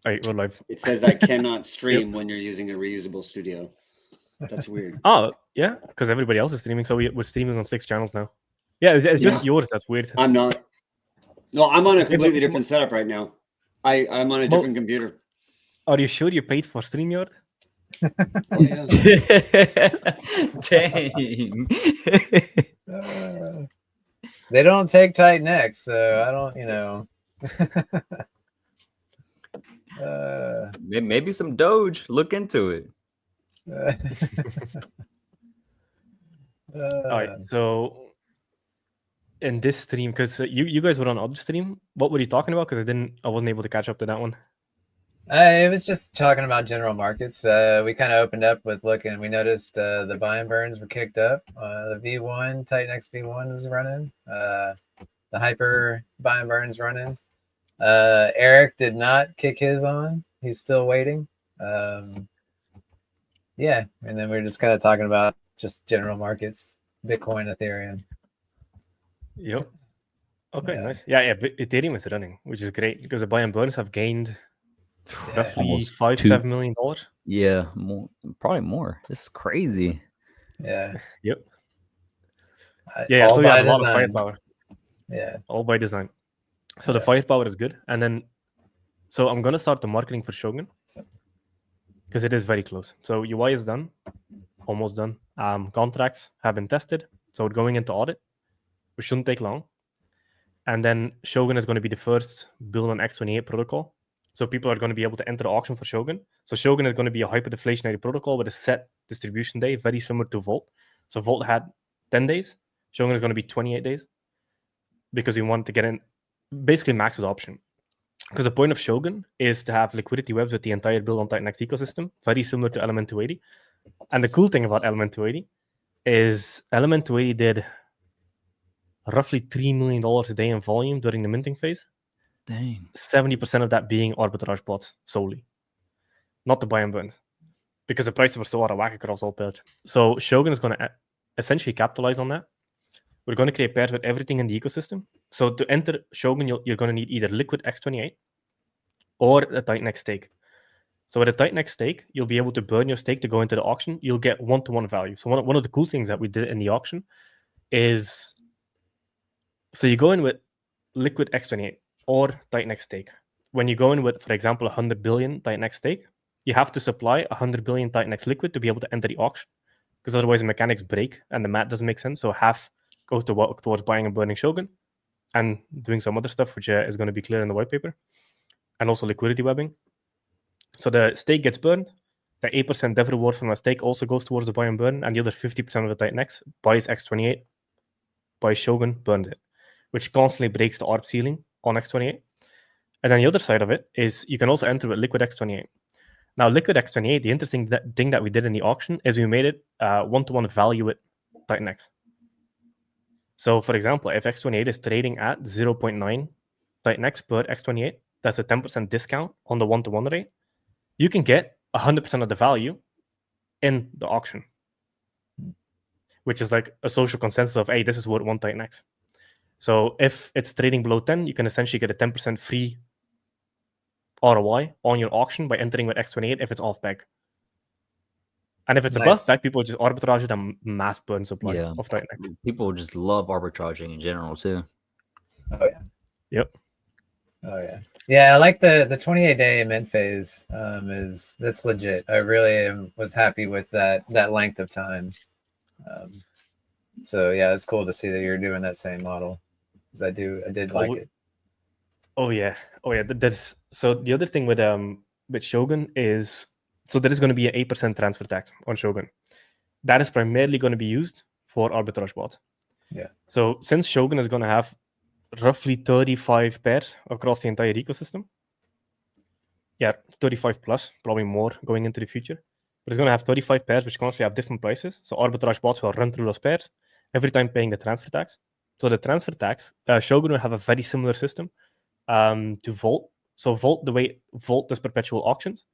All right, we're live. It says I cannot stream when you're using a reusable studio. That's weird. Oh, yeah, because everybody else is streaming, so we're streaming on 6 channels now. Yeah, it's just yours that's weird. I'm not. No, I'm on a completely different setup right now. I'm on a different computer. Are you sure you paid for StreamYard? Oh, yeah. Dang. They don't take TITANX, so I don't, Maybe some Doge. Look into it. All right, so in this stream, because you guys were on other stream, what were you talking about? Because I wasn't able to catch up to that one. It was just talking about general markets. We kind of opened up with looking. We noticed the buy and burns were kicked up. The V1 TITANX V1 is running. The hyper buy and burns running. Eric did not kick his on. He's still waiting. Yeah, and then we were just kind of talking about just general markets, Bitcoin, Ethereum. Yep. Okay, nice. Yeah. Ethereum is running, which is great because the buy and burns have gained roughly almost $5-7 million. Yeah, probably more. This is crazy. Yeah. Yep. Yeah. So we have a lot of firepower. Yeah. All by design. So the firepower is good, and then so I'm gonna start the marketing for Shogun because it is very close. So UI is done, almost done. Contracts have been tested, so we're going into audit, which shouldn't take long. And then Shogun is going to be the first build on X28 protocol. So people are going to be able to enter the auction for Shogun. So Shogun is going to be a hyperdeflationary protocol with a set distribution day, very similar to Volt. So Volt had 10 days. Shogun is going to be 28 days because we want to get in basically max adoption. Because the point of Shogun is to have liquidity webs with the entire build on TITANX ecosystem, very similar to Element 280. And the cool thing about Element 280 is Element 280 did roughly $3 million a day in volume during the minting phase. Dang. 70% of that being arbitrage bots solely, not the buy and burns, because the prices were so out of whack across all pairs. So Shogun is going to essentially capitalize on that. We're going to create pairs with everything in the ecosystem. So to enter Shogun, you're going to need either liquid X28 or a TITANX stake. So with a TITANX stake, you'll be able to burn your stake to go into the auction. You'll get one-to-one value. So one of the cool things that we did in the auction is, so you go in with liquid X28 or TITANX stake. When you go in with, for example, 100 billion TITANX stake, you have to supply 100 billion TITANX liquid to be able to enter the auction, because otherwise the mechanics break and the math doesn't make sense. So half goes to work towards buying and burning Shogun and doing some other stuff, which is going to be clear in the white paper, and also liquidity webbing. So the stake gets burned. The 8% dev reward from a stake also goes towards the buy and burn, and the other 50% of the TITANX buys X28, buys Shogun, burns it, which constantly breaks the ARP ceiling on X28. And then the other side of it is you can also enter with liquid X28. Now, liquid X28, the interesting thing that we did in the auction is we made it one-to-one value with TITANX. So, for example, if X28 is trading at 0.9 TITANX per X28, that's a 10% discount on the one-to-one rate. You can get 100% of the value in the auction, which is like a social consensus of, hey, this is worth 1 TITANX. So if it's trading below 10, you can essentially get a 10% free ROI on your auction by entering with X28 if it's off peg. And if it's above peg, people just arbitrage it and mass burn supply of TITANX. People just love arbitraging in general too. Oh yeah. Yep. Oh yeah. Yeah, I like the 28-day mint phase. That's legit. I really was happy with that length of time. So yeah, it's cool to see that you're doing that same model, because I did like it. Oh yeah. So the other thing with Shogun is, so there is going to be an 8% transfer tax on Shogun. That is primarily going to be used for arbitrage bots. Yeah. So since Shogun is going to have roughly 35 pairs across the entire ecosystem, 35 plus, probably more going into the future, but it's going to have 35 pairs which constantly have different prices. So arbitrage bots will run through those pairs, every time paying the transfer tax. So the transfer tax, Shogun will have a very similar system to Volt. So Volt, the way Volt does perpetual auctions,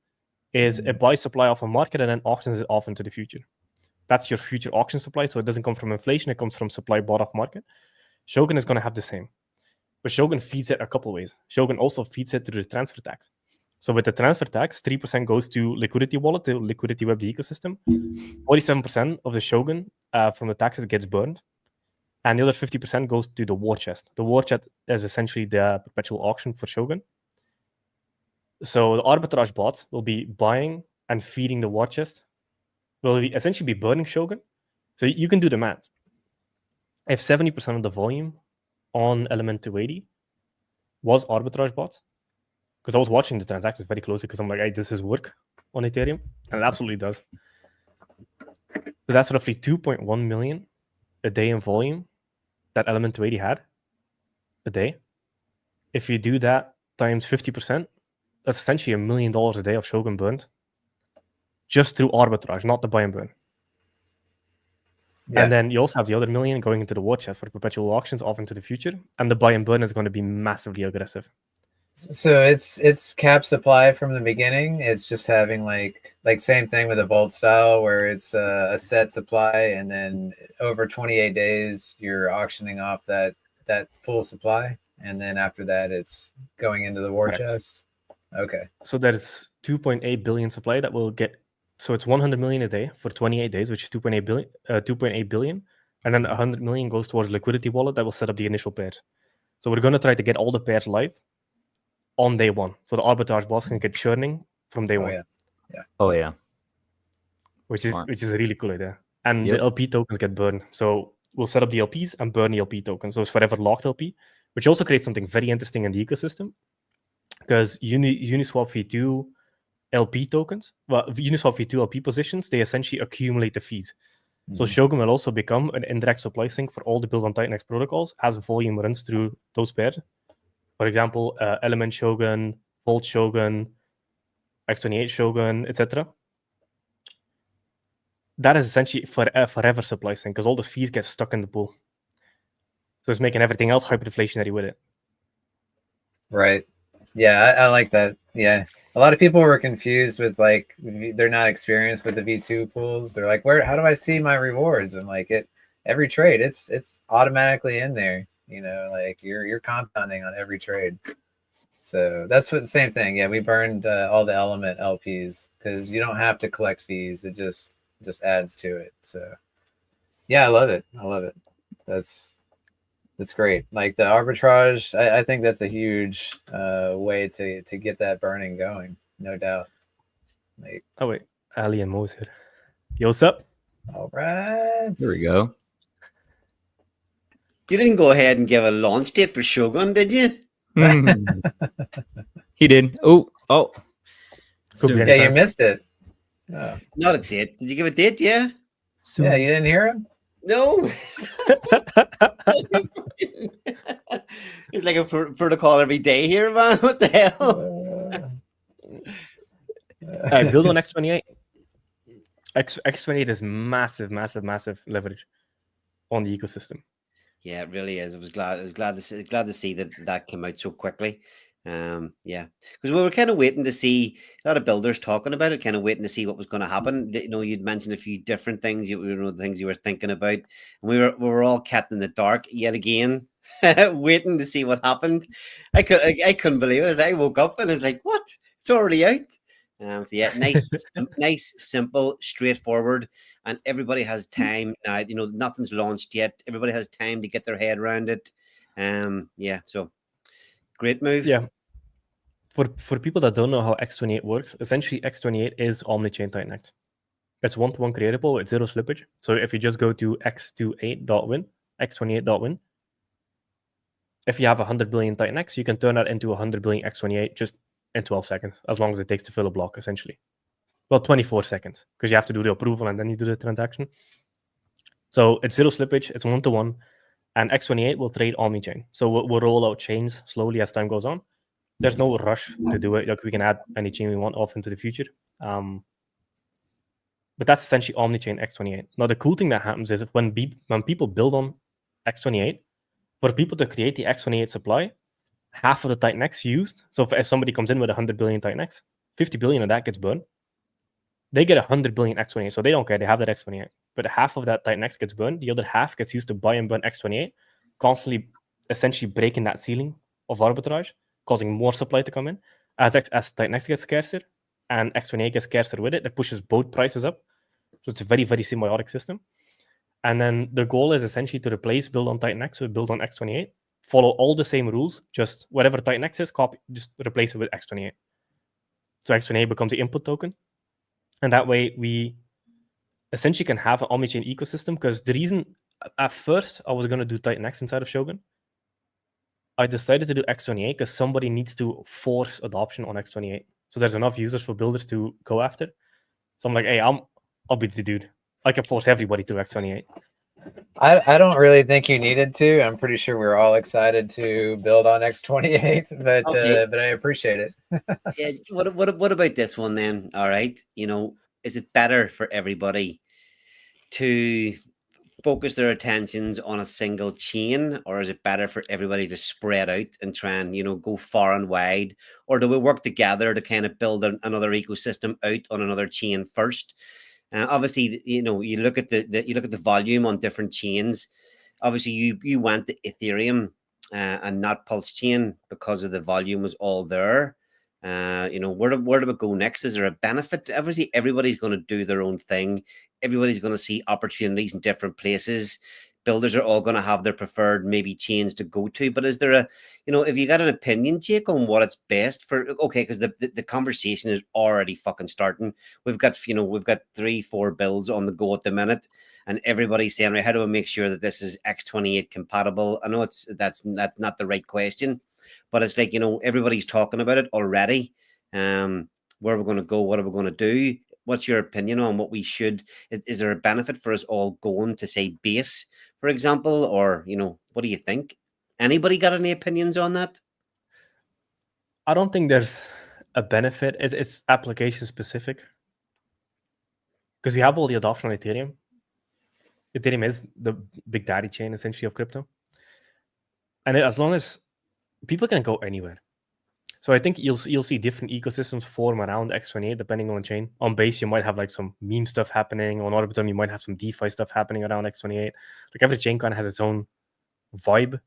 is it buys supply off a market and then auctions it off into the future. That's your future auction supply. So it doesn't come from inflation, it comes from supply bought off market. Shogun is going to have the same. But Shogun feeds it a couple ways. Shogun also feeds it through the transfer tax. So with the transfer tax, 3% goes to liquidity wallet, the liquidity web, the ecosystem. 47% of the Shogun from the taxes gets burned. And the other 50% goes to the war chest. The war chest is essentially the perpetual auction for Shogun. So the arbitrage bot will be buying and feeding the war chest. Will essentially be burning Shogun. So you can do the math. If 70% of the volume on element 280 was arbitrage bots, because I was watching the transactions very closely because I'm like, hey, this is work on Ethereum. And it absolutely does. So that's roughly 2.1 million a day in volume that element 280 had a day. If you do that times 50%, that's essentially $1 million a day of Shogun burned just through arbitrage, not the buy and burn. Yeah. And then you also have the other million going into the war chest for perpetual auctions off into the future. And the buy and burn is going to be massively aggressive. So it's cap supply from the beginning. It's just having like same thing with a Volt style where it's a set supply, and then over 28 days you're auctioning off that full supply, and then after that it's going into the war Correct. chest. Okay. So there's 2.8 billion supply that will get. So it's 100 million a day for 28 days, which is 2.8 billion. 2.8 billion, and then 100 million goes towards liquidity wallet that will set up the initial pair. So we're going to try to get all the pairs live on day one, so the arbitrage bots can get churning from day one. Oh yeah. which Smart. is a really cool idea. And Yep. the LP tokens get burned. So we'll set up the LPs and burn the LP tokens. So it's forever locked LP, which also creates something very interesting in the ecosystem. Because Uniswap V2 LP tokens, well, Uniswap V2 LP positions, they essentially accumulate the fees. So Shogun will also become an indirect supply sink for all the build on TITANX protocols as volume runs through those pairs. For example, Element Shogun, Volt Shogun, X28 Shogun, etc. That is essentially forever supply sink because all the fees get stuck in the pool. So it's making everything else hyperinflationary with it. Right. Yeah, I like that. Yeah. A lot of people were confused with like they're not experienced with the V2 pools. They're like, how do I see my rewards? And like every trade, it's automatically in there. You know, like you're compounding on every trade. So that's what the same thing. Yeah, we burned all the element LPs because you don't have to collect fees. It just adds to it. So yeah, I love it. That's great. Like the arbitrage, I think that's a huge way to get that burning going, no doubt. Like, oh wait, Ali and Mo's here. Yo, what's up? All right. There we go. You didn't go ahead and give a launch date for Shogun, did you? He did. Oh. Could be Yeah, you missed it. Oh. Not a date. Did you give a date? Yeah. Yeah, you didn't hear him? No. It's like a protocol every day here, man. What the hell? Build on X28. X28 is massive leverage on the ecosystem. Yeah, it really is. I was glad to see that came out so quickly. Yeah, because we were kind of waiting to see a lot of builders talking about it, kind of waiting to see what was going to happen. You know, you'd mentioned a few different things, the things you were thinking about, and we were all kept in the dark yet again, waiting to see what happened. I couldn't believe it. As I woke up and I was like, "What? It's already out." So yeah, nice, simple, straightforward, and everybody has time now. You know, nothing's launched yet. Everybody has time to get their head around it. Yeah, so great move. Yeah. For people that don't know how X28 works, essentially X28 is omni-chain TITANX. It's one-to-one creatable. It's zero slippage. So if you just go to x28.win, x28.win, if you have 100 billion TITANX, you can turn that into 100 billion X28 just in 12 seconds, as long as it takes to fill a block, essentially. Well, 24 seconds, because you have to do the approval and then you do the transaction. So it's zero slippage, it's one-to-one, and X28 will trade omni-chain. So we'll roll out chains slowly as time goes on. There's no rush to do it. Like we can add any chain we want off into the future. But that's essentially omni-chain X28. Now, the cool thing that happens is when people build on X28, for people to create the X28 supply, half of the TITANX used. So if somebody comes in with 100 billion TITANX, 50 billion of that gets burned. They get 100 billion X28, so they don't care. They have that X28. But half of that TITANX gets burned. The other half gets used to buy and burn X28, constantly essentially breaking that ceiling of arbitrage, causing more supply to come in. As TITANX gets scarcer and X28 gets scarcer with it, it pushes both prices up. So it's a very, very symbiotic system. And then the goal is essentially to replace build on TITANX with build on X28, follow all the same rules, just whatever TITANX is, copy, just replace it with X28. So X28 becomes the input token. And that way we essentially can have an omni-chain ecosystem, because the reason at first I was going to do TITANX inside of Shogun, I decided to do X28 because somebody needs to force adoption on X28. So there's enough users for builders to go after. So I'm like, hey, I'll be the dude. I can force everybody to X28. I don't really think you needed to. I'm pretty sure we're all excited to build on X28, but Okay. but I appreciate it. Yeah. What about this one then? All right. Is it better for everybody to focus their attentions on a single chain, or is it better for everybody to spread out and try and go far and wide, or do we work together to kind of build another ecosystem out on another chain first? Obviously, you look at the volume on different chains. Obviously, you went to Ethereum and not Pulse Chain because of the volume was all there. Where do we go next? Is there a benefit? Obviously, everybody's going to do their own thing. Everybody's going to see opportunities in different places. Builders are all going to have their preferred maybe chains to go to. But is there if you got an opinion, Jake, on what it's best for? Okay, because the conversation is already fucking starting. We've got 3-4 builds on the go at the minute, and everybody's saying, right, how do we make sure that this is X28 compatible? I know that's not the right question, but it's like, everybody's talking about it already. Where we're going to go, what are we going to do? What's your opinion on what we should? Is there a benefit for us all going to say base, for example, or what do you think? Anybody got any opinions on that? I don't think there's a benefit. It's application specific, because we have all the adoption on Ethereum. Ethereum is the big daddy chain essentially of crypto, and as long as people can go anywhere. So I think you'll see different ecosystems form around X28 depending on the chain. On Base, you might have like some meme stuff happening. On Arbitrum, you might have some DeFi stuff happening around X28. Like every chain kind of has its own vibe.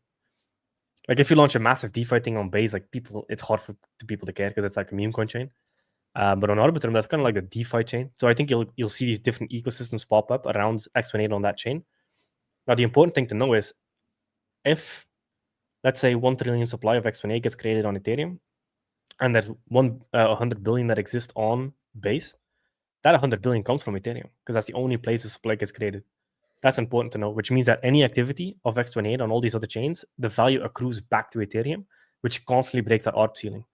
Like if you launch a massive DeFi thing on Base, like it's hard for people to care because it's like a meme coin chain. But on Arbitrum, that's kind of like the DeFi chain. So I think you'll see these different ecosystems pop up around X28 on that chain. Now the important thing to know is, if let's say 1 trillion supply of X28 gets created on Ethereum, and there's 100 billion that exists on Base, that 100 billion comes from Ethereum, because that's the only place the supply gets created. That's important to know, which means that any activity of X28 on all these other chains, the value accrues back to Ethereum, which constantly breaks that ARB ceiling.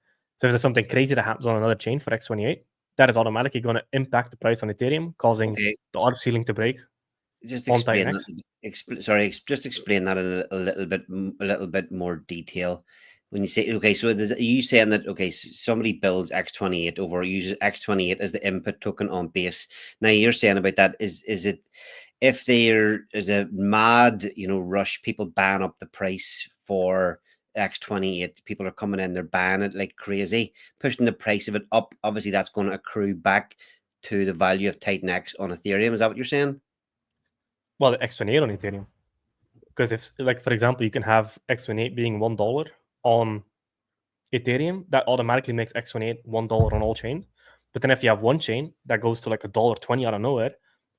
So if there's something crazy that happens on another chain for X28, that is automatically going to impact the price on Ethereum, causing the ARB ceiling to break. Just on explain TITANX. that. Just explain that in a little bit more detail. When you say, okay, so are you saying that, okay, somebody builds X28 over, uses X28 as the input token on Base. Now you're saying about that, is it, if there is a mad, rush, people ban up the price for X28, people are coming in, they're buying it like crazy, pushing the price of it up. Obviously, that's going to accrue back to the value of TITANX on Ethereum. Is that what you're saying? Well, X28 on Ethereum. Because if, like, for example, you can have X28 being $1 on Ethereum, that automatically makes X28 $1 on all chains. But then if you have one chain that goes to like $1.20 out of nowhere,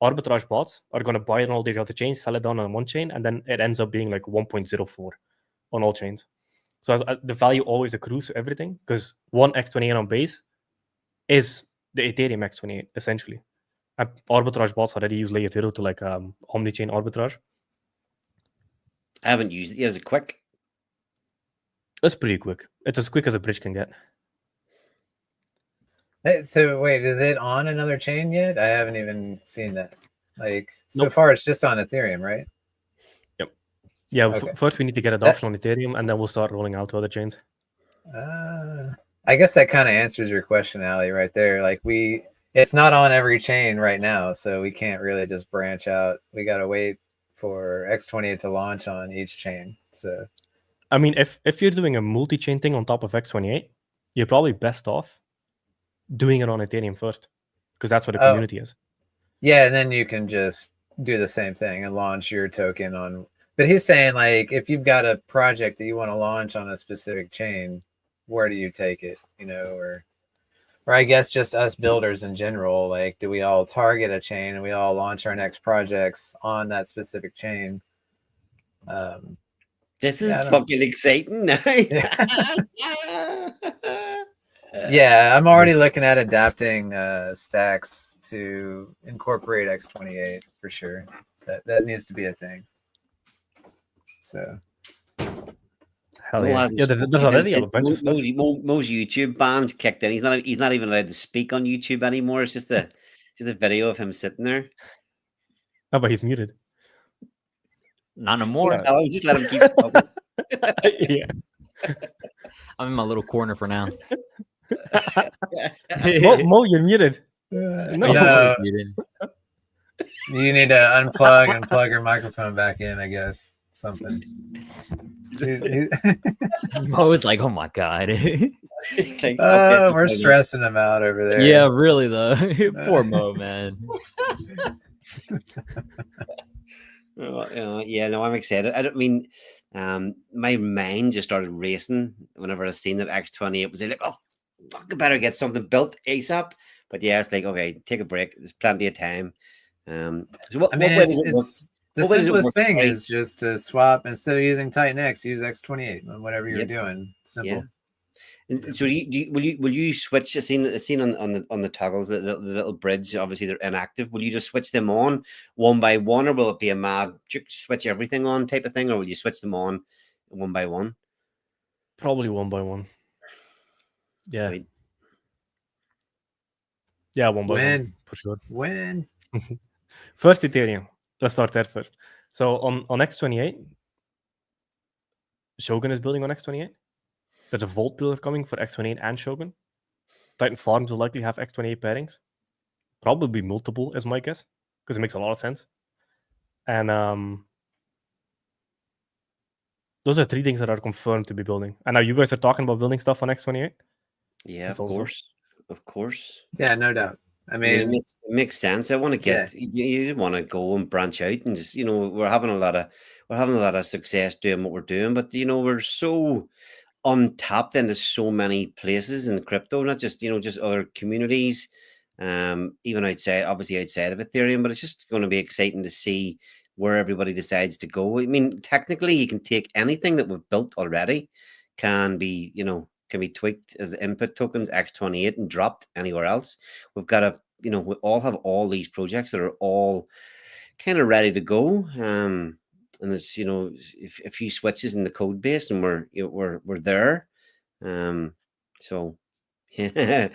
arbitrage bots are going to buy it on all these other chains, sell it down on one chain, and then it ends up being like 1.04 on all chains. So the value always accrues to everything, because one X28 on Base is the Ethereum X28 essentially. And arbitrage bots already use layer 0 to like omni-chain arbitrage. I haven't used it yet. Is it quick? It's pretty quick. It's as quick as a bridge can get. Hey, so wait, is it on another chain yet? I haven't even seen that. Like, so Nope. far it's just on Ethereum, right? Yep. Yeah, Okay. first we need to get adoption on Ethereum, and then we'll start rolling out to other chains. I guess that kind of answers your question, Ali, right there. Like, it's not on every chain right now, so we can't really just branch out. We got to wait for X28 to launch on each chain. So, I mean, if you're doing a multi-chain thing on top of X28, you're probably best off doing it on Ethereum first, because that's what the community is. Yeah, and then you can just do the same thing and launch your token on. But he's saying, like, if you've got a project that you want to launch on a specific chain, where do you take it, or I guess just us builders in general, like, do we all target a chain and we all launch our next projects on that specific chain? This is Yeah, I don't- fucking exciting now. Yeah, I'm already looking at adapting stacks to incorporate X28 for sure. That needs to be a thing. So Hell Mo yeah. hasn't Yeah, there's spoken. already a bunch of stuff. Mo's YouTube ban's kicked in. He's not even allowed to speak on YouTube anymore. It's just a video of him sitting there. Oh, but he's muted. Not no more. I'll just let him keep talking. Yeah. I'm in my little corner for now. Mo, you're muted. No. No. You need to unplug and plug your microphone back in, I guess. Something. Mo was like, oh my God. He's like, We're stressing him out over there. Yeah, really though. Poor Mo, man. Yeah, no, I'm excited. I don't mean, my mind just started racing whenever I seen that X28 was like, oh, fuck, I better get something built ASAP. But yeah, it's like, okay, take a break. There's plenty of time. So what way does it work? The What way does it simplest work, thing right? is just to swap, instead of using TITANX, use X28 on whatever you're Yep. doing. Simple. Yeah. And so will you switch? I've seen on the toggles, the little bridge, obviously they're inactive. Will you just switch them on one by one, or will it be a mad switch everything on type of thing, or will you switch them on one by one? Probably one by one. Yeah. Sweet. Yeah, one by one. When? For sure. When? First Ethereum. Let's start there first. So on X28, Shogun is building on X28. There's a Vault builder coming for X28 and Shogun. Titan Farms will likely have X28 pairings. Probably multiple, is my guess, because it makes a lot of sense. And those are three things that are confirmed to be building. And now you guys are talking about building stuff on X28? Yeah, That's of also- course, of course. Yeah, no doubt. I I mean, mean, it makes sense. I want to get you want to go and branch out and just we're having a lot of success doing what we're doing, but we're so untapped into so many places in crypto, not just just other communities, even outside of Ethereum. But it's just going to be exciting to see where everybody decides to go. I mean, technically, you can take anything that we've built already, can be tweaked as the input tokens X28 and dropped anywhere else. We've got we all have all these projects that are all kind of ready to go. And there's a few switches in the code base, and we're there. So yeah.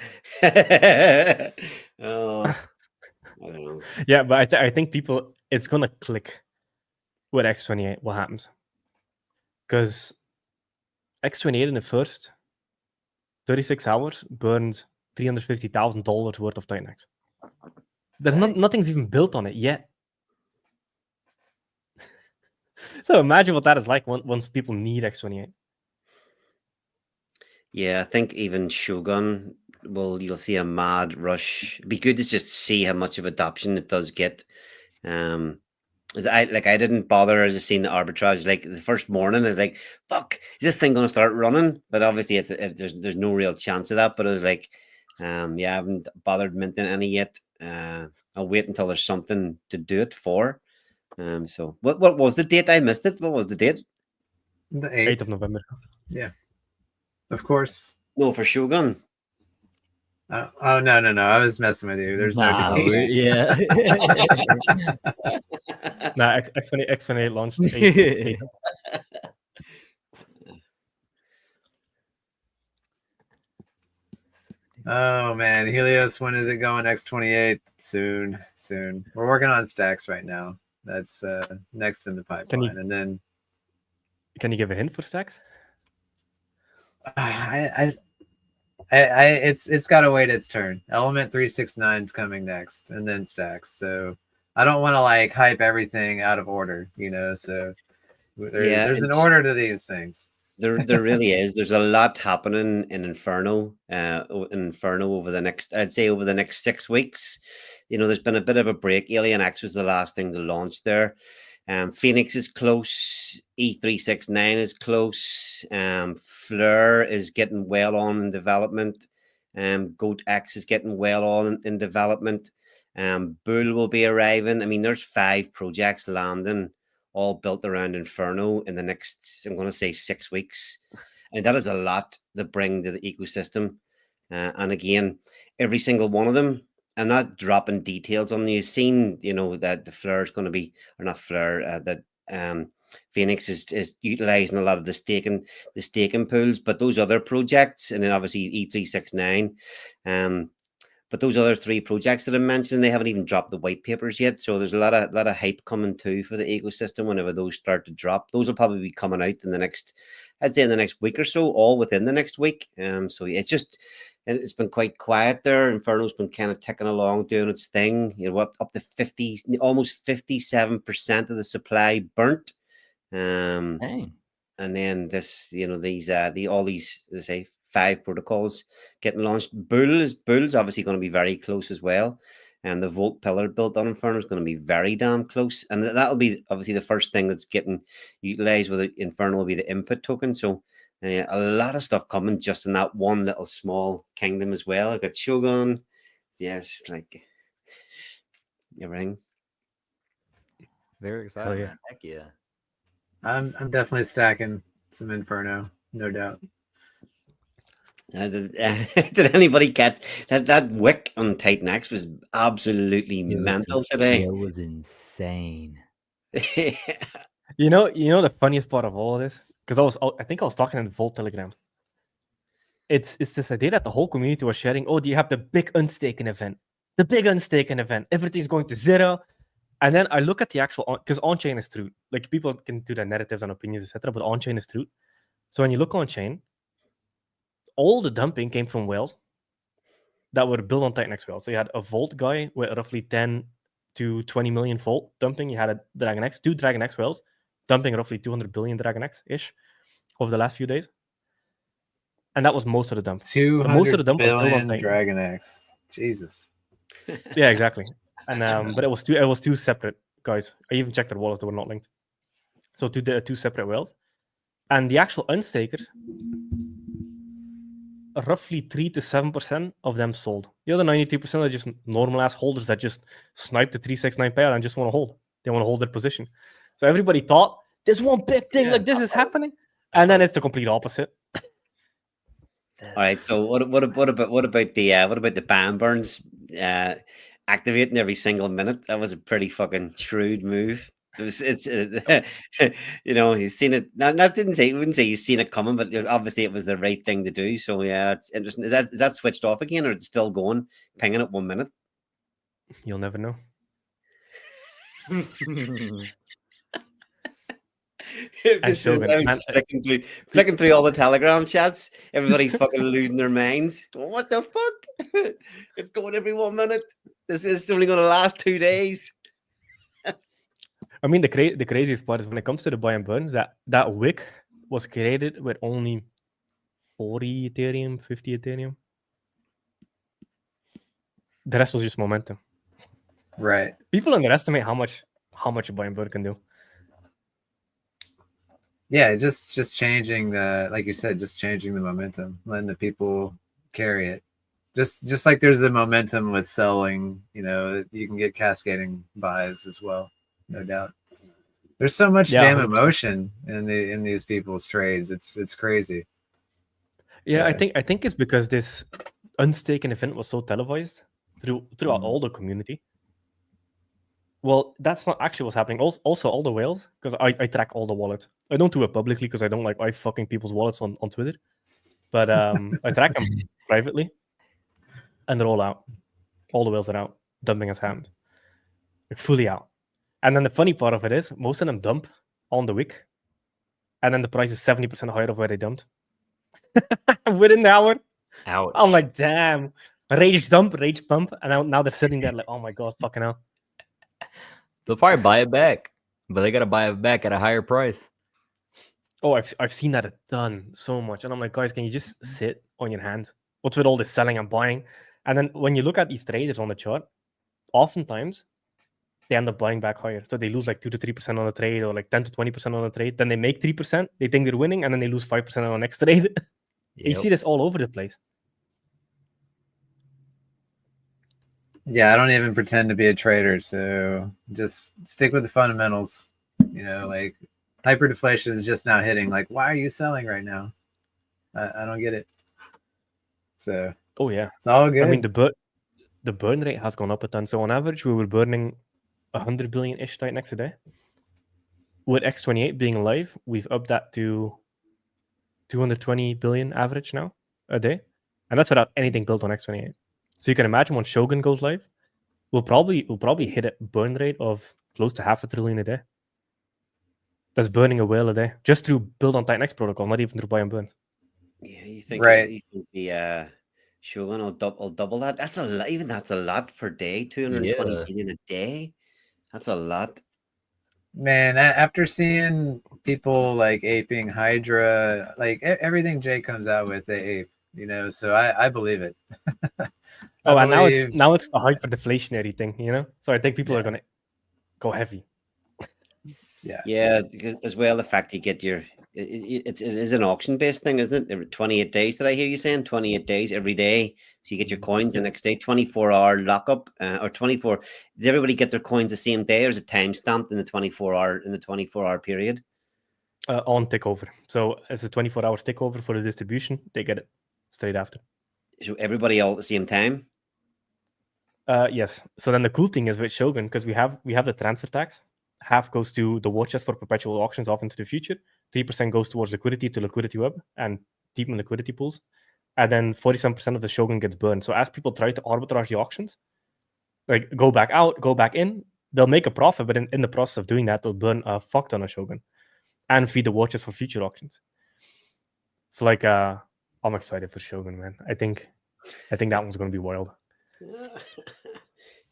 Oh, I don't know. Yeah, but I think people, it's going to click with X28 what happens. Because X28 in the first 36 hours burned $350,000 worth of TITANX. There's nothing's even built on it yet. So imagine what that is like once people need X28. Yeah, I think even Shogun you'll see a mad rush. It'd be good to just see how much of adoption it does get. I didn't bother. I just seen the arbitrage like the first morning. I was like, "Fuck, is this thing going to start running?" But obviously, there's no real chance of that. But I was like, "Yeah, I haven't bothered minting any yet. I'll wait until there's something to do it for." So what was the date? I missed it. What was the date? the 8th 8th. of November. Yeah. Of course. No, for Shogun. Oh, no. I was messing with you. There's Nah, no date. yeah. Nah, X28 launched 8th. Oh man, Helios, when is it going? X28 soon. We're working on stacks right now. That's next in the pipeline. And then Can you give a hint for stacks? it's got to wait its turn. Element 369 is coming next, and then stacks. So I don't want to like hype everything out of order, So there's an order to these things. There really is. There's a lot happening in Inferno over the next, I'd say over the next 6 weeks. There's been a bit of a break. Alien X was the last thing to launch there. Phoenix is close. E369 is close. Fleur is getting well on in development. Goat X is getting well on in development. Bull will be arriving. I mean, there's 5 projects landing, all built around Inferno in the next, I'm going to say, 6 weeks. And that is a lot to bring to the ecosystem. And again, every single one of them, I'm not dropping details on you. You've seen, that the Fleur is going to be, or not Fleur, that Phoenix is utilizing a lot of the staking pools, but those other projects, and then obviously E369, but those other 3 projects that I mentioned, they haven't even dropped the white papers yet. So there's a lot of hype coming too for the ecosystem whenever those start to drop. Those will probably be coming out in the next, I'd say in the next week or so, all within the next week. So it's been quite quiet there. Inferno's been kind of ticking along, doing its thing. Up to 50, almost 57% of the supply burnt. Dang. And then this, all these, as I say, 5 protocols getting launched. Bull's obviously going to be very close as well. And the Volt pillar built on Inferno is going to be very damn close. And that'll be obviously the first thing that's getting utilized with Inferno will be the input token. So a lot of stuff coming just in that one little small kingdom as well. I got Shogun. Yes, like everything. Very excited, yeah. man. Heck yeah. I'm definitely stacking some Inferno, no doubt. Did anybody get that wick on TITANX was absolutely mental today. It was insane. You know the funniest part of all of this, because I think I was talking in the Volt Telegram. It's this idea that the whole community was sharing. Oh, do you have the big unstaking event? The big unstaking event. Everything's going to 0. And then I look at the actual, because on-chain is true. Like, people can do their narratives and opinions, etc., but on-chain is true. So when you look on-chain, all the dumping came from whales that were built on TITANX whales. So you had a Volt guy with roughly 10 to 20 million Volt dumping. You had a Dragon X, 2 Dragon X whales dumping roughly 200 billion Dragon X-ish over the last few days. And that was most of the dump. 200 most of the dump was built on billion Titan. Dragon X. Jesus. Yeah, exactly. And but it was two separate guys. I even checked their wallets; they were not linked. So two separate whales, and the actual unstaker, roughly 3 to 7% of them sold. The other 93% are just normal ass holders that just snipe the 369 pair and just want to hold. They want to hold their position. So everybody thought there's one big thing like this is happening, and then it's the complete opposite. All right. So what about the ban burns activating every single minute? That was a pretty fucking shrewd move. You've seen it. Wouldn't say you've seen it coming, but obviously it was the right thing to do. So yeah, it's interesting. Is that switched off again, or it's still going, pinging at 1 minute? You'll never know. Flicking through all the Telegram chats. Everybody's fucking losing their minds. What the fuck? It's going every 1 minute. This is only going to last 2 days. I mean, the craziest part is when it comes to the buy and burns, that wick was created with only 40 Ethereum, 50 Ethereum. The rest was just momentum. Right. People underestimate how much a buy and burn can do. Yeah, just changing like you said, just changing the momentum, letting the people carry it. Just like there's the momentum with selling, you can get cascading buys as well, no doubt. There's so much damn 100%. Emotion in these people's trades. It's crazy. Yeah, I think it's because this unstaking event was so televised throughout all the community. Well, that's not actually what's happening. Also, all the whales, because I track all the wallets. I don't do it publicly because I don't like fucking people's wallets on Twitter. But I track them privately, and they're all out. All the whales are out, dumping as hammed, like fully out. And then the funny part of it is, most of them dump on the wick, and then the price is 70% higher of where they dumped within an hour. Ouch! I'm like, damn, rage dump, rage pump, and now they're sitting there like, oh my god, fucking hell. They'll probably buy it back, but they got to buy it back at a higher price. Oh, I've seen that a ton, so much. And I'm like, guys, can you just sit on your hand? What's with all this selling and buying? And then when you look at these traders on the chart, oftentimes they end up buying back higher. So they lose like 2 to 3% on a trade, or like 10 to 20% on a trade. Then they make 3%. They think they're winning, and then they lose 5% on the next trade. You see this all over the place. Yeah, I don't even pretend to be a trader, so just stick with the fundamentals. You know, like hyperdeflation is just now hitting. Like, why are you selling right now? I don't get it. So Oh yeah, it's all good. I mean the burn rate has gone up a ton. So on average, we were burning 100 billion ish TITANX a day. With X28 being live, we've upped that to 220 billion average now a day, and that's without anything built on X28. So you can imagine when Shogun goes live, we'll probably hit a burn rate of close to $500 billion a day. That's burning a whale a day just through build on TITANX protocol, not even through buy and burn. Yeah, you think Right. you think the Shogun will double that? That's a lot. Even that's a lot per day. 220 Yeah. billion a day. That's a lot. Man, after seeing people like aping Hydra, like everything Jay comes out with, they ape. You know, so I believe it. Oh, and now it's the hyperdeflationary thing, you know. So I think people are gonna go heavy. Yeah, because as well the fact you get your it is an auction based thing, isn't it? 28 days. Did I hear you saying 28 days every day? So you get your coins the next day, 24-hour lockup, or 24. Does everybody get their coins the same day, or is it time stamped in the 24-hour period? On takeover. So it's a 24 hours takeover for the distribution. They get it straight after. So everybody all at the same time? Yes. So then the cool thing is with Shogun, because we have the transfer tax. Half goes to the war chest for perpetual auctions off into the future. 3% goes towards liquidity to liquidity web and deepen liquidity pools. And then 47% of the Shogun gets burned. So as people try to arbitrage the auctions, like go back out, go back in, they'll make a profit, but in the process of doing that, they'll burn a fuck ton of Shogun and feed the war chest for future auctions. So like I'm excited for Shogun, man. I think that one's gonna be wild.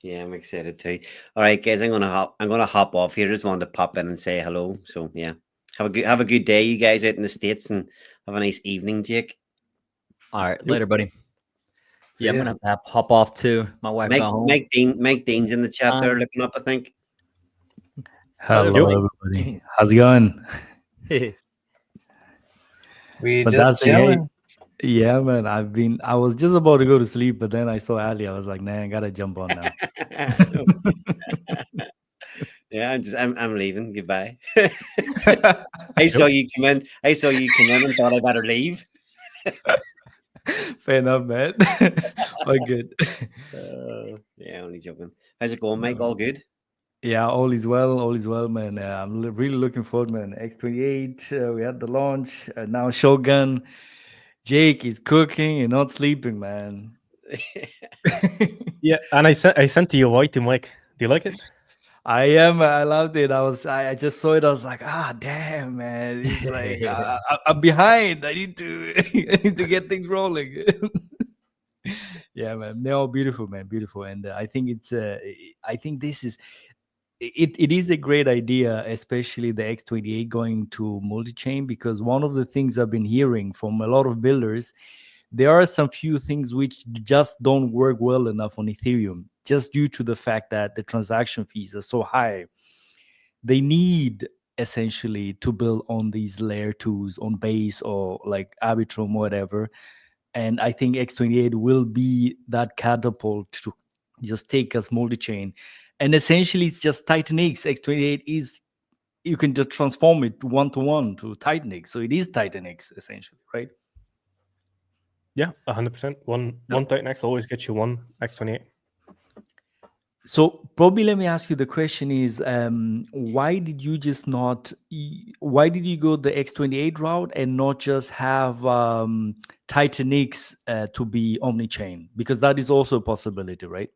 Yeah, I'm excited too. All right, guys, I'm gonna hop off here. Just wanted to pop in and say hello. So yeah, have a good day, you guys out in the States, and have a nice evening, Jake. All right, later, buddy. See Yeah, I'm ya. gonna have to hop off too. My wife got home. Mike Dean's in the chat there looking up, I think. Hello, everybody. How's it going? We But just that's hey, chilling. yeah, man. I was just about to go to sleep, but then I saw Ali. I was like, nah, I gotta jump on now. Yeah, I'm leaving. Goodbye. I saw you come in and thought I better leave. Fair enough, man. All good. Yeah, only joking. How's it going, Mike? All good? Yeah, all is well, man. I'm really looking forward, man. X28, we had the launch. Now Shogun. Jake is cooking and not sleeping, man. Yeah, and I sent the UI to Mike. Do you like it? I loved it. I just saw it. I was like, damn, man. It's like I'm behind. I need to get things rolling. Yeah, man. They're all beautiful, man. Beautiful. And I think I think this is it is a great idea, especially the X28 going to multi-chain, because one of the things I've been hearing from a lot of builders, there are some few things which just don't work well enough on Ethereum, just due to the fact that the transaction fees are so high. They need essentially to build on these layer 2s on Base or like Arbitrum, whatever. And I think X28 will be that catapult to just take us multi-chain. And essentially it's just TITANX. X28 is, you can just transform it one-to-one to TITANX. So it is TITANX essentially, right? Yeah, 100%. One TITANX always gets you one X28. So probably let me ask you, the question is, why did you go the X28 route and not just have TITANX to be omni-chain? Because that is also a possibility, right?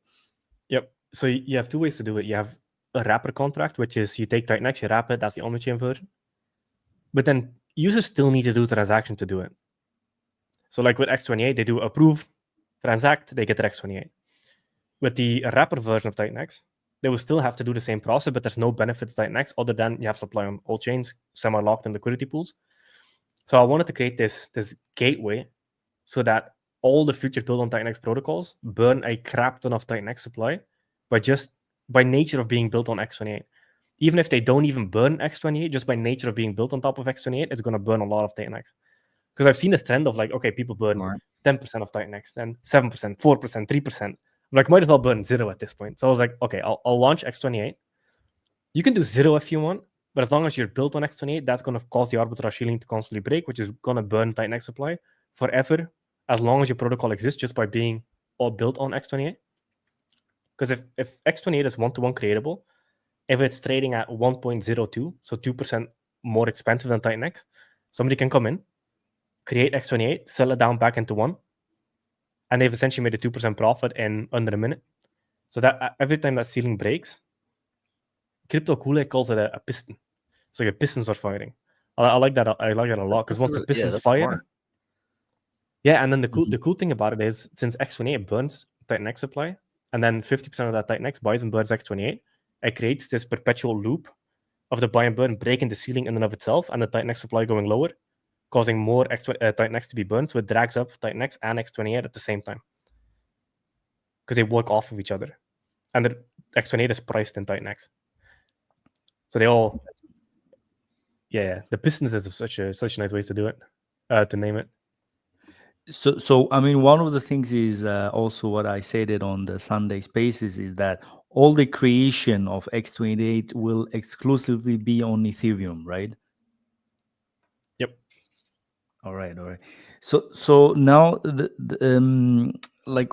Yep. So you have two ways to do it. You have a wrapper contract, which is you take TITANX, you wrap it, that's the omni-chain version. But then users still need to do transaction to do it. So like with X28, they do approve, transact, they get their X28. With the wrapper version of TITANX, they will still have to do the same process, but there's no benefit to TITANX other than you have supply on all chains, semi-locked in liquidity pools. So I wanted to create this gateway so that all the future build on TITANX protocols burn a crap ton of TITANX supply by just by nature of being built on X28. Even if they don't even burn X28, just by nature of being built on top of X28, it's going to burn a lot of TITANX. Because I've seen this trend of like, okay, people burn Smart. 10% of TITANX, then 7%, 4%, 3%. I'm like, might as well burn 0 at this point. So I was like, okay, I'll launch X28. You can do 0 if you want, but as long as you're built on X28, that's going to cause the arbitrage shielding to constantly break, which is going to burn TITANX supply forever, as long as your protocol exists just by being all built on X28. Because if X28 is one-to-one creatable, if it's trading at 1.02, so 2% more expensive than TITANX, somebody can come in, create X28, sell it down back into 1, and they've essentially made a 2% profit in under a minute. So that every time that ceiling breaks, Crypto Kool-Aid calls it a piston. It's like a pistons are firing. I like that. I like that a lot because once the pistons fire, smart. yeah, and then the cool thing about it is since X28 burns TITANX supply, and then 50% of that TITANX buys and burns X28, it creates this perpetual loop of the buy and burn breaking the ceiling in and of itself, and the TITANX supply going lower, causing more TITANX to be burned. So it drags up TITANX and X28 at the same time because they work off of each other, and the X28 is priced in TITANX. So they all, yeah. The pistons is such a nice way to do it, to name it. So I mean, one of the things is also what I said it on the Sunday Spaces is that all the creation of X28 will exclusively be on Ethereum, right? Yep. All right. So now like,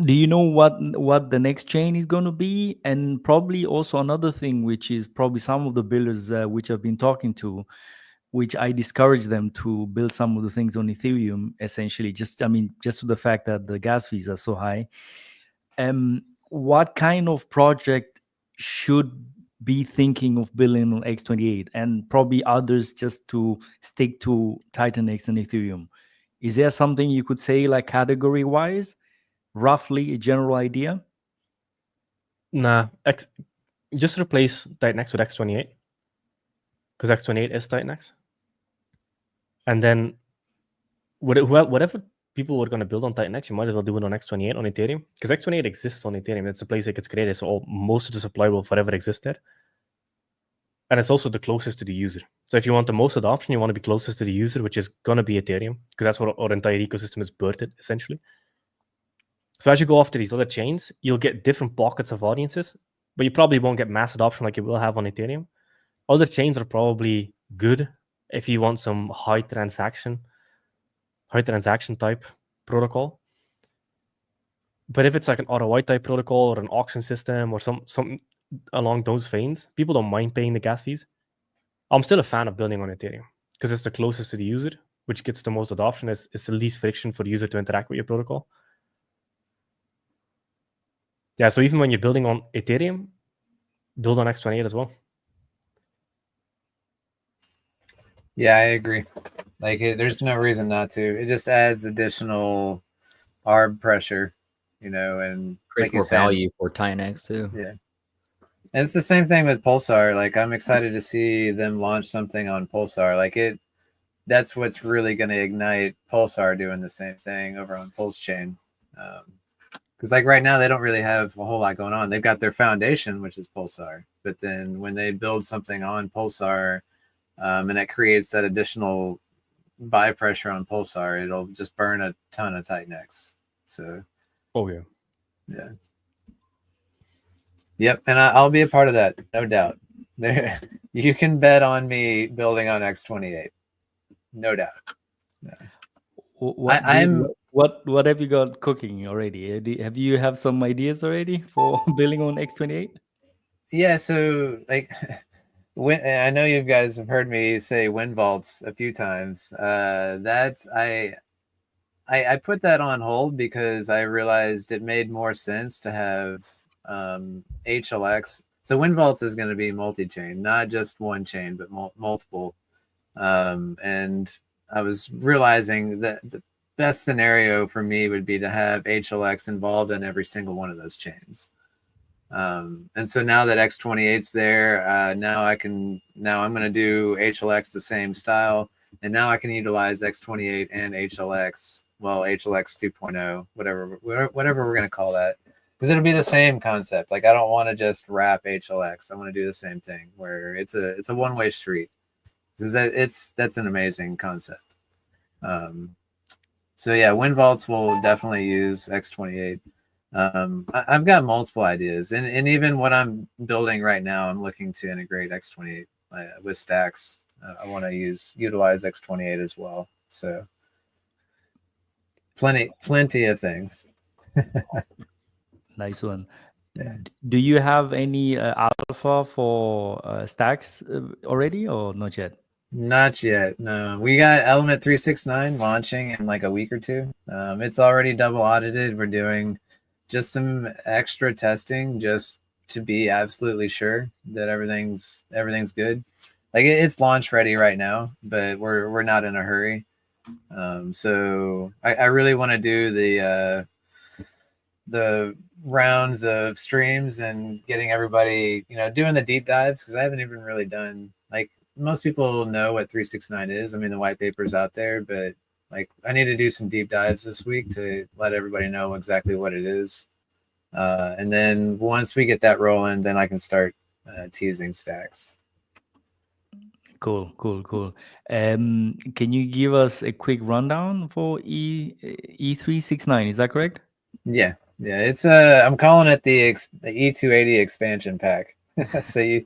do you know what the next chain is going to be? And probably also another thing, which is probably some of the builders which I've been talking to, which I discourage them to build some of the things on Ethereum, essentially, just to the fact that the gas fees are so high. What kind of project should be thinking of building on X28, and probably others just to stick to TITANX and Ethereum? Is there something you could say, like category wise, roughly a general idea? Nah, just replace TITANX with X28 because X28 is TITANX. And then whatever people were going to build on TITANX, you might as well do it on X28 on Ethereum because X28 exists on Ethereum. It's a place that gets created, so most of the supply will forever exist there. And it's also the closest to the user. So if you want the most adoption, you want to be closest to the user, which is going to be Ethereum because that's what our entire ecosystem is birthed, essentially. So as you go after these other chains, you'll get different pockets of audiences, but you probably won't get mass adoption like you will have on Ethereum. Other chains are probably good if you want some high transaction type protocol. But if it's like an ROI type protocol or an auction system or something along those veins, people don't mind paying the gas fees. I'm still a fan of building on Ethereum because it's the closest to the user, which gets the most adoption. It's the least friction for the user to interact with your protocol. Yeah, so even when you're building on Ethereum, build on X28 as well. Yeah, I agree. Like, there's no reason not to. It just adds additional arb pressure, and Creates like you more said, value for TITANX too. Yeah. And it's the same thing with Pulsar. Like, I'm excited to see them launch something on Pulsar. Like, that's what's really going to ignite Pulsar doing the same thing over on Pulse Chain. Because like right now, they don't really have a whole lot going on. They've got their foundation, which is Pulsar. But then when they build something on Pulsar, and it creates that additional buy pressure on Pulsar, it'll just burn a ton of TITANX. So, oh yeah. Yep, and I'll be a part of that, no doubt. There, you can bet on me building on X28, no doubt. Yeah. What have you got cooking already? Have you have some ideas already for building on X28? Yeah, so like, I know you guys have heard me say wind vaults a few times. I put that on hold because I realized it made more sense to have HLX. So wind vaults is going to be multi-chain, not just one chain, but multiple. And I was realizing that the best scenario for me would be to have HLX involved in every single one of those chains. And so now that X28's there, now I'm going to do HLX the same style. And now I can utilize X28 and HLX, well, HLX 2.0, whatever we're going to call that, because it'll be the same concept. Like I don't want to just wrap HLX. I want to do the same thing where it's a one-way street. Because that's an amazing concept. So yeah, wind vaults will definitely use X28. I've got multiple ideas, and even what I'm building right now, I'm looking to integrate X28 with stacks. I want to utilize X28 as well. So plenty of things. Nice one. Yeah. Do you have any alpha for stacks already, or not yet? Not yet. No, we got Element 369 launching in like a week or two. It's already double audited. We're doing just some extra testing just to be absolutely sure that everything's good. Like it's launch ready right now, but we're not in a hurry. So I really want to do the rounds of streams and getting everybody, doing the deep dives, because I haven't even really done, like, most people know what 369 is. I mean, the white paper's out there, but like I need to do some deep dives this week to let everybody know exactly what it is. And then once we get that rolling, then I can start teasing stacks. Cool. Can you give us a quick rundown for E369? Is that correct? Yeah. It's I'm calling it the E280 expansion pack. So you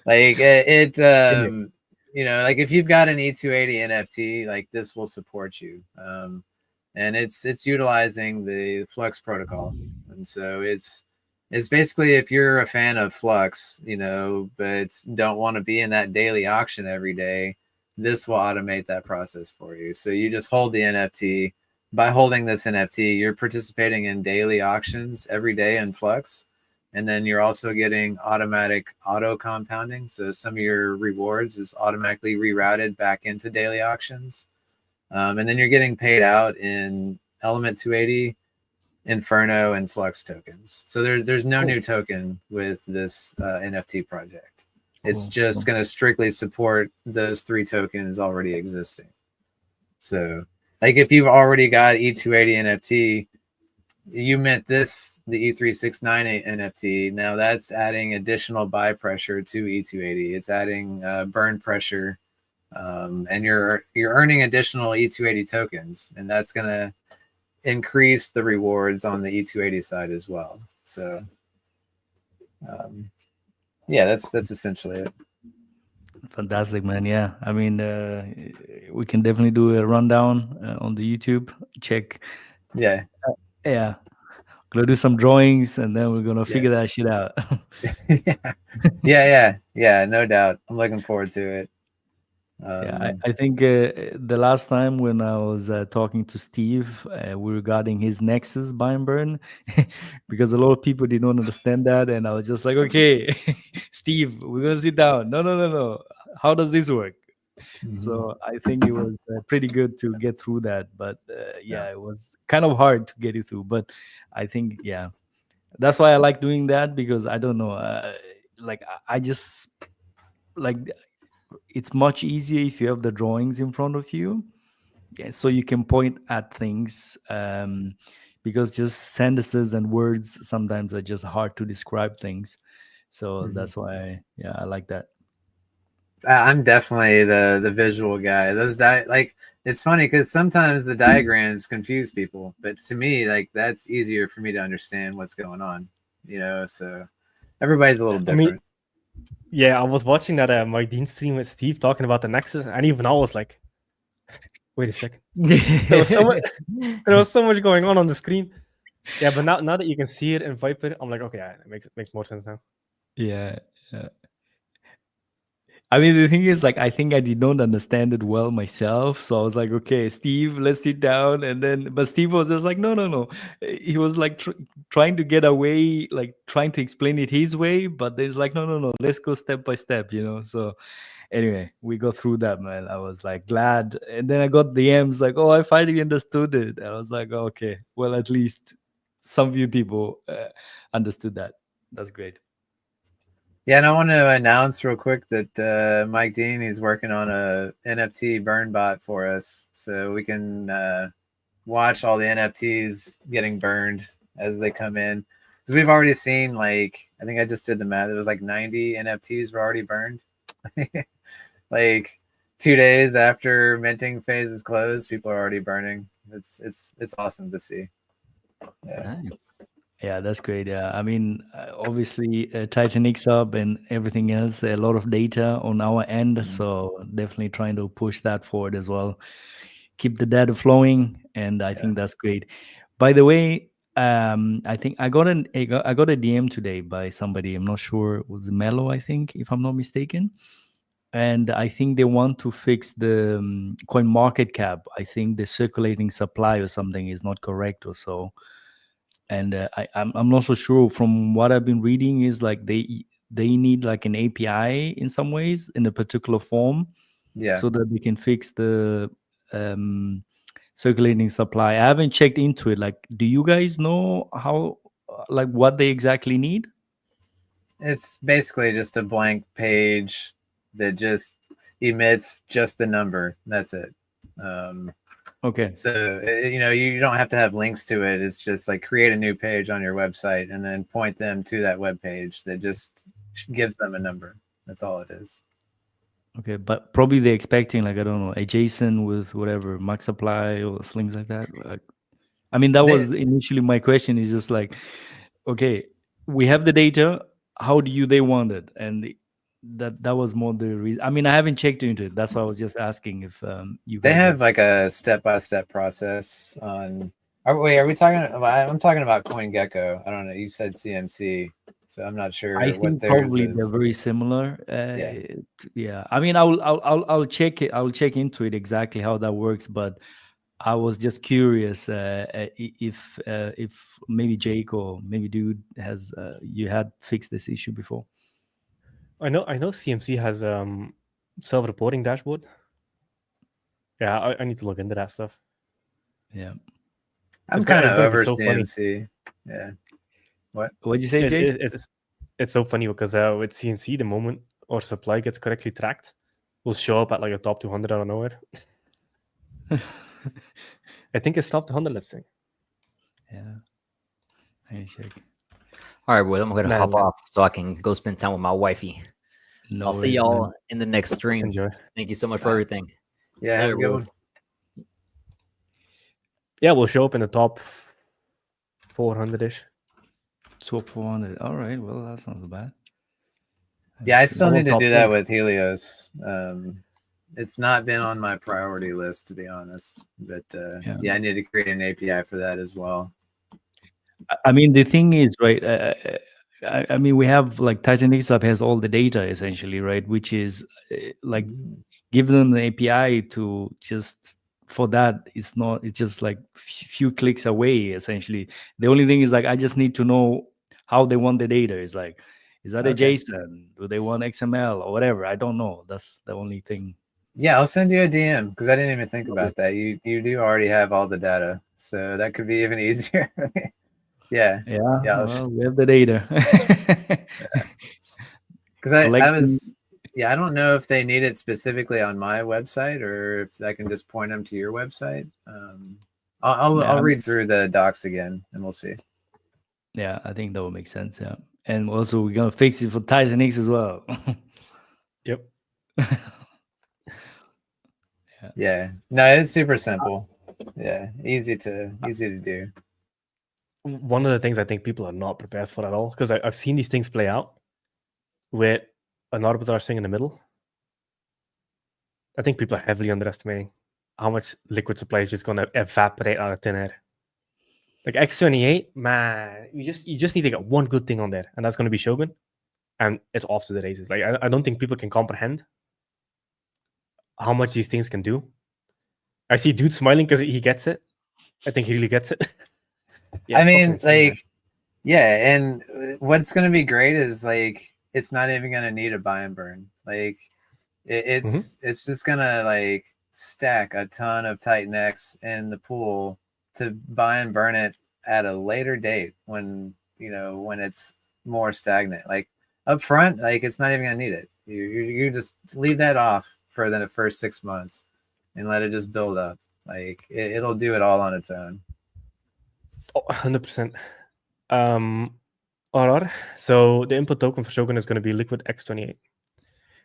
like it like if you've got an E280 NFT, like this will support you. And it's utilizing the Flux protocol. And so it's basically, if you're a fan of Flux, but don't want to be in that daily auction every day, this will automate that process for you. So you just hold the NFT. By holding this NFT, you're participating in daily auctions every day in Flux. And then you're also getting automatic auto compounding. So some of your rewards is automatically rerouted back into daily auctions. And then you're getting paid out in Element 280, Inferno, and Flux tokens. So there's no new token with this NFT project. It's just going to strictly support those 3 tokens already existing. So like if you've already got E280 NFT, you meant the E369 NFT. Now that's adding additional buy pressure to E280. It's adding burn pressure, and you're earning additional E280 tokens, and that's going to increase the rewards on the E280 side as well. So, yeah, that's essentially it. Fantastic, man. Yeah, I mean, we can definitely do a rundown on the YouTube. Check. Yeah. Gonna do some drawings, and then we're gonna figure that Yes. shit out. Yeah, no doubt. I'm looking forward to it. I think the last time when I was talking to Steve regarding his Nexus buy and burn, because a lot of people did not understand that, and I was just like, okay, Steve, we're gonna sit down. No. How does this work? So I think it was pretty good to get through that, but it was kind of hard to get it through. But I think that's why I like doing that, because I don't know, like I just like. It's much easier if you have the drawings in front of you, so you can point at things, because just sentences and words sometimes are just hard to describe things. So that's why I like that. I'm definitely the visual guy. Those like it's funny because sometimes the diagrams confuse people, but to me, like that's easier for me to understand what's going on. So everybody's a little different. I was watching that Mike Dean stream with Steve talking about the Nexus, and even I was like, wait a second. There was so much going on the screen. Yeah, but now that you can see it in Viper, I'm like, okay, it makes more sense now. Yeah. I mean, the thing is, like, I think I did not understand it well myself. So I was like, okay, Steve, let's sit down. But Steve was just like, no. He was like trying to get away, like trying to explain it his way. But there's like, no, let's go step by step, So anyway, we go through that, man. I was like glad. And then I got DMs like, oh, I finally understood it. And I was like, okay, well, at least some few people understood that. That's great. Yeah, and I want to announce real quick that Mike Dean is working on a NFT burn bot for us, so we can watch all the NFTs getting burned as they come in. because we've already seen, like, I think I just did the math. It was like 90 NFTs were already burned. Like 2 days after minting phase is closed, people are already burning. It's awesome to see. Yeah. Nice. Yeah, that's great. Yeah, I mean, obviously, TITANX up and everything else, a lot of data on our end. So definitely trying to push that forward as well. Keep the data flowing, and I think that's great. By the way, I think I got a DM today by somebody. I'm not sure. It was Mello, I think, if I'm not mistaken. And I think they want to fix the coin market cap. I think the circulating supply or something is not correct or so. And I'm not so sure. From what I've been reading, is like they need like an API in some ways in a particular form, Yeah. so that they can fix the circulating supply. I haven't checked into it. Like, do you guys know how, like, what they exactly need? It's basically just a blank page that just emits just the number. That's it. Okay. So, you don't have to have links to it. It's just like create a new page on your website and then point them to that web page that just gives them a number. That's all it is. Okay, but probably they're expecting, like, I don't know, a JSON with whatever max supply or things like that. Like, I mean, that was initially my question. Is just like, okay, we have the data. How do they want it? And that was more the reason. I mean, I haven't checked into it. That's why I was just asking if you They guys have like a step-by-step process on. Are we talking? I'm talking about CoinGecko. I don't know. You said CMC, so I'm not sure I what think theirs probably is. they're very similar. Yeah. Yeah. I mean, I'll check it. I'll check into it exactly how that works. But I was just curious if maybe Jake or maybe Dude has you had fixed this issue before. I know CMC has self-reporting dashboard. Yeah, I need to look into that stuff. Yeah. I'm It's kind of gonna be over so funny. CMC. Yeah. What? What'd you say, Jake? It's so funny because with CMC, the moment our supply gets correctly tracked, will show up at like a top 200 out of nowhere. I think it's top 200, let's say. Yeah. Hey, Jake. All right, boys, I'm gonna Nah, hop nah. off so I can go spend time with my wifey. No I'll see worries, y'all man. in the next stream. Enjoy. Thank you so much for everything. Yeah. Have a good one. Yeah, we'll show up in the top 400-ish. Top 400. All right. Well, that sounds bad. Yeah, I still need to top do that 10. with Helios. It's not been on my priority list, to be honest. But yeah, I need to create an API for that as well. I mean, the thing is, right? I mean, we have like TITANX Up has all the data essentially, right? Which is like give them the API to just for that. It's not. It's just like few clicks away. Essentially, the only thing is like I just need to know how they want the data. Is like, is that a JSON? Do they want XML or whatever? I don't know. That's the only thing. Yeah, I'll send you a DM because I didn't even think about that. You do already have all the data, so that could be even easier. Yeah. Well, we have the data. Because I don't know if they need it specifically on my website or if I can just point them to your website. I'll read through the docs again and we'll see. Yeah, I think that would make sense. Yeah, and also we're gonna fix it for TITANX as well. Yep. Yeah. No, it's super simple. Yeah, easy to do. One of the things I think people are not prepared for at all, because I've seen these things play out with an arbitrage thing in the middle. I think people are heavily underestimating how much liquid supply is just going to evaporate out of thin air. Like X28, man, you just need to get one good thing on there, and that's going to be Shogun, and it's off to the races. Like I don't think people can comprehend how much these things can do. I see Dude smiling because he gets it. I think he really gets it. Yeah, I mean, like, yeah, and what's going to be great is like it's not even going to need a buy and burn. Like it's just going to like stack a ton of TITANX in the pool to buy and burn it at a later date when it's more stagnant. Like up front, like it's not even going to need it. You just leave that off for the first 6 months and let it just build up. Like it'll do it all on its own. 100%. RR. So the input token for Shogun is going to be liquid X28.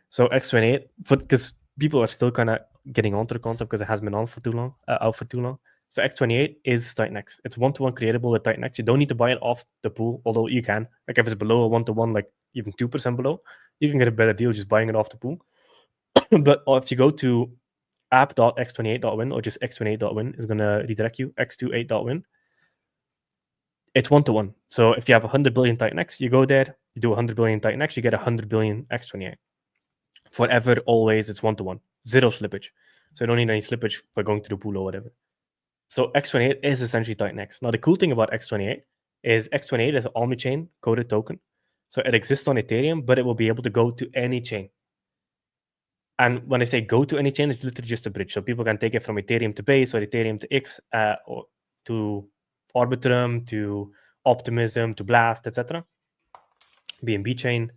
So X28, because people are still kind of getting onto the concept because it has been on for too long, out for too long. So X28 is TITANX. It's one-to-one creatable with TITANX. You don't need to buy it off the pool, although you can. Like if it's below a one-to-one, like even 2% below, you can get a better deal just buying it off the pool. But if you go to app.x28.win or just x28.win, is going to redirect you x28.win. It's one-to-one. So if you have 100 billion TITANX, you go there, you do 100 billion TITANX, you get 100 billion X28. Forever, always, it's one-to-one. Zero slippage. So you don't need any slippage by going to the pool or whatever. So X28 is essentially TITANX. Now, the cool thing about X28 is X28 is an omni-chain coded token. So it exists on Ethereum, but it will be able to go to any chain. And when I say go to any chain, it's literally just a bridge. So people can take it from Ethereum to Base or Ethereum to X or to Arbitrum to Optimism to Blast, etc. BNB chain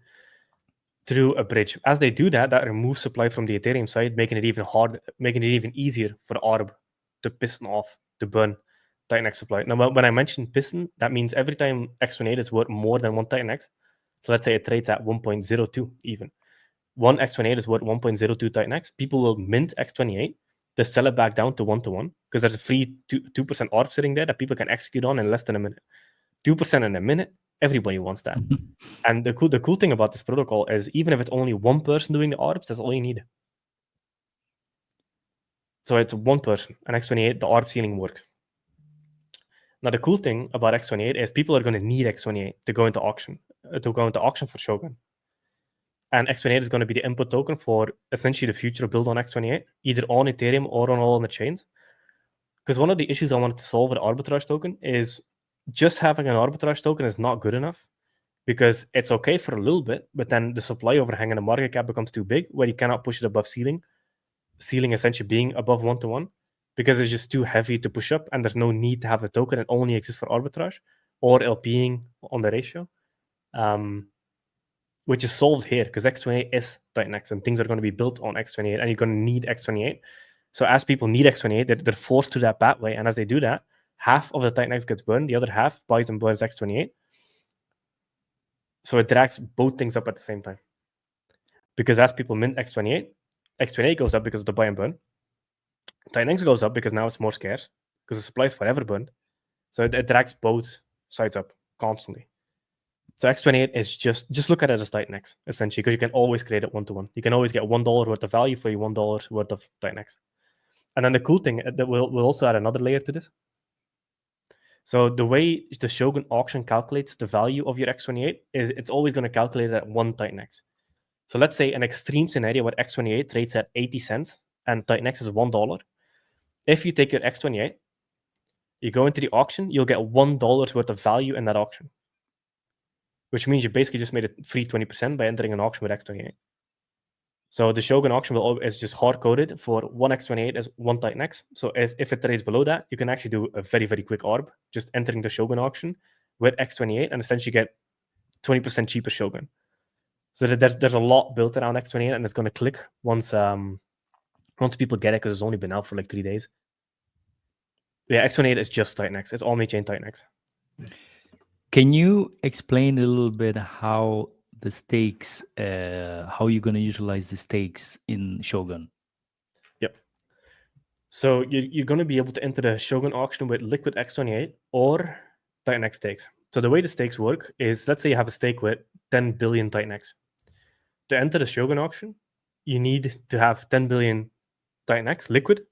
through a bridge. As they do that, that removes supply from the Ethereum side, making it even harder, making it even easier for Arb to piston off, to burn TITANX supply. Now, when I mention piston, that means every time X28 is worth more than one TITANX. So let's say it trades at 1.02 even. One X28 is worth 1.02 TITANX. People will mint X28 to sell it back down to one-to-one because there's a free 2% ARB sitting there that people can execute on in less than a minute. 2% in a minute, everybody wants that. And the cool thing about this protocol is even if it's only one person doing the ARBs, that's all you need. So it's one person, and X28, the ARB ceiling works. Now, the cool thing about X28 is people are going to need X28 to go into auction for Shogun. And X28 is going to be the input token for essentially the future build on X28, either on Ethereum or on all the chains. Because one of the issues I wanted to solve with arbitrage token is just having an arbitrage token is not good enough, because it's okay for a little bit, but then the supply overhang and the market cap becomes too big where you cannot push it above ceiling essentially being above one-to-one, because it's just too heavy to push up and there's no need to have a token. It only exists for arbitrage or LPing on the ratio, which is solved here because X28 is TITANX and things are going to be built on X28 and you're going to need X28. So as people need X28, they're forced to that pathway, and as they do that, half of the TITANX gets burned, the other half buys and burns X28. So it drags both things up at the same time. Because as people mint X28, X28 goes up because of the buy and burn. TITANX goes up because now it's more scarce, because the supply is forever burned. So it drags both sides up constantly. So X28 is just look at it as TITANX, essentially, because you can always create it one-to-one. You can always get $1 worth of value for your $1 worth of TITANX. And then the cool thing that we'll also add another layer to this. So the way the Shogun auction calculates the value of your X28 is it's always going to calculate it at one TITANX. So let's say an extreme scenario where X28 trades at 80 cents and TITANX is $1. If you take your X28, you go into the auction, you'll get $1 worth of value in that auction, which means you basically just made it free 20% by entering an auction with X28. So the Shogun auction is just hard-coded for one X28 as one TITANX. So if it trades below that, you can actually do a very, very quick ARB, just entering the Shogun auction with X28 and essentially get 20% cheaper Shogun. So there's a lot built around X28, and it's going to click once people get it, because it's only been out for like 3 days. Yeah, X28 is just TITANX. It's omni-chain TITANX. Can you explain a little bit how the stakes, how you're going to utilize the stakes in Shogun? Yep. So you're going to be able to enter the Shogun auction with liquid X28 or TITANX stakes. So the way the stakes work is, let's say you have a stake with 10 billion TITANX. To enter the Shogun auction, you need to have 10 billion TITANX liquid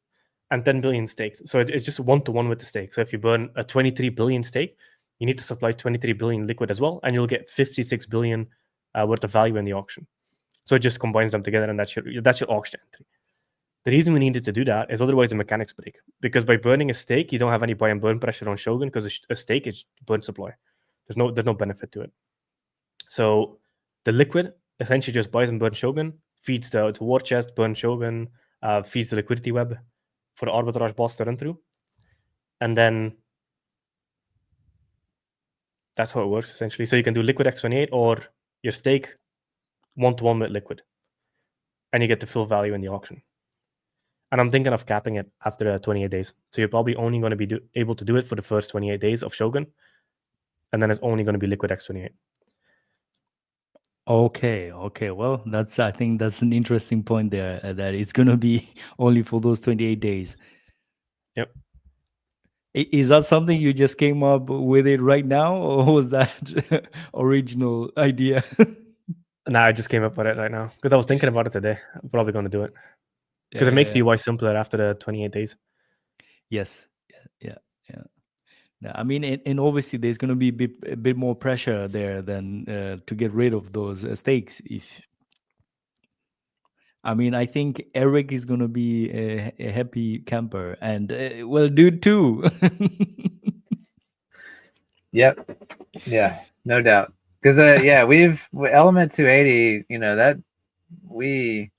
and 10 billion staked. So it's just one-to-one with the stake. So if you burn a 23 billion stake, you need to supply 23 billion liquid as well, and you'll get 56 billion worth of value in the auction. So it just combines them together, and that's your auction entry. The reason we needed to do that is otherwise the mechanics break, because by burning a stake, you don't have any buy and burn pressure on Shogun, because a stake is burn supply. There's no benefit to it. So the liquid essentially just buys and burns Shogun, feeds the war chest, burns Shogun, feeds the liquidity web for the arbitrage boss to run through. And then that's how it works, essentially. So you can do liquid X28 or your stake one-to-one with liquid, and you get the full value in the auction. And I'm thinking of capping it after 28 days. So you're probably only going to be able to do it for the first 28 days of Shogun, and then it's only going to be liquid X28. Okay, okay. Well, I think that's an interesting point there. That it's gonna be only for those 28 days. Yep. Is that something you just came up with it right now, or was that original idea? Nah, I just came up with it right now because I was thinking about it today. I'm probably going to do it because it makes the UI simpler after the 28 days. Yes. Yeah. Yeah, I mean, and obviously there's going to be a bit more pressure there than to get rid of those stakes. I think Eric is going to be a happy camper, and well, dude too. Yep. Yeah, no doubt. Because yeah, Element 280. That we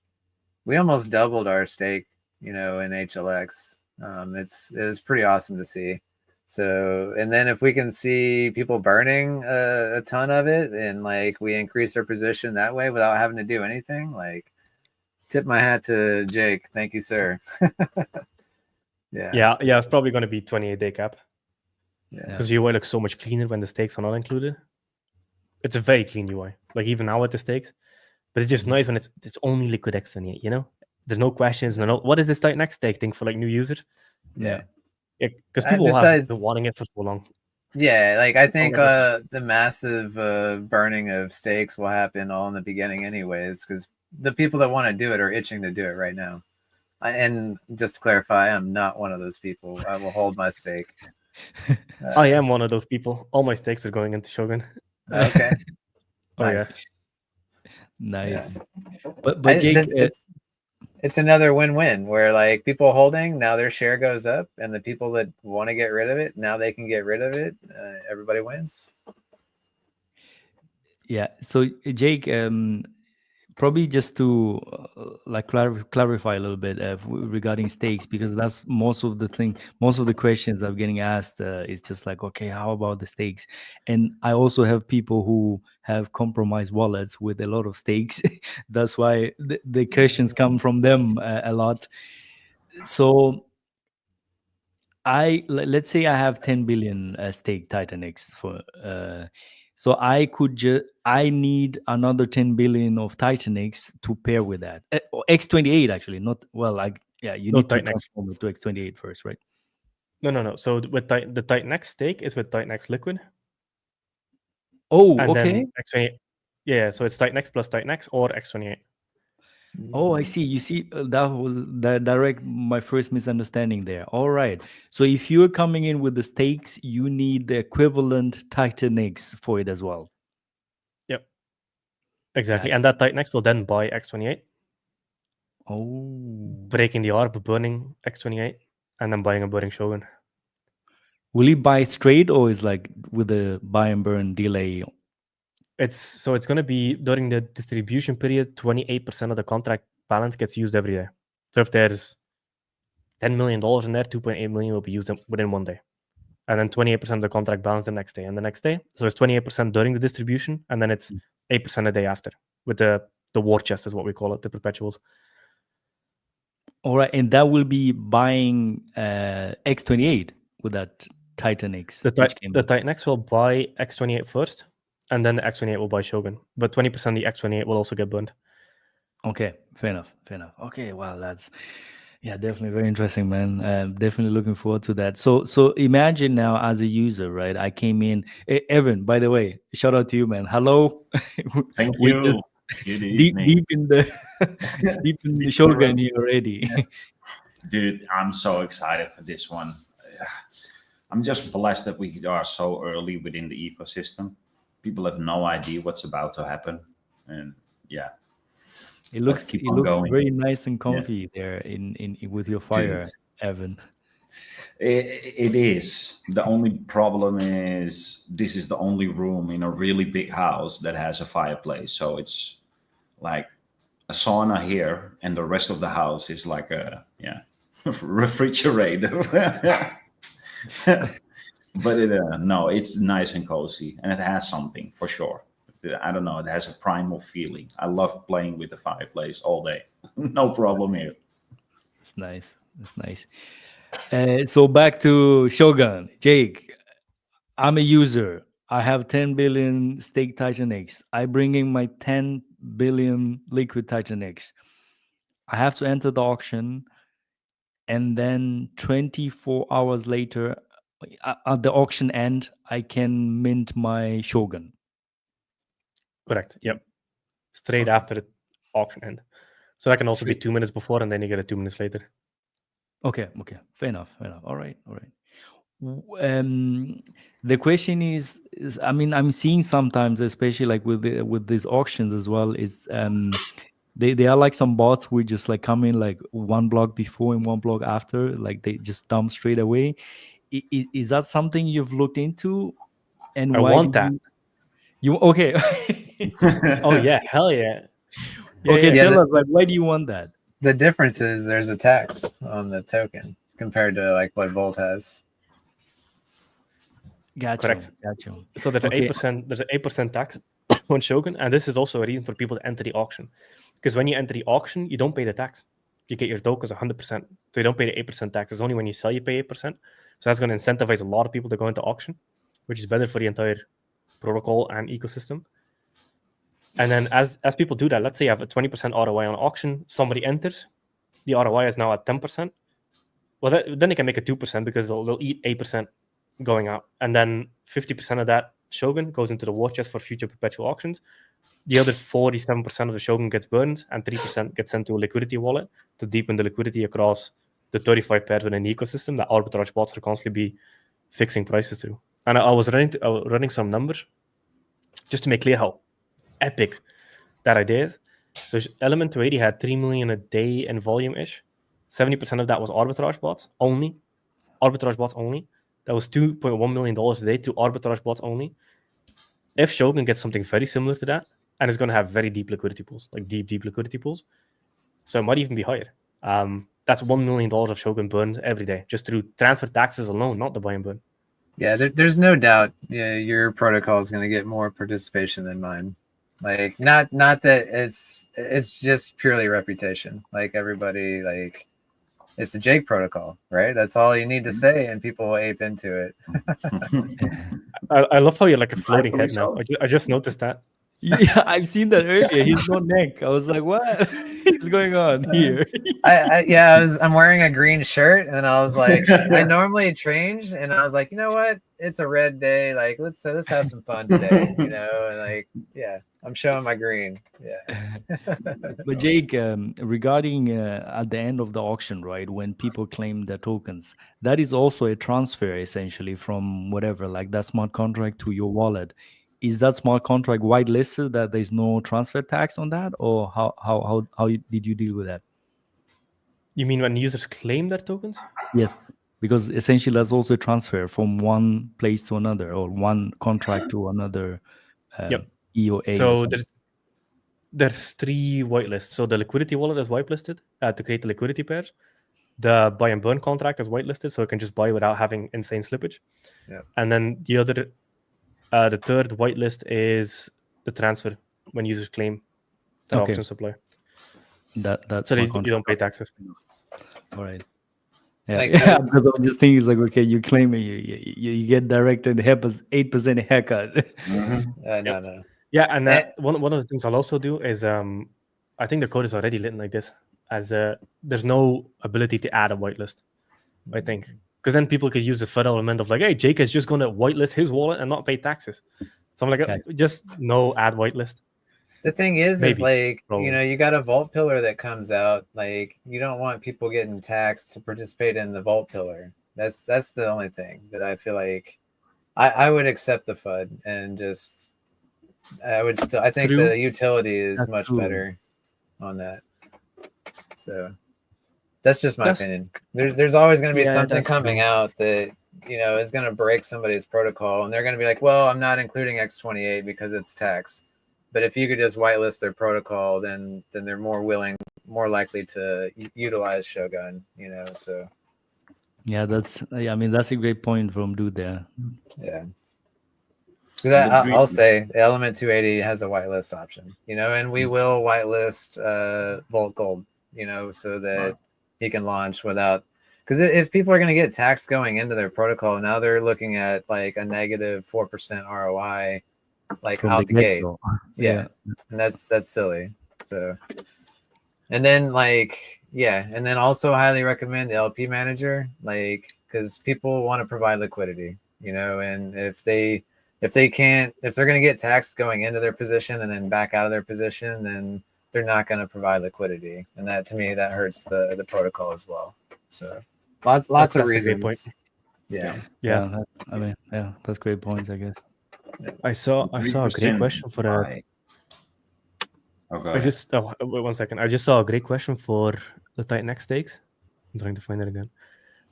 almost doubled our stake. In HLX. It was pretty awesome to see. So, and then if we can see people burning a ton of it, and like we increase our position that way without having to do anything, like tip my hat to Jake. Thank you, sir. Yeah. It's probably going to be 28-day cap Yeah. because UI looks so much cleaner when the stakes are not included. It's a very clean UI, like even now with the stakes. But it's just nice when it's only liquid X28. There's no questions. No, what is this TITANX stake thing for like new users? Yeah. Because people have been wanting it for so long. Yeah, like I think the massive burning of stakes will happen all in the beginning anyways, because the people that want to do it are itching to do it right now. And just to clarify, I'm not one of those people. I will hold my stake. I am one of those people. All my stakes are going into Shogun. Okay. Nice. Nice. Yeah. But Jake, it's another win-win where like people holding, now their share goes up, and the people that want to get rid of it, now they can get rid of it. Everybody wins. Yeah. So Jake, probably just to clarify a little bit regarding stakes, because that's most of the questions I'm getting asked is just like, okay, how about the stakes? And I also have people who have compromised wallets with a lot of stakes. That's why the questions come from them a lot. So let's say I have 10 billion stake TITANX for so I need another 10 billion of TITANX to pair with that. Or X28 actually, not you need to transform it to X28 first, right? No. So with the TITANX stake is with TITANX liquid. Oh, and okay. Then X28. Yeah, so it's TITANX plus TITANX or X28. Oh, I see. You see, that was my first misunderstanding there. All right. So if you're coming in with the stakes, you need the equivalent TITANX for it as well. Yep. Exactly. And that TITANX will then buy X28. Oh. Breaking the ARB, burning X28, and then buying a burning Shogun. Will he buy straight, or is like with a buy and burn delay? It's going to be during the distribution period, 28% of the contract balance gets used every day. So if there's $10 million in there, 2.8 million will be used within one day. And then 28% of the contract balance the next day and the next day. So it's 28% during the distribution, and then it's 8% a day after with the war chest is what we call it, the perpetuals. All right, and that will be buying X28 with that TITANX. The TITANX will buy X28 first, and then the X28 will buy Shogun. But 20% of the X28 will also get burned. Okay, fair enough. Okay, wow, that's definitely very interesting, man. Definitely looking forward to that. So imagine now as a user, right? I came in. Evan, by the way, shout out to you, man. Hello. Thank you. Good evening. Deep in the Shogun here already. Dude, I'm so excited for this one. I'm just blessed that we are so early within the ecosystem. People have no idea what's about to happen, and yeah. It looks very nice and comfy there in with your fire, dude. Evan. It is. The only problem is this is the only room in a really big house that has a fireplace. So it's like a sauna here, and the rest of the house is like a refrigerator. But no, it's nice and cozy, and it has something for sure. I don't know. It has a primal feeling. I love playing with the fireplace all day. No problem here. It's nice. That's nice. So back to Shogun. Jake, I'm a user. I have 10 billion stake TITANX. I bring in my 10 billion liquid TITANX. I have to enter the auction, and then 24 hours later, at the auction end, I can mint my Shogun. Correct. Yep. Straight Okay. after the auction end. So that can also be Sweet. 2 minutes before, and then you get it 2 minutes later. Okay. Fair enough. All right. The question is I mean, I'm seeing sometimes, especially like with these auctions as well, is they are like some bots who just like come in like one block before and one block after, like they just dump straight away. Is that something you've looked into? And I why want did that. you okay? Oh yeah, hell yeah. Okay, Yeah, tell us, like, why do you want that? The difference is there's a tax on the token compared to like what Volt has. Gotcha. So there's Okay. an 8% tax on Shogun, and this is also a reason for people to enter the auction. Because when you enter the auction, you don't pay the tax. You get your tokens 100%. So you don't pay the 8% tax. It's only when you sell you pay 8%. So that's going to incentivize a lot of people to go into auction, which is better for the entire protocol and ecosystem. And then as people do that, let's say you have a 20% ROI on auction, somebody enters, the ROI is now at 10%. Well, then they can make it 2% because they'll eat 8% going out. And then 50% of that Shogun goes into the war chest for future perpetual auctions. The other 47% of the Shogun gets burned, and 3% gets sent to a liquidity wallet to deepen the liquidity across the 35 pairs within the ecosystem that arbitrage bots will constantly be fixing prices through. And I was running some numbers just to make clear how epic that idea is. So Element 280 had 3 million a day in volume-ish. 70% of that was arbitrage bots only. Arbitrage bots only. That was $2.1 million a day to arbitrage bots only. If Shogun gets something very similar to that, and it's going to have very deep liquidity pools, like deep liquidity pools, so it might even be higher. That's $1 million of Shogun burned every day, just through transfer taxes alone, not the buy and burn. Yeah, there's no doubt. Yeah, your protocol is going to get more participation than mine. Like, not that it's just purely reputation. Like everybody, like it's a Jake protocol, right? That's all you need to say, and people will ape into it. I love how you're like a floating head now. so. I just noticed that. Yeah, I've seen that earlier. He's no neck. I was like, what is going on here? I'm wearing a green shirt, and I was like, I normally change, and I was like, you know what? It's a red day. Like, let's have some fun today, you know? And like, yeah, I'm showing my green. Yeah. But Jake, regarding at the end of the auction, right, when people claim their tokens, that is also a transfer essentially from whatever, like that smart contract to your wallet. Is that smart contract whitelisted that there's no transfer tax on that, or how did you deal with that? You mean when users claim their tokens? Yes, because essentially that's also a transfer from one place to another, or one contract to another. Yep. EOA. So there's 3 whitelists. So the liquidity wallet is whitelisted to create the liquidity pair. The buy and burn contract is whitelisted, so it can just buy without having insane slippage. Yeah. And then the third whitelist is the transfer when users claim their auction supply. That's so you don't pay taxes. All right. Yeah, Like, yeah. Because I'm just thinking, it's like, okay, you claim it, you get directed 8% haircut. No. Yeah, and one of the things I'll also do is I think the code is already written like this, as there's no ability to add a whitelist, I think. Because then people could use the federal element of like, hey, Jake is just going to whitelist his wallet and not pay taxes. So I'm like, just no add whitelist. The thing is like, probably. you know, you got a vault pillar that comes out. Like, you don't want people getting taxed to participate in the vault pillar. That's the only thing that I feel like I would accept the FUD and just I think the utility is much better on that. So that's just my opinion. There's always going to be something coming out that, you know, is going to break somebody's protocol, and they're going to be like, well, I'm not including X28 because it's tax. But if you could just whitelist their protocol, then they're more likely to utilize Shogun, you know. So yeah, that's a great point from Dude there. Yeah. Because I'll say Element 280 has a whitelist option, you know, and we will whitelist Volt Gold, you know, so that he can launch without because if people are going to get taxed going into their protocol, now they're looking at like a negative 4% ROI, like From out the the gate. get-go. Yeah, and that's silly. So, and then and then also highly recommend the LP manager, like because people want to provide liquidity, and if they're going to get taxed going into their position and then back out of their position, then they're not going to provide liquidity, and that to me that hurts the protocol as well. So lots That's of a great reasons. point. Yeah. That's great points, I guess. I saw a great question for a. Okay. I just wait 1 second. I just saw a great question for the TITANX stakes. I'm trying to find it again.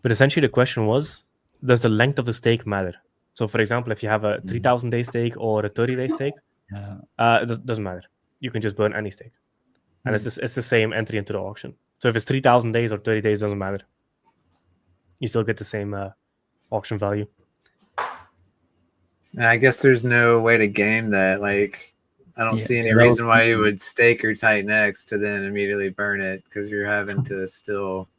But essentially, the question was: does the length of the stake matter? So, for example, if you have a 3,000-day stake or a 30-day stake, it doesn't matter. You can just burn any stake, and it's the same entry into the auction. So, if it's 3,000 days or 30 days, doesn't matter. You still get the same auction value. And I guess there's no way to game that. Like, I don't see any reason why you would stake your TITANX to then immediately burn it, because you're having to still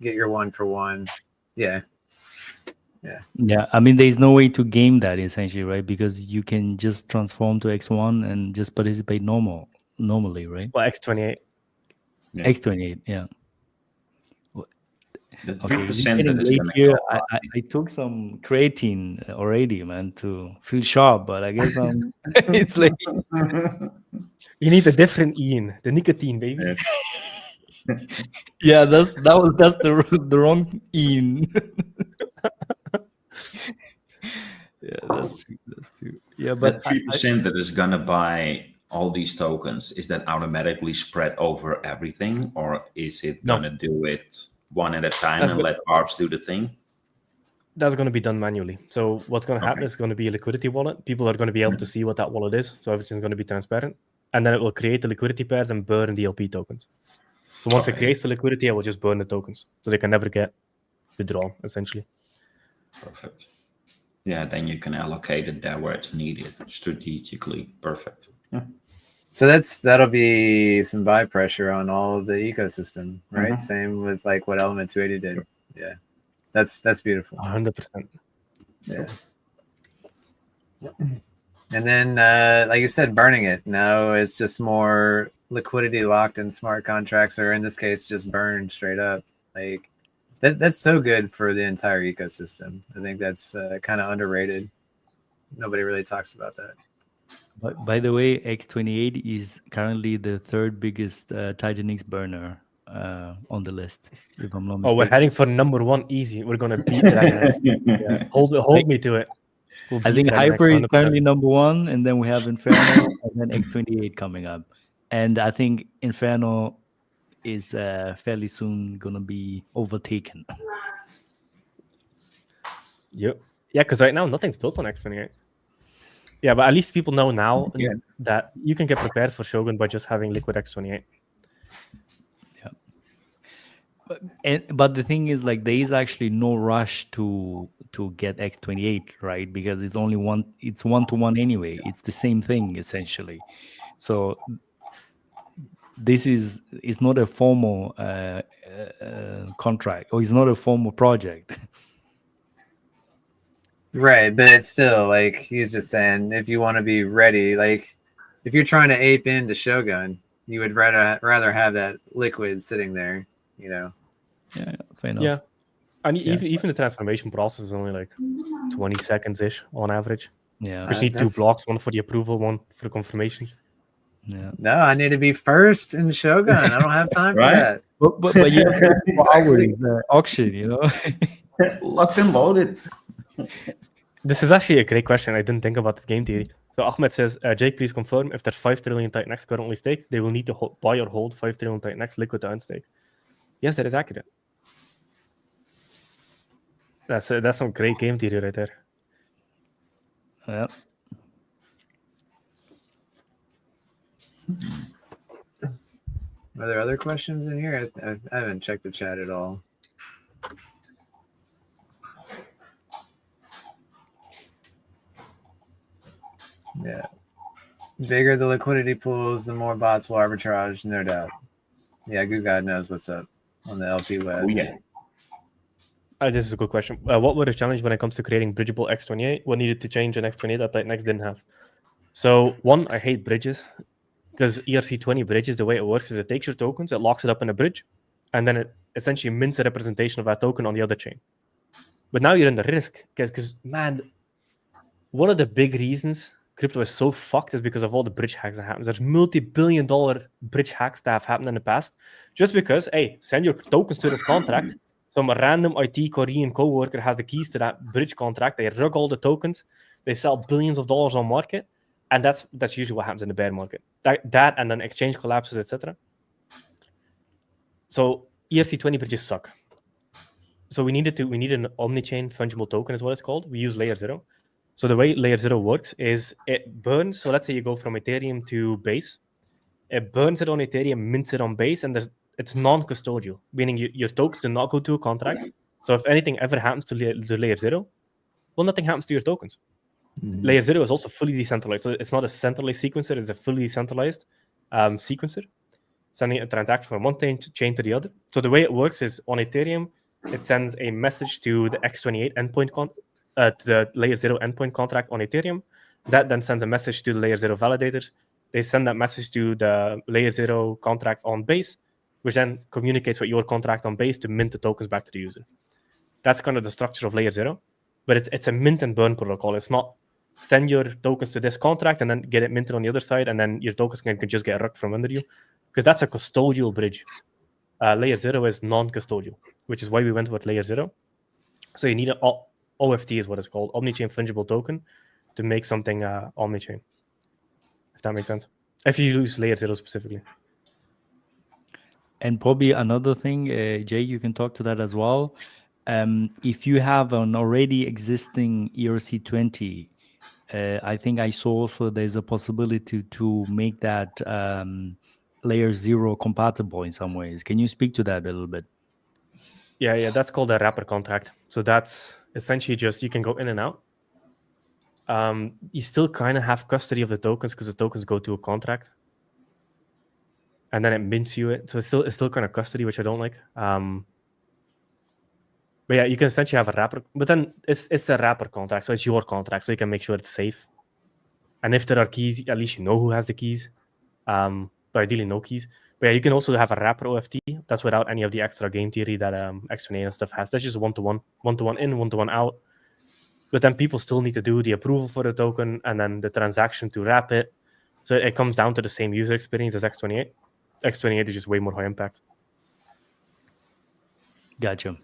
get your 1-for-1. Yeah. I mean, there's no way to game that essentially, right? Because you can just transform to X1 and just participate normally, right? Well, X28. Yeah. X28, yeah. The Okay, 3% that is late going to here. go. I took some creatine already, man, to feel sharp, but I guess it's late. You need a different Ian, the nicotine, baby. Yeah. Yeah, that's the wrong in. Yeah, that's true. Yeah, but That 3% that is gonna buy all these tokens, is that automatically spread over everything, or is it No. gonna do it one at a time That's and good. let ARPs do the thing? That's going to be done manually. So what's going to happen Okay. is going to be a liquidity wallet. People are going to be able to see what that wallet is. So everything's going to be transparent. And then it will create the liquidity pairs and burn the LP tokens. So once it Okay. creates the liquidity, it will just burn the tokens. So they can never get withdrawn, essentially. Perfect. Yeah, then you can allocate it there where it's needed strategically. Perfect. Yeah. So that'll be some buy pressure on all of the ecosystem, right? Same with like what Element 280 did. Yeah. That's beautiful. 100%. Yeah. And then, like you said, burning it. No, it's just more liquidity locked in smart contracts, or in this case, just burned straight up. Like that's so good for the entire ecosystem. I think that's kind of underrated. Nobody really talks about that. But by the way, X28 is currently the third biggest TITANX burner on the list, if I'm not Oh, mistaken. we're heading for number one easy. We're going to beat Dragon X. Yeah. Hold me to it. We'll I beat think Dragon X Hyper is 100%. currently number one, and then we have Inferno, and then X28 coming up. And I think Inferno is fairly soon going to be overtaken. Yep. Yeah, because right now nothing's built on X28. Yeah, but at least people know now that you can get prepared for Shogun by just having Liquid X28. But the thing is, like, there is actually no rush to get X28, right? Because it's only it's 1-to-1 anyway. It's the same thing essentially. So this is not a formal contract, or it's not a formal project. Right, but it's still like he's just saying, if you want to be ready, like if you're trying to ape into Shogun, you would rather have that liquid sitting there, Yeah, fair enough. Yeah. And even the transformation process is only like 20 seconds-ish on average. Yeah. You just need 2 blocks, one for the approval, one for confirmation. Yeah. No, I need to be first in Shogun. I don't have time for that. But you have hourly auction, you know. Locked and loaded. This is actually a great question. I didn't think about this game theory. So Ahmed says, Jake, please confirm if there's 5 trillion TITANX currently staked, they will need to buy or hold 5 trillion TITANX liquid to unstake. Yes, that is accurate. That's some great game theory right there. Yeah. Are there other questions in here? I haven't checked the chat at all. Yeah. Bigger the liquidity pools, the more bots will arbitrage, no doubt. Yeah, good God knows what's up on the LP webs. Oh, yeah. This is a good question. What were the challenge when it comes to creating bridgeable X28? What needed to change in X28 that TITANX didn't have? So one, I hate bridges because ERC20 bridges, the way it works is it takes your tokens, it locks it up in a bridge, and then it essentially mints a representation of that token on the other chain. But now you're in the risk because man, one of the big reasons crypto is so fucked is because of all the bridge hacks that happen. There's multi-billion-dollar bridge hacks that have happened in the past just because, hey, send your tokens to this contract. Some random IT Korean co-worker has the keys to that bridge contract. They rug all the tokens. They sell billions of dollars on market. And that's usually what happens in the bear market. That and then exchange collapses, etc. So ERC20 bridges suck. So we needed an omni-chain fungible token is what it's called. We use layer 0. So the way layer 0 works is it burns. So let's say you go from Ethereum to Base. It burns it on Ethereum, mints it on Base, and it's non-custodial, meaning your tokens do not go to a contract. So if anything ever happens to layer 0, well, nothing happens to your tokens. Layer 0 is also fully decentralized. So it's not a centralized sequencer, it's a fully decentralized sequencer, sending a transaction from one chain to the other. So the way it works is on Ethereum, it sends a message to the X28 endpoint to the layer 0 endpoint contract on Ethereum. That then sends a message to the layer 0 validator. They send that message to the layer 0 contract on Base, which then communicates with your contract on Base to mint the tokens back to the user. That's kind of the structure of layer 0. But it's a mint and burn protocol. It's not send your tokens to this contract and then get it minted on the other side, and then your tokens can just get rugged from under you. Because that's a custodial bridge. Layer 0 is non-custodial, which is why we went with layer 0. So you need an OFT is what it's called, omni-chain fungible token, to make something omni-chain. If that makes sense. If you use layer 0 specifically. And probably another thing, Jay, you can talk to that as well. If you have an already existing ERC20, I think I saw also there's a possibility to make that layer 0 compatible in some ways. Can you speak to that a little bit? Yeah, that's called a wrapper contract. So that's essentially just you can go in and out. You still kind of have custody of the tokens because the tokens go to a contract, and then it mints you it. So it's still kind of custody, which I don't like. But yeah, you can essentially have a wrapper, but then it's a wrapper contract, so it's your contract, so you can make sure it's safe. And if there are keys, at least you know who has the keys. But ideally no keys. But yeah, you can also have a wrapper OFT. That's without any of the extra game theory that X28 and stuff has. That's just one-to-one in, one-to-one out. But then people still need to do the approval for the token and then the transaction to wrap it. So it comes down to the same user experience as X28. X28 is just way more high impact. Gotcha.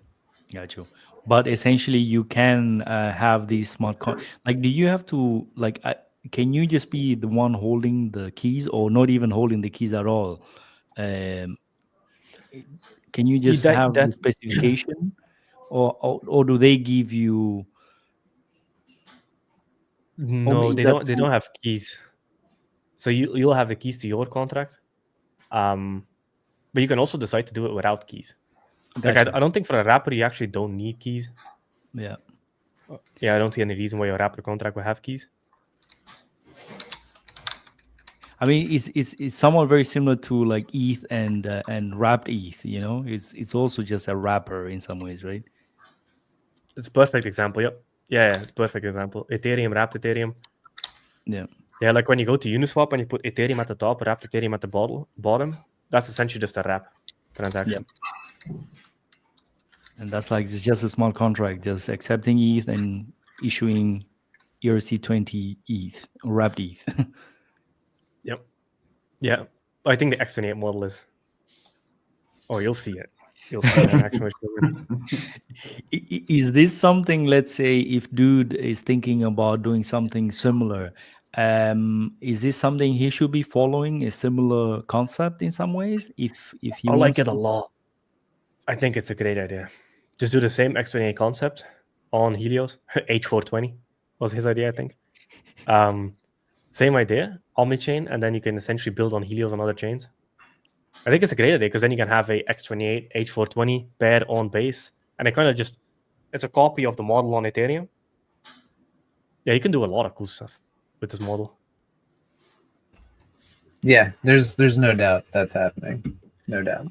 But essentially, you can have these smart like, do you have to can you just be the one holding the keys, or not even holding the keys at all? Can you just have the specification, or do they give you? No, they don't. They don't have keys. So you'll have the keys to your contract, but you can also decide to do it without keys. Gotcha. Like I don't think for a wrapper you actually don't need keys. Yeah. Yeah, I don't see any reason why your wrapper contract will have keys. I mean, it's somewhat very similar to like ETH and wrapped ETH. You know, it's also just a wrapper in some ways, right? It's a perfect example. Yep. Yeah, it's a perfect example. Ethereum, wrapped Ethereum. Yeah. Yeah, like when you go to Uniswap and you put Ethereum at the top, wrapped Ethereum at the bottom, that's essentially just a wrap transaction. Yeah. And that's like, it's just a small contract, just accepting ETH and issuing ERC20 ETH, wrapped ETH. Yep. Yeah. I think the X28 model is... Oh, you'll see it. You'll see it in action. Is this something, let's say, if dude is thinking about doing something similar, is this something he should be following, a similar concept in some ways? If he I wants like it a lot. I think it's a great idea. Just do the same X28 concept on Helios. H420 was his idea, I think. Same idea, omni-chain, and then you can essentially build on Helios on other chains. I think it's a great idea because then you can have a X28, H420 pair on Base, and it kind of just, it's a copy of the model on Ethereum. Yeah, you can do a lot of cool stuff with this model. Yeah, there's no doubt that's happening. No doubt.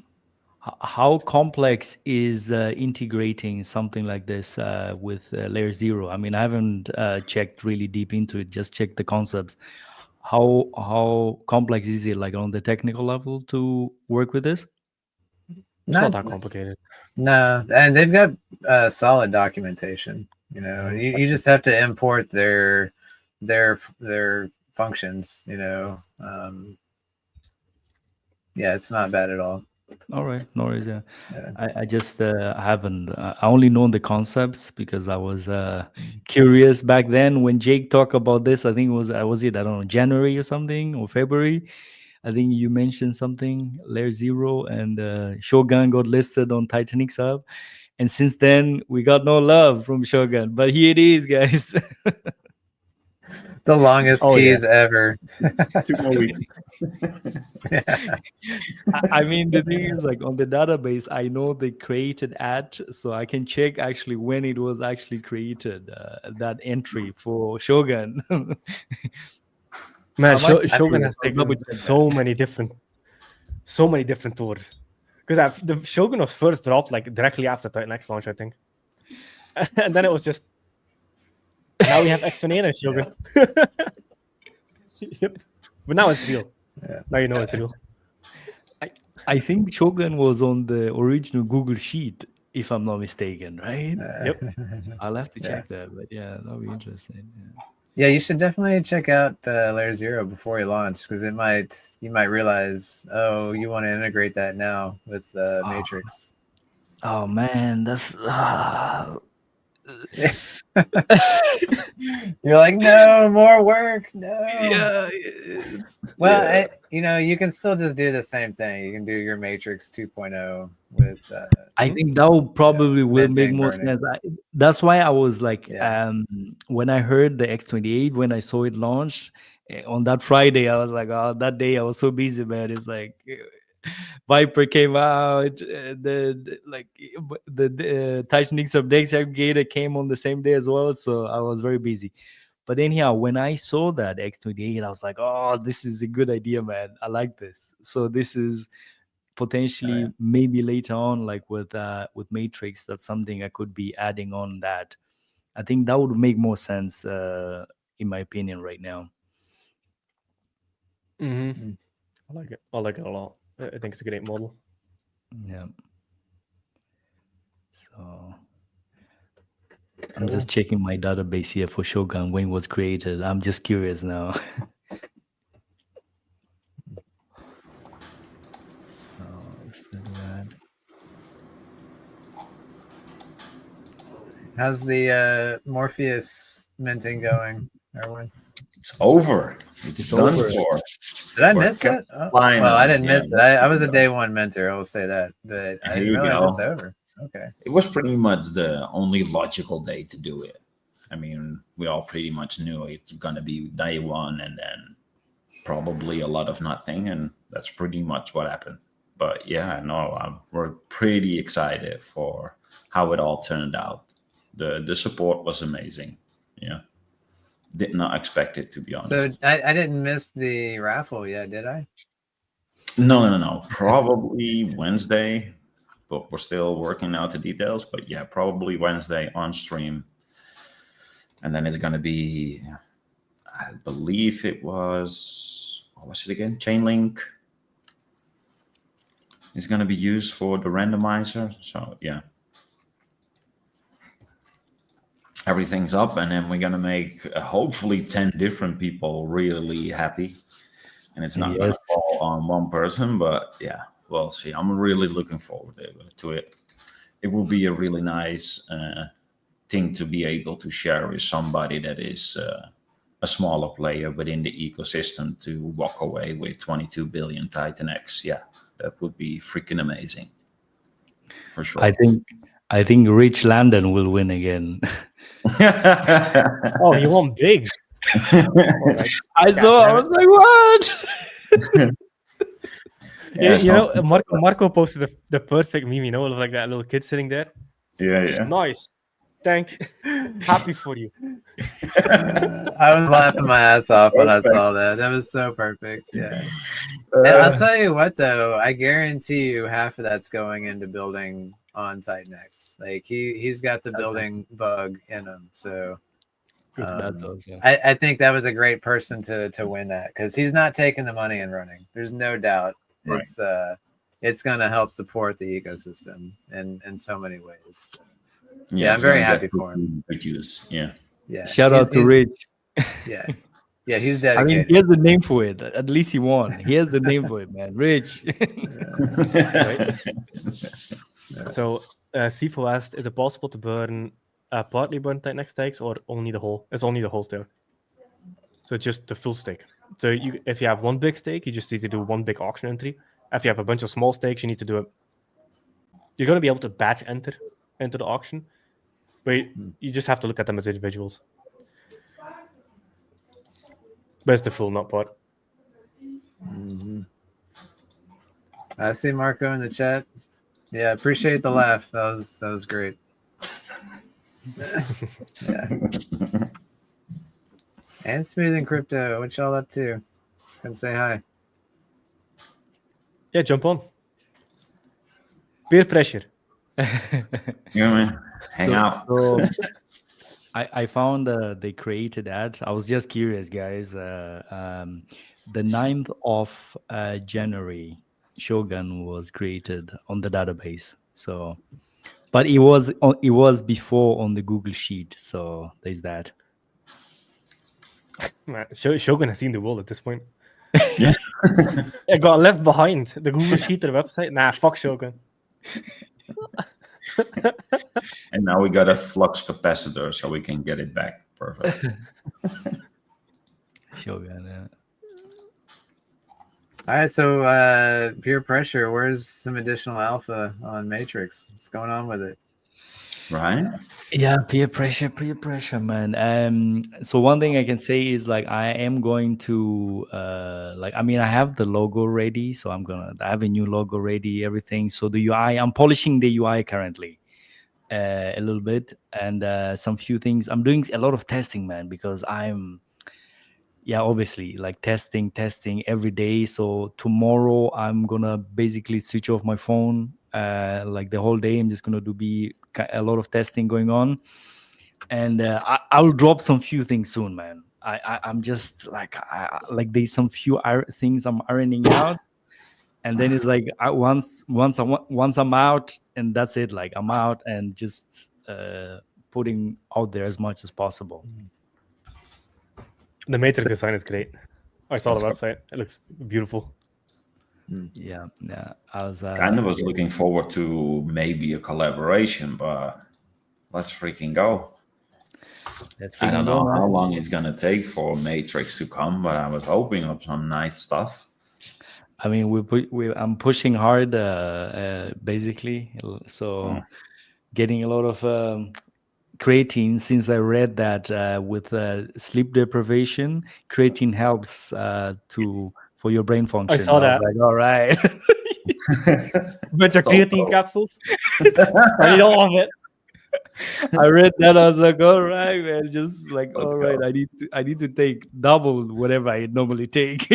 how complex is integrating something like this with layer 0? I mean, I haven't checked really deep into it, just checked the concepts. How complex is it, like on the technical level, to work with this? It's not that complicated. No, and they've got solid documentation. You know, you just have to import their functions. You know, yeah, it's not bad at all. All right, no worries. Yeah, Yeah. I just haven't. I only known the concepts because I was curious back then when Jake talked about this. I think it was I don't know, January or something, or February. I think you mentioned something layer 0, and Shogun got listed on TITANX Hub, and since then we got no love from Shogun. But here it is, guys. The longest Oh, yeah. tease ever. 2 more weeks. I mean, the thing is, like on the database, I know they created at, so I can check actually when it was actually created, that entry for Shogun. Man, I might Shogun actually has taken up with check that. so many different tours. Because the Shogun was first dropped like directly after TITANX launch, I think, and then it was just. Now we have X28 and Shogun. Yep. But now it's real. Yeah. Now you know it's real. I think Shogun was on the original Google Sheet, if I'm not mistaken, right? Yep. I'll have to Yeah. check that, but yeah, that'll be interesting. Yeah, you should definitely check out Layer 0 before you launch, because you might realize, oh, you want to integrate that now with Matrix. Oh man, that's You're like, no, more work, no. yeah. Well, you can still just do the same thing. You can do your Matrix 2.0 with. I think that will probably will make minting, more burning. sense. That's why I was like, Yeah. when I heard the X28, when I saw it launched on that Friday, I was like, oh, that day I was so busy, man. It's like Viper came out, the TITANX Updates aggregator came on the same day as well, so I was very busy. But anyhow, when I saw that X28, I was like, oh, this is a good idea, man. I like this. So this is potentially maybe later on, like with Matrix, that's something I could be adding on that. I think that would make more sense, in my opinion, right now. Mm-hmm. I like it. I like it a lot. I think it's a great model. Yeah. So I'm just checking my database here for Shogun when it was created. I'm just curious now. How's the Morpheus minting going, Erwin? It's over. It's done over. for. Did I We're miss it? Oh, fine. well, I didn't Yeah, miss it. I was a day one mentor. I will say that, but I There didn't you realize go. it's over. Okay. It was pretty much the only logical day to do it. I mean, we all pretty much knew it's gonna be day one, and then probably a lot of nothing, and that's pretty much what happened. But yeah, no, we're pretty excited for how it all turned out. The support was amazing. Yeah, did not expect it, to be honest. So I didn't miss the raffle yet, did I? No. Probably Wednesday, but we're still working out the details. But yeah, probably Wednesday on stream. And then it's going to be, I believe it was, what was it again? Chainlink. It's going to be used for the randomizer. So yeah. Everything's up, and then we're going to make hopefully 10 different people really happy. And it's not going to fall on one person, but yeah, we'll see. I'm really looking forward to it. It will be a really nice thing to be able to share with somebody that is a smaller player within the ecosystem, to walk away with 22 billion TITANX. Yeah, that would be freaking amazing. For sure. I think Rich Landon will win again. Oh, he won big. I was like, what? Yeah, you know, Marco posted the perfect meme, you know, like that little kid sitting there. Yeah. Nice. Happy for you. I was laughing my ass off when I saw that. That was so perfect. Yeah. And I'll tell you what, though, I guarantee you half of that's going into building on TITANX. Like he's got the building bug in him. So That's awesome. I think that was a great person to win that, because he's not taking the money and running. There's no doubt. Right. It's going to help support the ecosystem in so many ways. So, Yeah, I'm it's very gonna happy get for him. good use. Yeah. Yeah. Shout He's- out to he's- Rich. Yeah. Yeah, he's I mean, dedicated. he has the name for it. At least he won. He has the name for it, man. Rich. So, Sifo asked, is it possible to burn partly burn TITANX stakes or only the whole? It's only the whole stake. So just the full stake. So if you have one big stake, you just need to do one big auction entry. If you have a bunch of small stakes, you need to do it. You're going to be able to batch enter into the auction, but you just have to look at them as individuals. But it's the full, not part. I see Marco in the chat. Yeah, appreciate the laugh. That was great. Yeah. And Smooth and Crypto, what y'all up to? Come say hi. Yeah, jump on. Peer pressure. Yeah, man. Hang out. So I found they created that. I was just curious, guys. The 9th of January, Shogun was created on the database. So, but it was before on the Google Sheet. So there's that. Man, Shogun has seen the world at this point. Yeah. It got left behind. The Google Sheet or website. Nah, fuck Shogun. And now we got a flux capacitor, so we can get it back. Perfect. Shogun. Yeah. All right, so peer pressure, where's some additional alpha on Matrix? What's going on with it? Right? Yeah, peer pressure, man. So one thing I can say is like I am going to I have the logo ready, so I have a new logo ready, everything. So the UI, I'm polishing the UI currently a little bit, and some few things. I'm doing a lot of testing, man, because obviously like testing every day. So tomorrow I'm gonna basically switch off my phone like the whole day. I'm just gonna be a lot of testing going on, and I'll drop some few things soon, man. I'm just like there's some few things I'm ironing out, and then it's like once I'm out, and that's it. Like I'm out and just putting out there as much as possible. The Matrix design is great. I saw the That's website. It looks beautiful. Yeah. I was Kind of was looking forward to maybe a collaboration, but let's freaking go. I don't know how long it's gonna take for Matrix to come, but I was hoping of some nice stuff. I mean, I'm pushing hard, basically. So, getting a lot of creatine. Since I read that with sleep deprivation, creatine helps for your brain function. I saw that. was like, all right. Bunch of creatine capsules. I need all of it. I read that. I was like, all right, man. Just like, Let's all right. go. I need to take double whatever I normally take.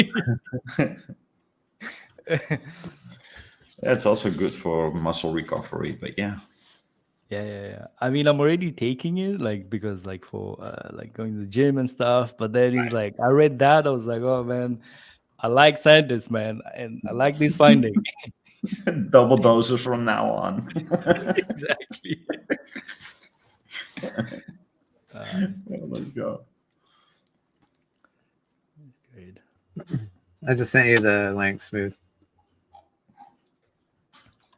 That's also good for muscle recovery, but yeah. Yeah. I mean, I'm already taking it, like, because like for like going to the gym and stuff. But then it's like I read that, I was like, oh man, I like scientists, man, and I like this finding. Double doses from now on. Exactly. Let's go. Great. I just sent you the link, Smooth.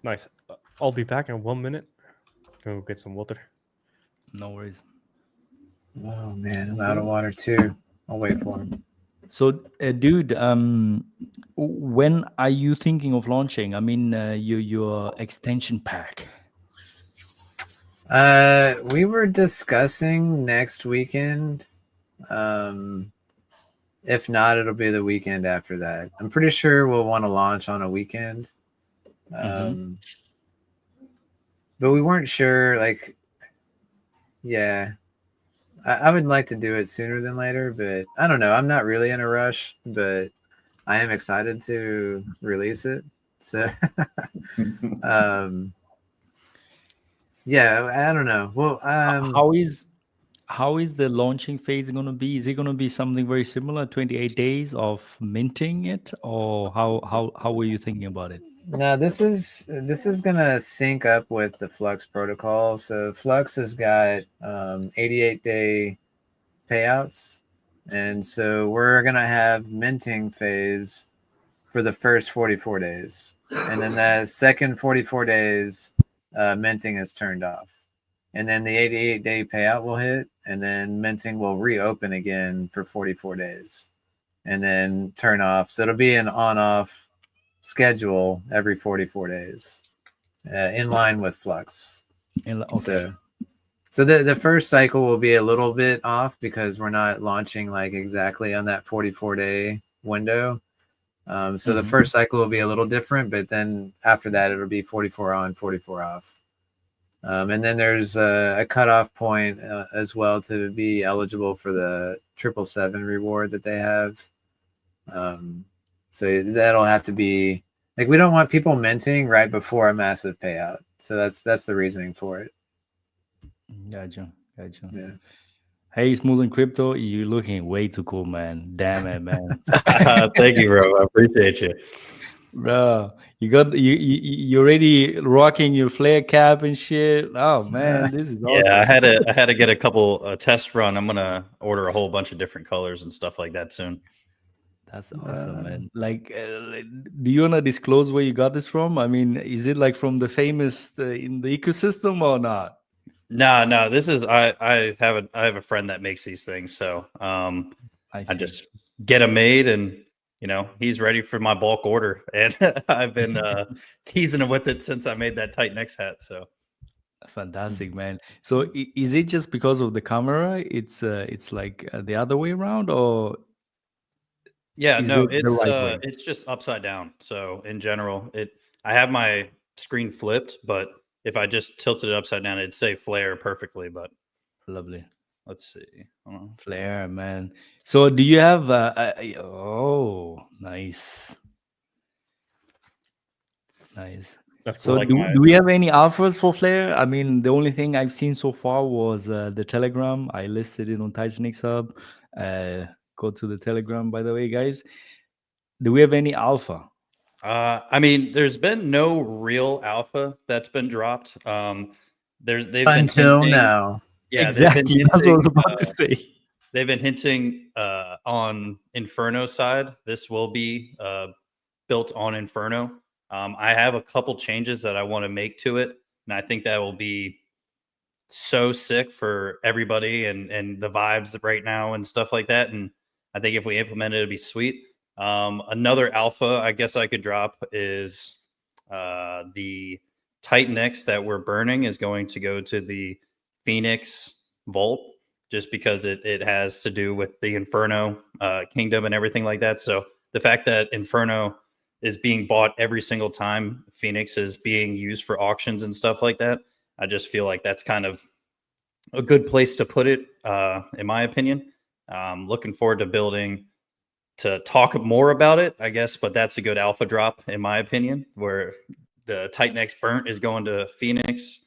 Nice. I'll be back in 1 minute. Go get some water. No worries. Oh man, I'm out of water too. I'll wait for him. So, dude, when are you thinking of launching? I mean, your extension pack. We were discussing next weekend. If not, it'll be the weekend after that. I'm pretty sure we'll want to launch on a weekend. But we weren't sure, like, Yeah. I would like to do it sooner than later, but I don't know. I'm not really in a rush, but I am excited to release it. So, yeah, I don't know. Well, how is the launching phase going to be? Is it going to be something very similar, 28 days of minting it, or how were you thinking about it? no, this is gonna sync up with the Flux protocol. So Flux has got 88-day payouts, and so we're gonna have minting phase for the first 44 days, and then the second 44 days, minting is turned off, and then the 88-day payout will hit, and then minting will reopen again for 44 days, and then turn off. So it'll be an on-off schedule every 44 days, in line with Flux. Okay. So the first cycle will be a little bit off because we're not launching like exactly on that 44-day window. So the first cycle will be a little different, but then after that it'll be 44 on, 44 off. And then there's a cutoff point as well to be eligible for the 777 reward that they have. So that'll have to be like, we don't want people minting right before a massive payout. So that's the reasoning for it. Gotcha. Yeah. Hey, Smooth and Crypto, you're looking way too cool, man. Damn it, man. Thank you, bro. I appreciate you. Bro, you already rocking your flare cap and shit. Oh man, this is awesome. Yeah, I had to get a couple test run. I'm gonna order a whole bunch of different colors and stuff like that soon. That's awesome, man. Like, do you wanna disclose where you got this from? I mean, is it like from the famous in the ecosystem or not? No, this is I have a friend that makes these things, so I see. just get them made, and he's ready for my bulk order, and I've been teasing him with it since I made that TITANX hat. So fantastic, man. So is it just because of the camera? It's like the other way around, or yeah, is no, it the right way? it's just upside down. So in general, I have my screen flipped, but if I just tilted it upside down, it'd say flare perfectly. But Lovely. let's see. Flare, man. So do you have oh, nice. That's So cool. do we have any alphas for Flare? I mean, the only thing I've seen so far was the Telegram. I listed it on TITANX Hub. Go to the Telegram, by the way, guys. Do we have any alpha? I mean, there's been no real alpha that's been dropped. They've been until hinting, now. yeah, exactly. That's what I was about to say. They've been hinting on Inferno side. This will be built on Inferno. I have a couple changes that I want to make to it, and I think that will be so sick for everybody and the vibes right now and stuff like that. And I think if we implement it, it'd be sweet. Another alpha I guess I could drop is the TITANX that we're burning is going to go to the Phoenix Vault, just because it has to do with the Inferno kingdom and everything like that. So the fact that Inferno is being bought every single time Phoenix is being used for auctions and stuff like that, I just feel like that's kind of a good place to put it, in my opinion. Looking forward to talk more about it, I guess, but that's a good alpha drop, in my opinion, where the TITANX burnt is going to Phoenix.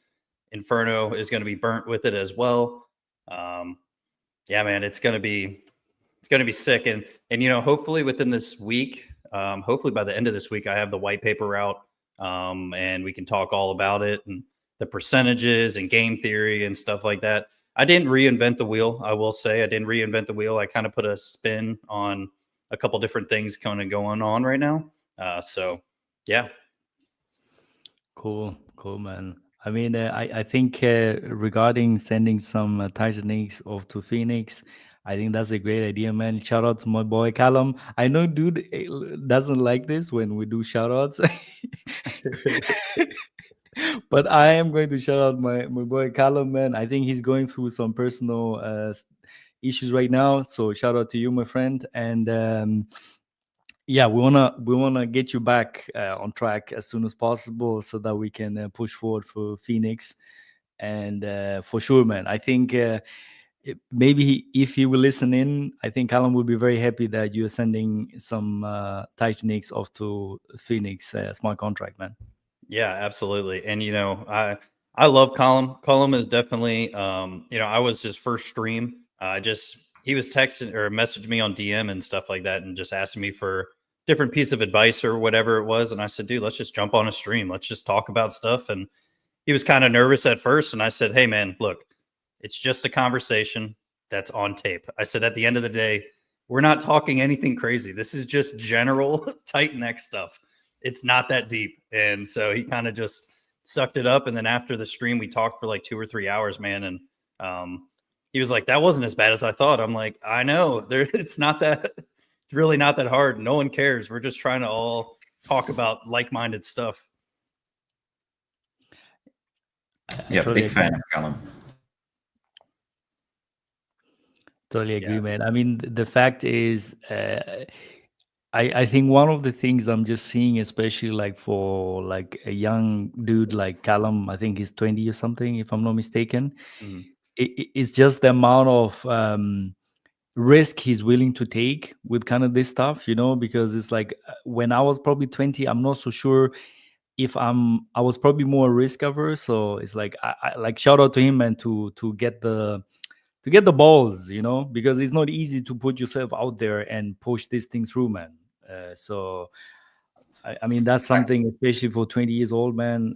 Inferno is going to be burnt with it as well. Yeah, man, it's going to be sick. And hopefully within this week, hopefully by the end of this week, I have the white paper out, and we can talk all about it and the percentages and game theory and stuff like that. I didn't reinvent the wheel. I will say I didn't reinvent the wheel. I kind of put a spin on a couple different things kind of going on right now. So yeah. Cool, man. I mean, I think regarding sending some TITANX off to Phoenix, I think that's a great idea, man. Shout out to my boy Callum. I know dude doesn't like this when we do shout outs. But I am going to shout out my boy Callum, man. I think he's going through some personal issues right now. So shout out to you, my friend. And yeah, we wanna get you back on track as soon as possible so that we can push forward for Phoenix. and for sure, man, I think maybe if he will listen in, I think Callum will be very happy that you're sending some TITANX off to Phoenix smart contract, man. Yeah, absolutely. And I love Colum. Colum is definitely I was his first stream. He was texting or messaged me on DM and stuff like that, and just asking me for different piece of advice or whatever it was. And I said, dude, let's just jump on a stream. Let's just talk about stuff. And he was kind of nervous at first. And I said, hey man, look, it's just a conversation that's on tape. I said, at the end of the day, we're not talking anything crazy. This is just general TITANX stuff. It's not that deep. And so he kind of just sucked it up. And then after the stream, we talked for like 2 or 3 hours, man. And he was like, that wasn't as bad as I thought. I'm like, I know. It's really not that hard. No one cares. We're just trying to all talk about like-minded stuff. Yeah, big fan of Callum. Totally agree, man. I mean, the fact is, I think one of the things I'm just seeing, especially like for like a young dude like Callum, I think he's 20 or something, if I'm not mistaken. It's just the amount of risk he's willing to take with kind of this stuff, because it's like when I was probably 20, I'm not so sure if I was probably more risk averse. So it's like I like shout out to him and to get the balls, because it's not easy to put yourself out there and push this thing through, man. So I mean, that's something, especially for 20 years old, man.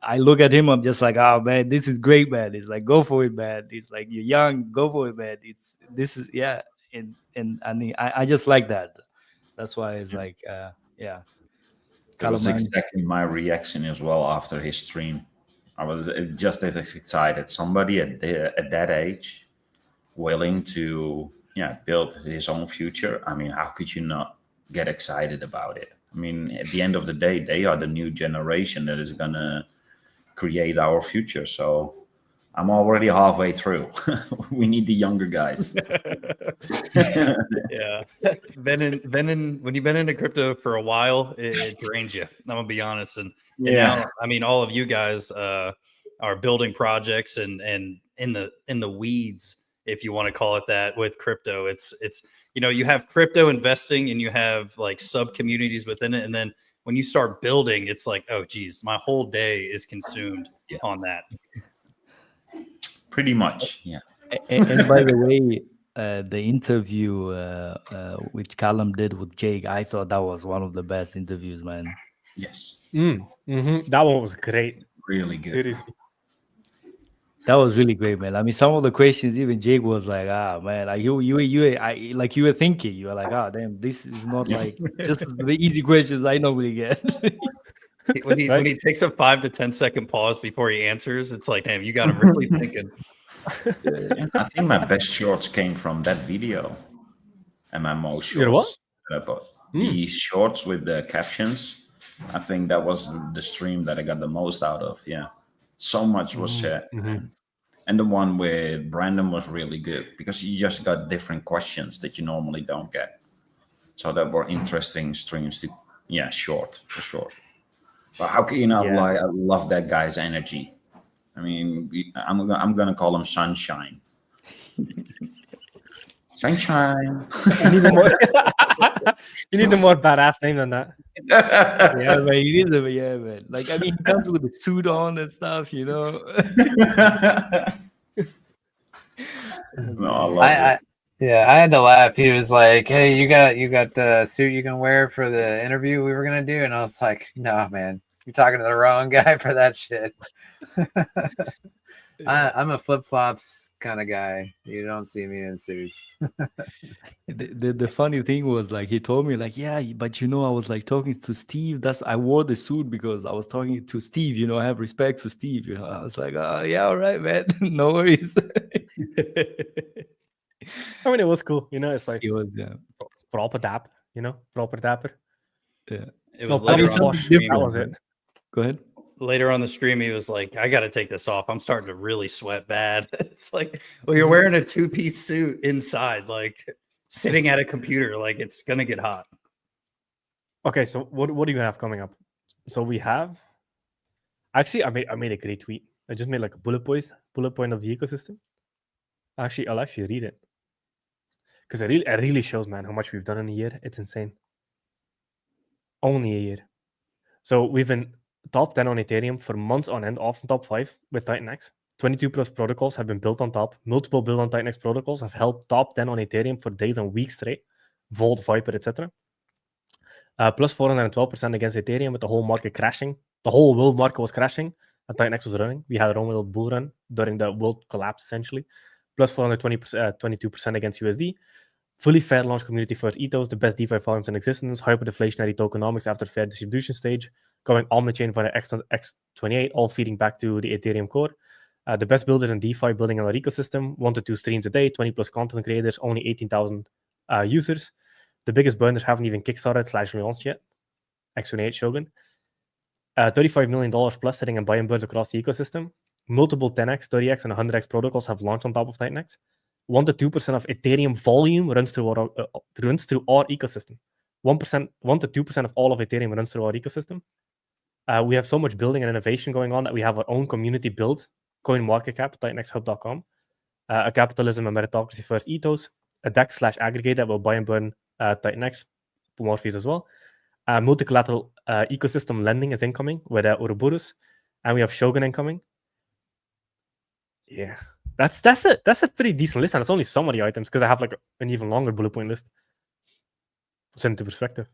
I look at him, I'm just like, oh man, this is great, man. It's like, go for it, man. It's like, you're young, go for it, man. Yeah. And I mean, I just like that. That's why it's like, yeah. That was exactly my reaction as well after his stream. I was just as excited. Somebody at that age willing to build his own future. I mean, how could you not get excited about it? I mean, at the end of the day, they are the new generation that is going to create our future. So I'm already halfway through. We need the younger guys. Yeah. When you've been into crypto for a while, it drains you. I'm gonna be honest. And now, I mean, all of you guys are building projects and in the weeds, if you want to call it that, with crypto. It's you have crypto investing and you have like sub communities within it, and then when you start building, it's like, oh geez, my whole day is consumed on that. Pretty much, yeah. And by the way, the interview which Callum did with Jake, I thought that was one of the best interviews, man. Yes. That one was great. Really good. Seriously. That was really great, man. I mean, some of the questions, even Jake was like, man, like you were thinking, you were like, damn, this is not like just the easy questions I normally get. When he takes a 5 to 10 second pause before he answers, it's like, damn, you got him really thinking. I think my best shorts came from that video, and my most shorts. The shorts with the captions. I think that was the stream that I got the most out of. Yeah, so much was said, and the one with Brandon was really good because you just got different questions that you normally don't get. So that were interesting streams to, short for sure. But how can you not lie? I love that guy's energy. I mean, I'm gonna call him Sunshine. Sunshine. You need a more badass name than that. Yeah, man. He is man. Like, I mean, he comes with the suit on and stuff, No, I love it. Yeah, I had to laugh. He was like, "Hey, you got a suit you can wear for the interview we were gonna do," and I was like, "No, man, you're talking to the wrong guy for that shit." I'm a flip flops kind of guy. You don't see me in suits. The funny thing was, like, he told me, like, yeah, but I was like talking to Steve. I wore the suit because I was talking to Steve. I have respect for Steve. I was like, oh yeah, all right, man, no worries. I mean, it was cool. It's like it was proper dap. Proper dapper. Yeah, it was. That was it. Go ahead. Later on the stream, he was like, I got to take this off. I'm starting to really sweat bad. It's like, well, you're wearing a 2-piece suit inside, like sitting at a computer, like it's going to get hot. Okay, so what do you have coming up? So we have, actually, I made a great tweet. I just made like a bullet point of the ecosystem. Actually, I'll actually read it because it really shows, man, how much we've done in a year. It's insane. Only a year. So we've been top 10 on Ethereum for months on end, often top 5 with TITANX. 22 plus protocols have been built on top. Multiple built on TITANX protocols have held top 10 on Ethereum for days and weeks straight. Volt, Viper, etc. Plus 412% against Ethereum with the whole market crashing. The whole world market was crashing and TITANX was running. We had our own little bull run during the world collapse, essentially. Plus 422% against USD. Fully fair launch community first ethos, the best DeFi farms in existence, hyperdeflationary tokenomics after fair distribution stage, going on-chain via X28, all feeding back to the Ethereum core. The best builders in DeFi building our ecosystem, 1 to 2 streams a day, 20 plus content creators, only 18,000 users. The biggest burners haven't even kickstarted / launched yet. X28 Shogun. $35 million plus sitting in buy and burns across the ecosystem. Multiple 10x, 30x, and 100x protocols have launched on top of TITANX. 1 to 2% of Ethereum volume runs through our ecosystem. 1 to 2% of all of Ethereum runs through our ecosystem. We have so much building and innovation going on that we have our own community built, CoinMarketCap, TITANXHub.com, a capitalism and meritocracy first ethos, a DEX / aggregate that will buy and burn TITANX, Morpheus as well. Multi-collateral ecosystem lending is incoming with Ouroboros, and we have Shogun incoming. Yeah, that's a pretty decent list, and it's only some of the items because I have like an even longer bullet point list. It's into perspective.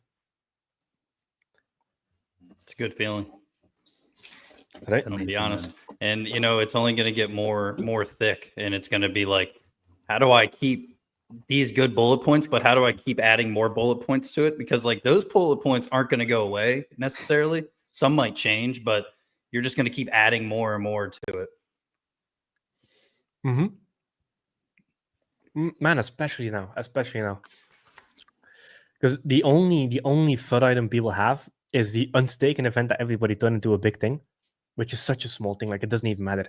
It's a good feeling. Right? I'll be honest. And you know, it's only going to get more thick, and it's going to be like, how do I keep these good bullet points, but how do I keep adding more bullet points to it? Because like those bullet points aren't going to go away necessarily. Some might change, but you're just going to keep adding more and more to it. Man, especially now, because the only FUD item people have is the unstaking event that everybody turned into a big thing, which is such a small thing. Like it doesn't even matter,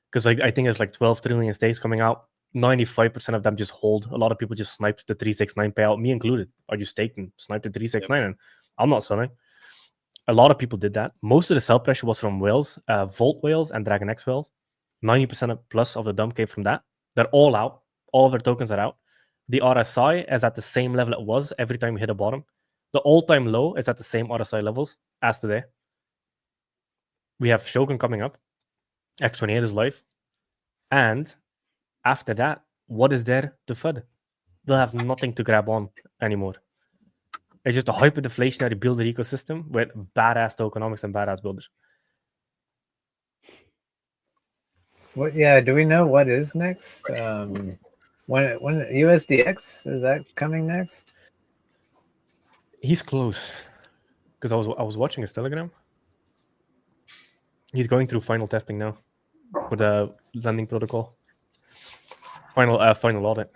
because like I think there's like 12 trillion stakes coming out. 95% of them just hold. A lot of people just sniped the 369 payout, me included. I just staked and sniped the 369, and I'm not selling. A lot of people did that. Most of the sell pressure was from whales, Volt whales, and Dragon X whales. 90% plus of the dump came from that. They're all out. All of their tokens are out. The RSI is at the same level it was every time we hit a bottom. The all-time low is at the same RSI levels as today. We have Shogun coming up. X28 is live. And after that, what is there to FUD? They'll have nothing to grab on anymore. It's just a hyper-deflationary builder ecosystem with badass tokenomics and badass builders. What? Yeah. Do we know what is next? When USDX is that coming next? He's close, because I was watching his Telegram. He's going through final testing now for the lending protocol. Final audit,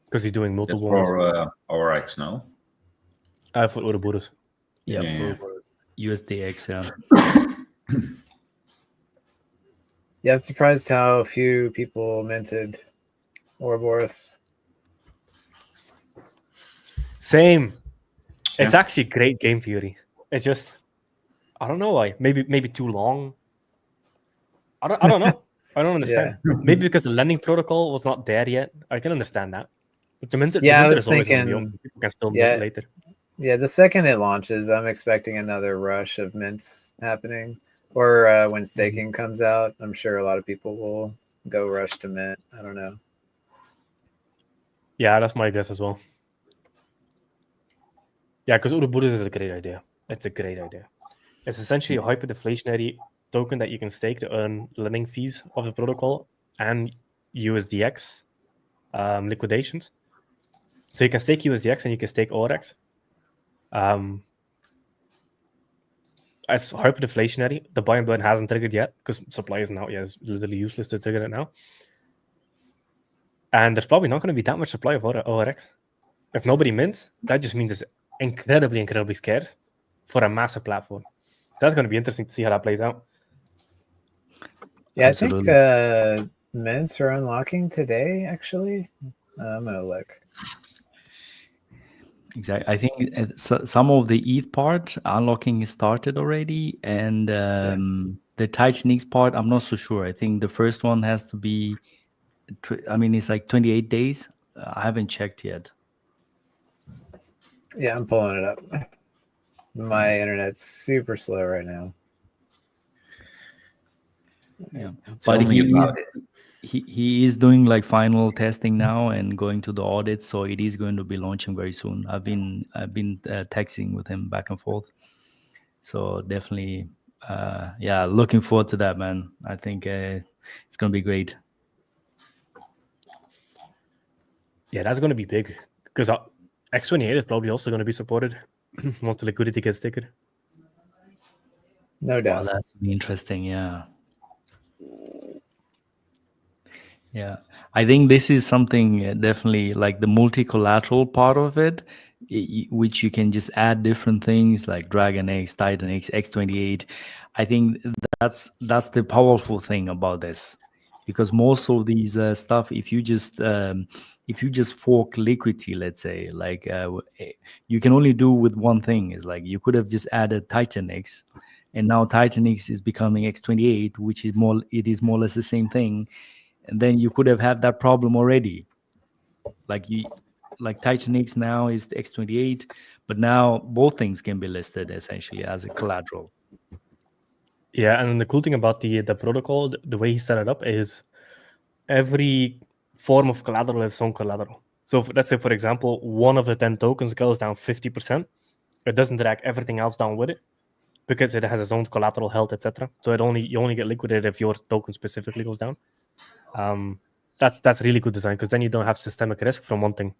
because he's doing multiple for ORX, no? for Ouroboros. Yeah. USDX. Yeah, I'm surprised how few people minted Ouroboros. Same. It's Yeah. actually great game theory. It's just, I don't know why. Maybe too long. I don't know. I don't understand. Maybe because the lending protocol was not there yet. I can understand that. But the minter, Yeah, I the minter was is always going to be thinking- open. People can still mint later. Yeah, the second it launches, I'm expecting another rush of mints happening. Or when staking comes out, I'm sure a lot of people will go rush to mint. I don't know. Yeah, that's my guess as well. Yeah, because Ouroboros is a great idea. It's a great idea. It's essentially a hyper-deflationary token that you can stake to earn lending fees of the protocol and USDX liquidations. So you can stake USDX and you can stake ORX. It's hyper-deflationary. The buy and burn hasn't triggered yet because supply isn't out yet. It's literally useless to trigger it now. And there's probably not going to be that much supply of ORX. If nobody mints, that just means it's incredibly scarce for a massive platform. That's going to be interesting to see how that plays out. Yeah, Absolutely. I think mints are unlocking today, actually. I'm going to look. Exactly. I think some of the ETH part unlocking is started already, and the TITANX part, I'm not so sure. I think the first one has to be, I mean, it's like 28 days. I haven't checked yet. Yeah, I'm pulling it up. My internet's super slow right now. Yeah, Tell but me about it. he is doing like final testing now and going to the audit, so it is going to be launching very soon. I've been texting with him back and forth, so definitely, yeah, looking forward to that, man. I think it's gonna be great. Yeah, that's going to be big because X28 is probably also going to be supported once the liquidity gets thicker. No Wow, doubt. that's be interesting. Yeah. Yeah, I think this is something definitely like the multi-collateral part of it, which you can just add different things like Dragon X, Titan X, X28. I think that's the powerful thing about this, because most of these stuff, if you just fork liquidity, let's say, like you can only do with one thing. Is like you could have just added Titan X, and now Titan X is becoming X28, which is more or less the same thing, and then you could have had that problem already. Like TITANX now is the X28, but now both things can be listed essentially as a collateral. Yeah, and the cool thing about the protocol, the way he set it up is every form of collateral has its own collateral. So let's say, for example, one of the 10 tokens goes down 50%. It doesn't drag everything else down with it because it has its own collateral held, etc. So you only get liquidated if your token specifically goes down. That's really good design because then you don't have systemic risk from one thing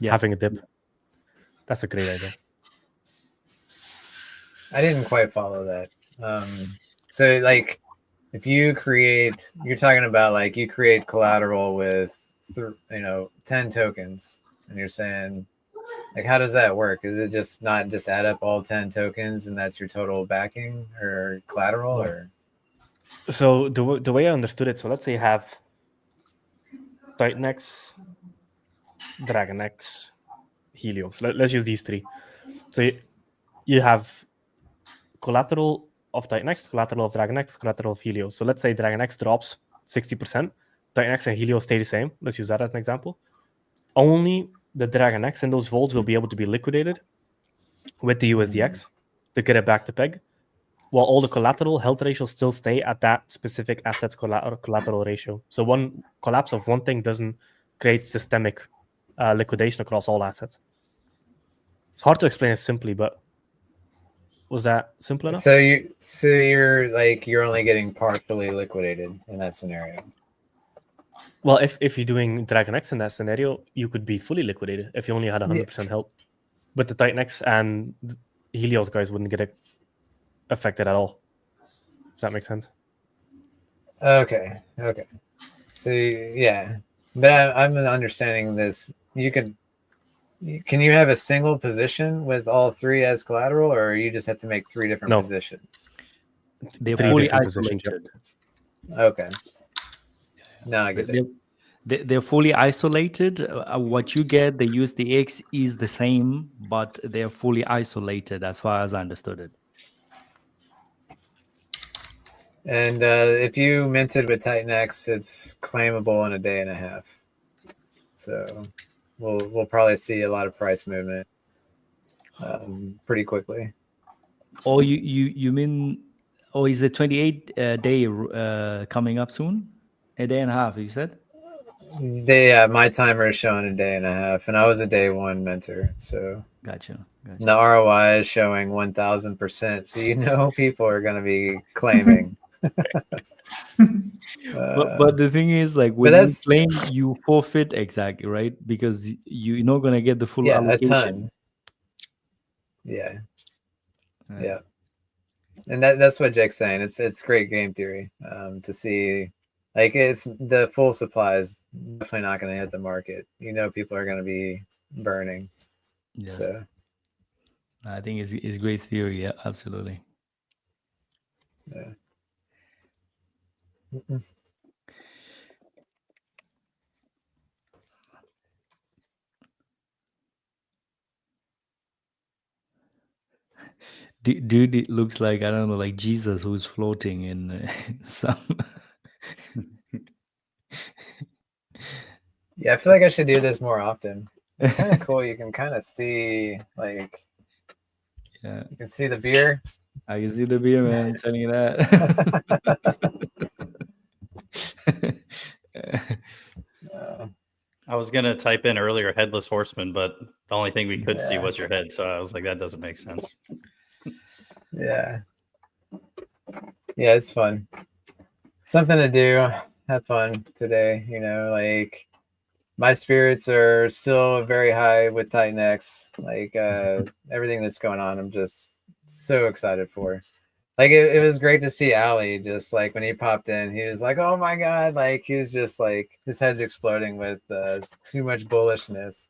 having a dip. That's a great idea. I didn't quite follow that. So like, if you're talking about like you create collateral with 10 tokens, and you're saying like, how does that work? Is it just not just add up all 10 tokens and that's your total backing or collateral? Or so the way I understood it, so let's say you have TITANX, DragonX, Helios. Let's use these three. So you have collateral of TITANX, collateral of DragonX, collateral of Helios. So let's say DragonX drops 60%, TITANX and Helios stay the same. Let's use that as an example. Only the DragonX and those vaults will be able to be liquidated with the USDX to get it back to peg, while all the collateral health ratios still stay at that specific asset's collateral ratio. So one collapse of one thing doesn't create systemic liquidation across all assets. It's hard to explain it simply, but was that simple enough? so you're only getting partially liquidated in that scenario. Well, if you're doing Dragon X in that scenario, you could be fully liquidated if you only had 100% health. But the TITANX and Helios guys wouldn't get affected at all. Does that make sense? Okay. So yeah, but I'm understanding this. Can you have a single position with all three as collateral, or you just have to make three different No. positions? They're Three fully different positions, yep. isolated. Okay. Now I get it. They're fully isolated. What you get, the USDX is the same, but they're fully isolated as far as I understood it. And if you minted with TITANX, it's claimable in a day and a half. So we'll probably see a lot of price movement pretty quickly. Oh, you mean? Oh, is the 28 day coming up soon? A day and a half, you said? My timer is showing a day and a half, and I was a day one mentor, so Gotcha. the ROI is showing 1,000%. So people are going to be claiming. But the thing is, like, when you claim, you forfeit exactly, right? Because you're not gonna get the full allocation. A ton. Yeah. Yeah. And that's what Jake's saying. It's great game theory to see. Like, it's the full supply is definitely not going to hit the market. People are going to be burning. Yes. So I think it's great theory. Yeah, absolutely. Yeah. Dude, it looks like, I don't know, like Jesus who's floating in some. Yeah, I feel like I should do this more often. It's kind of cool. You can kind of see, like, Yeah, you can see the beer. I can see the beer, man. I'm telling you that. I was gonna type in earlier headless horseman, but the only thing we could see Yeah. was your head, so I was like, that doesn't make sense. Yeah. Yeah, it's fun. Something to do. Have fun today. You know, like my spirits are still very high with TITANX. Like everything that's going on, I'm just so excited for. Like it was great to see Ali just like when he popped in, he was like, oh my God, like he's just like his head's exploding with too much bullishness.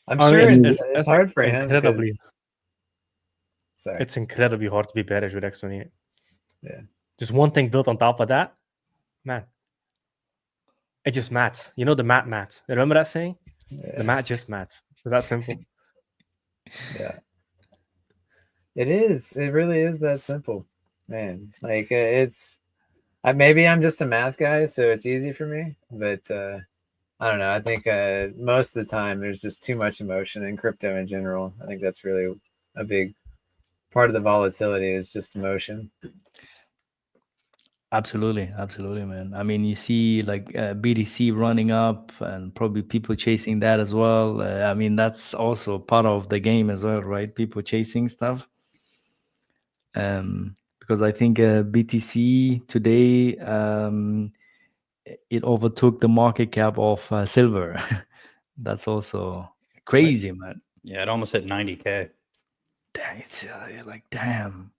I'm I sure mean, it's hard for him. incredibly. Sorry. It's incredibly hard to be bearish with X28. Yeah. Just one thing built on top of that, man. It just mats. You know the mat. Remember that saying? Yeah. The mat just mats. Is that simple? Yeah. It is. It really is that simple, man. Like it's. Maybe I'm just a math guy, so it's easy for me. But I don't know. I think most of the time there's just too much emotion in crypto in general. I think that's really a big part of the volatility is just emotion. Absolutely, man. I mean, you see like BTC running up and probably people chasing that as well. I mean, that's also part of the game as well, right? People chasing stuff. Because I think BTC today, it overtook the market cap of silver. That's also crazy, man. Yeah, it almost hit 90K. It's like, damn.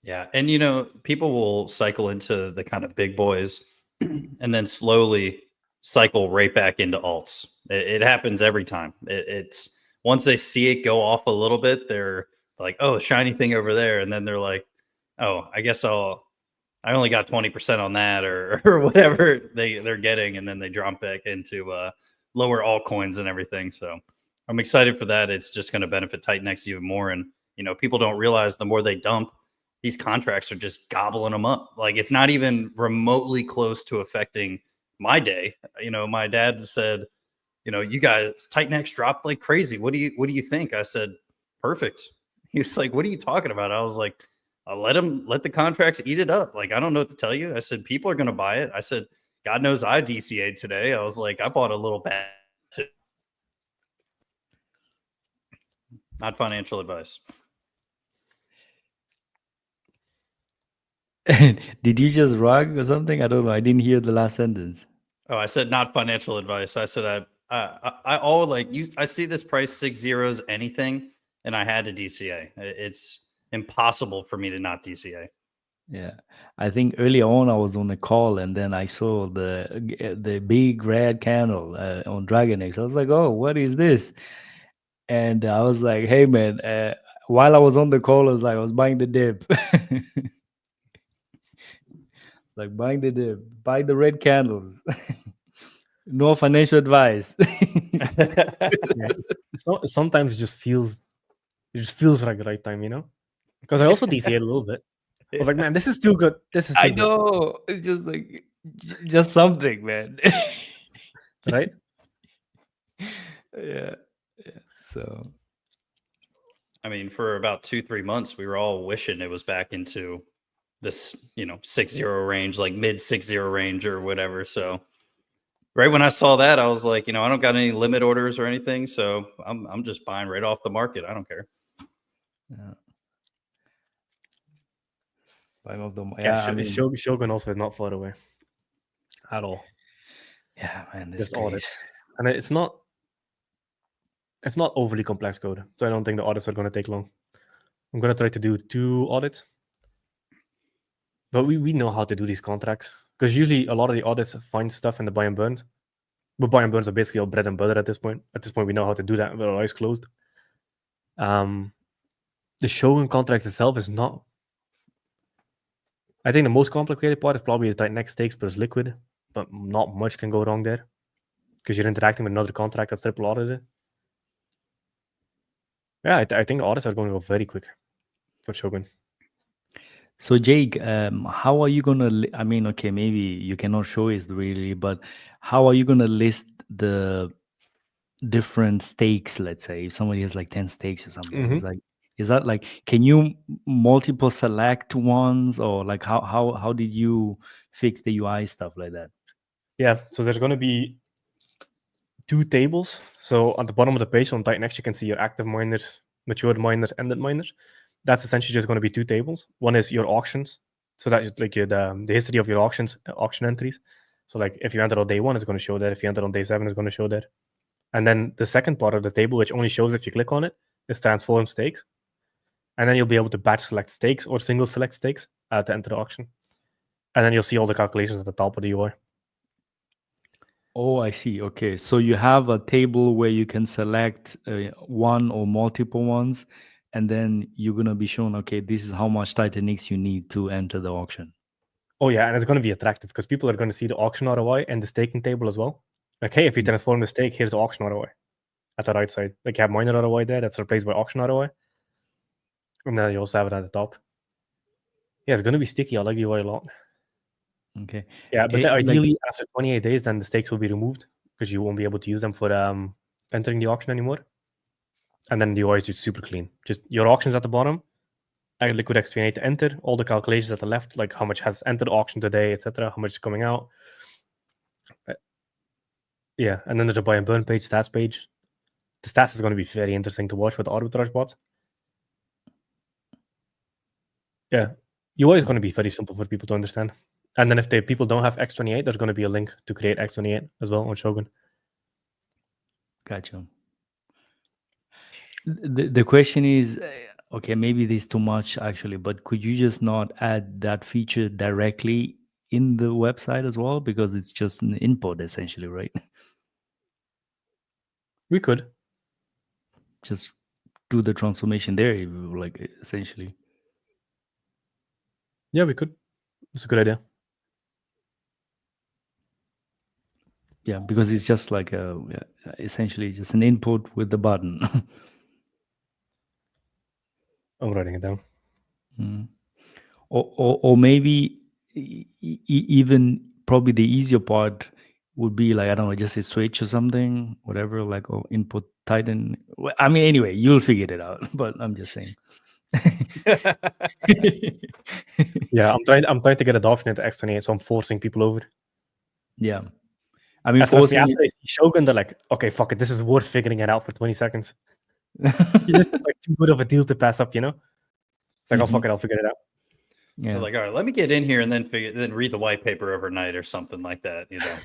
Yeah, and you know, people will cycle into the kind of big boys and then slowly cycle right back into alts. It happens every time. It's once they see it go off a little bit, they're like, "Oh, shiny thing over there," and then they're like, "Oh, I guess I only got 20% on that," or or whatever they're getting, and then they drop back into lower altcoins and everything. So I'm excited for that. It's just going to benefit TITANX even more, and you know, people don't realize the more they dump, these contracts are just gobbling them up. Like it's not even remotely close to affecting my day. You know, my dad said, you know, you guys TITANX dropped like crazy. What do you think? I said, perfect. He was like, what are you talking about? I was like, I'll let the contracts eat it up. Like, I don't know what to tell you. I said, people are going to buy it. I said, God knows I DCA'd today. I was like, I bought a little bag. Not financial advice. Did you just rug or something? I don't know. I didn't hear the last sentence. Oh, I said not financial advice. I said I all like you. I see this price 6 zeros anything, and I had to DCA. It's impossible for me to not DCA. Yeah, I think earlier on I was on a call and then I saw the big red candle on DragonX. I was like, "Oh, what is this?" And I was like, "Hey, man!" While I was on the call, I was buying the dip. Like buying the dip, buy the red candles. No financial advice. Yeah. Sometimes it just feels like the right time, you know? Because I also DCA'd a little bit. I was like, man, this is too good. This is too I good. know. It's just like just something, man. Right? Yeah. So I mean, for about 2-3 months, we were all wishing it was back into this, 6-0 range, like mid 6-0 range or whatever. So right when I saw that, I was like, I don't got any limit orders or anything, so I'm just buying right off the market. I don't care. yeah. Buying off the Yeah, I mean, Shogun also is not far away at all. Yeah, man, this Just audit, and it's not overly complex code, so I don't think the audits are going to take long. I'm going to try to do 2 audits, but we know how to do these contracts because usually a lot of the audits find stuff in the buy and burns, but buy and burns are basically all bread and butter at this point. At this point, we know how to do that with our eyes closed. The Shogun contract itself is not. I think the most complicated part is probably the TITANX stakes plus liquid, but not much can go wrong there because you're interacting with another contract that's triple audited. Yeah, I think the audits are going to go very quick for Shogun. So Jake, how are you gonna? I mean, okay, maybe you cannot show it really, but how are you gonna list the different stakes? Let's say if somebody has like 10 stakes or something, it's like, is that like, can you multiple select ones, or like how did you fix the UI stuff like that? Yeah, so there's going to be 2 tables. So at the bottom of the page on TITANX, you can see your active miners, mature miners, ended miners. That's essentially just going to be 2 tables. One is your auctions. So that's like the history of your auctions, auction entries. So like if you enter on day 1, it's going to show there. If you enter on day 7, it's going to show there. And then the second part of the table, which only shows if you click on it, is transform stakes. And then you'll be able to batch select stakes or single select stakes to enter the auction. And then you'll see all the calculations at the top of the UI. Oh, I see. Okay, so you have a table where you can select one or multiple ones, and then you're gonna be shown, okay, this is how much TITANX you need to enter the auction. Oh yeah, and it's going to be attractive because people are going to see the auction ROI and the staking table as well. Like, hey, if you transform the stake, here's the auction ROI at the right side. Like you have miner ROI there, that's replaced by auction ROI. And then you also have it at the top. Yeah, it's going to be sticky. I like the UI a lot. Okay. Yeah, but Like, ideally after 28 days, then the stakes will be removed because you won't be able to use them for entering the auction anymore. And then the UI is just super clean. Just your auctions at the bottom, liquid X28 to enter, all the calculations at the left, like how much has entered the auction today, etc., how much is coming out. Yeah, and then there's a buy and burn page, stats page. The stats is going to be very interesting to watch with the arbitrage bots. Yeah, UI is going to be very simple for people to understand. And then if the people don't have X28, there's going to be a link to create X28 as well on Shogun. Gotcha. The question is, okay, maybe this is too much actually, but could you just not add that feature directly in the website as well? Because it's just an input essentially, right? We could. Just do the transformation there, like essentially. Yeah, we could. It's a good idea. Yeah, because it's just like essentially just an input with the button. I'm writing it down. Or maybe even probably the easier part would be like, I don't know, just a switch or something, whatever, like, or input Titan. I mean, anyway, you'll figure it out, but I'm just saying. Yeah, I'm trying to get adoption into X28, so I'm forcing people over. Yeah. I mean, After they see Shogun, they're like, okay, fuck it, this is worth figuring it out for 20 seconds. It's like too good of a deal to pass up, you know? It's like, oh, fuck it, I'll figure it out. Yeah. They're like, all right, let me get in here and then read the white paper overnight or something like that, you know.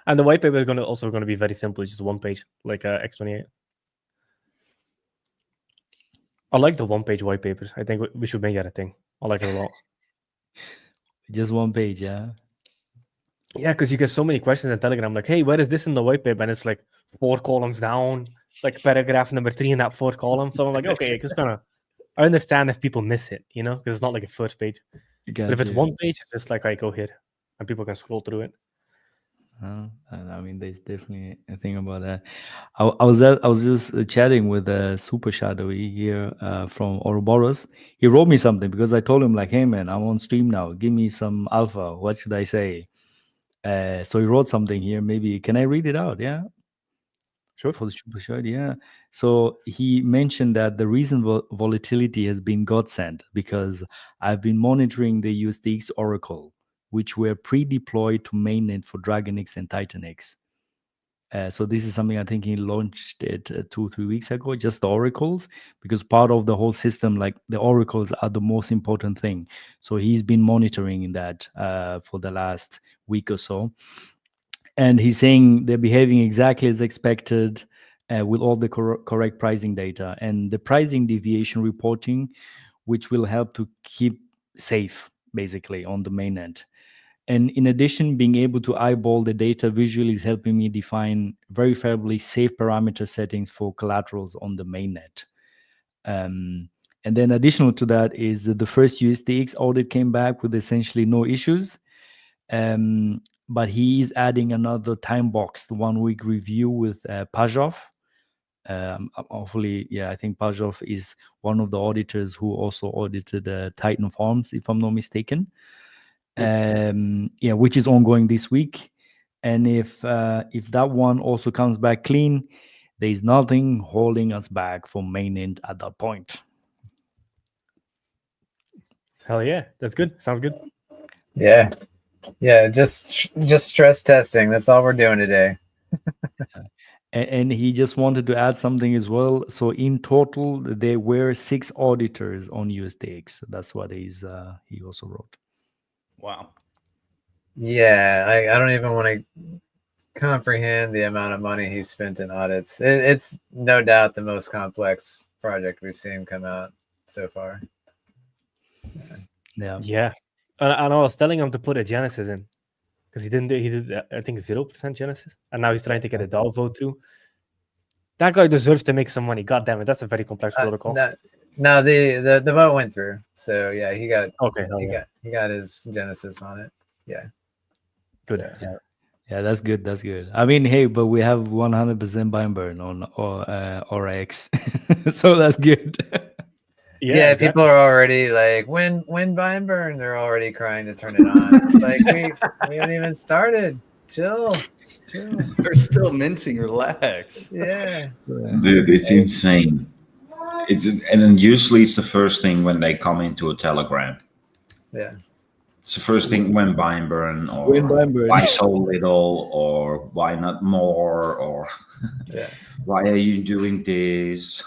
And the white paper is also going to be very simple. It's just one page, like X28. I like the one-page white papers. I think we should make that a thing. I like it a lot. Just one page, yeah. Yeah, because you get so many questions in Telegram, like, hey, where is this in the white paper? And it's like 4 columns down, like paragraph number 3 in that 4th column. So I'm like, okay, just kind of, I understand if people miss it, you know, because it's not like a first page. But if it's one page, it's just like, I go here, and people can scroll through it. I mean, there's definitely a thing about that. I was just chatting with Super Shadowy here from Ouroboros. He wrote me something because I told him like, hey man, I'm on stream now. Give me some alpha. What should I say? So he wrote something here. Maybe can I read it out? Yeah. Sure. For the Super Shadow, yeah. So he mentioned that the reason volatility has been godsend because I've been monitoring the USDX Oracle, which were pre-deployed to mainnet for DragonX and TITANX. So this is something I think he launched it 2 or 3 weeks ago, just the oracles, because part of the whole system, like the oracles are the most important thing. So he's been monitoring that for the last week or so. And he's saying they're behaving exactly as expected with all the correct pricing data and the pricing deviation reporting, which will help to keep safe, basically, on the mainnet. And in addition, being able to eyeball the data visually is helping me define verifiably safe parameter settings for collaterals on the mainnet. And then additional to that is the first USDX audit came back with essentially no issues. But he is adding another time box, the 1 week review with Pajov. Hopefully, yeah, I think Pajov is one of the auditors who also audited Titan Farms, if I'm not mistaken. Yeah, which is ongoing this week. And if that one also comes back clean, there is nothing holding us back from mainnet at that point. Hell yeah, that's good. Sounds good. Yeah. Yeah, just stress testing. That's all we're doing today. And he just wanted to add something as well. So in total, there were 6 auditors on USDX. That's what he also wrote. Wow. Yeah, I don't even want to comprehend the amount of money he spent in audits. It's no doubt the most complex project we've seen come out so far. Yeah. Yeah. And I was telling him to put a Genesis in because he did I think 0% Genesis, and now he's trying to get a DAO vote through. That guy deserves to make some money. God damn it, that's a very complex protocol. No, the vote went through. So yeah, he got he got his Genesis on it. Yeah. Good. So. Yeah, that's good. That's good. I mean, hey, but we have 100% buy and burn on RX, so that's good. Yeah, exactly. people are already like, when buy and burn, they're already crying to turn it on. It's like we haven't even started. Chill. They're still minting. Relax. Yeah. Dude, it's insane. And then usually it's the first thing when they come into a Telegram. Yeah. It's the first thing when buy and burn, or why so little, or why not more, or why are you doing this?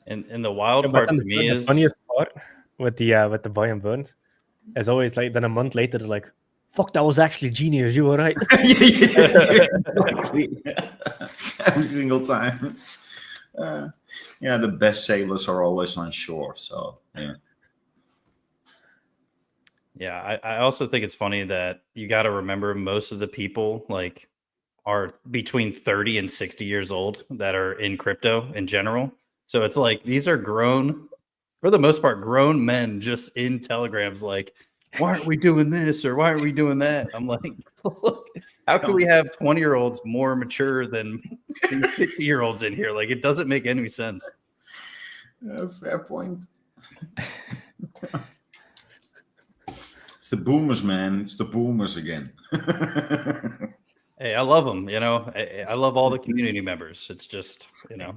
And the wild part to me is the funniest part with the buy and burns is always like then a month later they're like, fuck, that was actually genius, you were right. Exactly. Every single time. Yeah, the best sailors are always on shore, so yeah. Yeah, I also think it's funny that you got to remember most of the people like are between 30 and 60 years old that are in crypto in general. So it's like these are grown, for the most part, grown men just in telegrams like, why aren't we doing this or why aren't we doing that? I'm like, look, how can we have 20-year-olds more mature than 50-year-olds in here? Like, it doesn't make any sense. Fair point. It's the boomers, man. It's the boomers again. Hey, I love them. You know, I love all the community members. It's just, you know.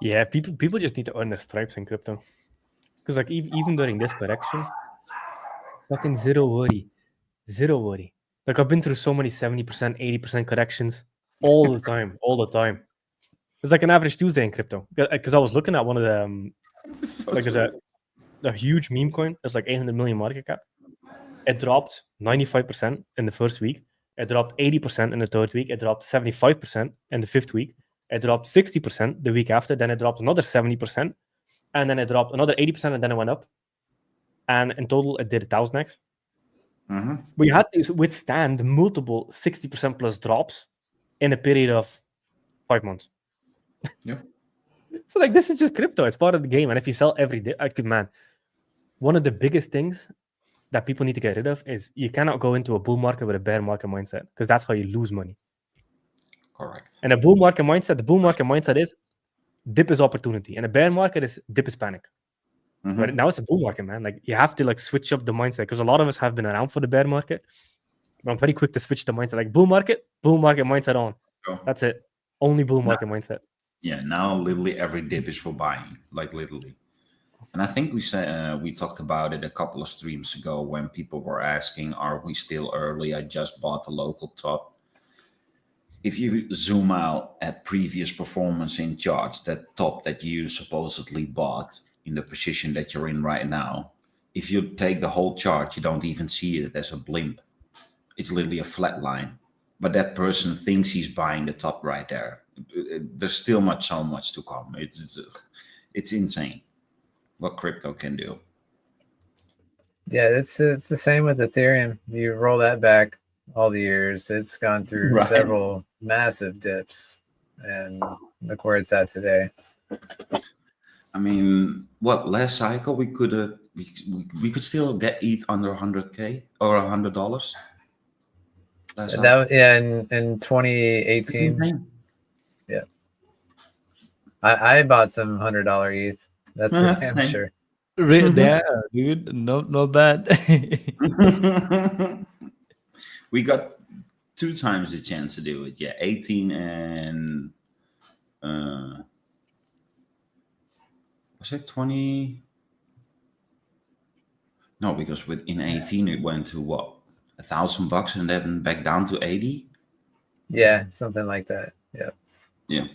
Yeah, people just need to earn their stripes in crypto. Because like even during this correction, fucking zero worry. Like I've been through so many 70%, 80% corrections all the time. It's like an average Tuesday in crypto. Because I was looking at one of the there's a huge meme coin. It's like 800 million market cap. It dropped 95% in the first week. It dropped 80% in the third week. It dropped 75% in the fifth week. It dropped 60% the week after. Then it dropped another 70%. And then it dropped another 80%, and then it went up. And in total, it did 1000x. Mm-hmm. But you had to withstand multiple 60% plus drops in a period of 5 months. Yeah. So like this is just crypto. It's part of the game. And if you sell every day, man, one of the biggest things that people need to get rid of is you cannot go into a bull market with a bear market mindset, because that's how you lose money. Correct. And the bull market mindset is dip is opportunity, and a bear market is dip is panic. Mm-hmm. Right now it's a bull market, man. Like you have to like switch up the mindset, because a lot of us have been around for the bear market, but I'm very quick to switch the mindset. Like bull market mindset on. That's it. Only bull market mindset. Yeah, now literally every dip is for buying, like literally. And I think we talked about it a couple of streams ago when people were asking, are we still early? I just bought the local top. If you zoom out at previous performance in charts, that top that you supposedly bought in the position that you're in right now, if you take the whole chart, you don't even see it as a blimp. It's literally a flat line. But that person thinks he's buying the top right there. There's still so much to come. It's insane what crypto can do. Yeah, it's the same with Ethereum. You roll that back all the years, it's gone through several massive dips, and look where it's at today. I mean, last cycle we could we could still get ETH under 100K or $100. Last in 2018. Yeah, I bought some $100 ETH. That's for damn Same. sure. Yeah, dude. No, not bad. We got 2 times the chance to do it. Yeah, 18 and was it 20? No, because in 18 it went to what, $1,000 and then back down to 80. Yeah, something like that. Yeah. Yeah,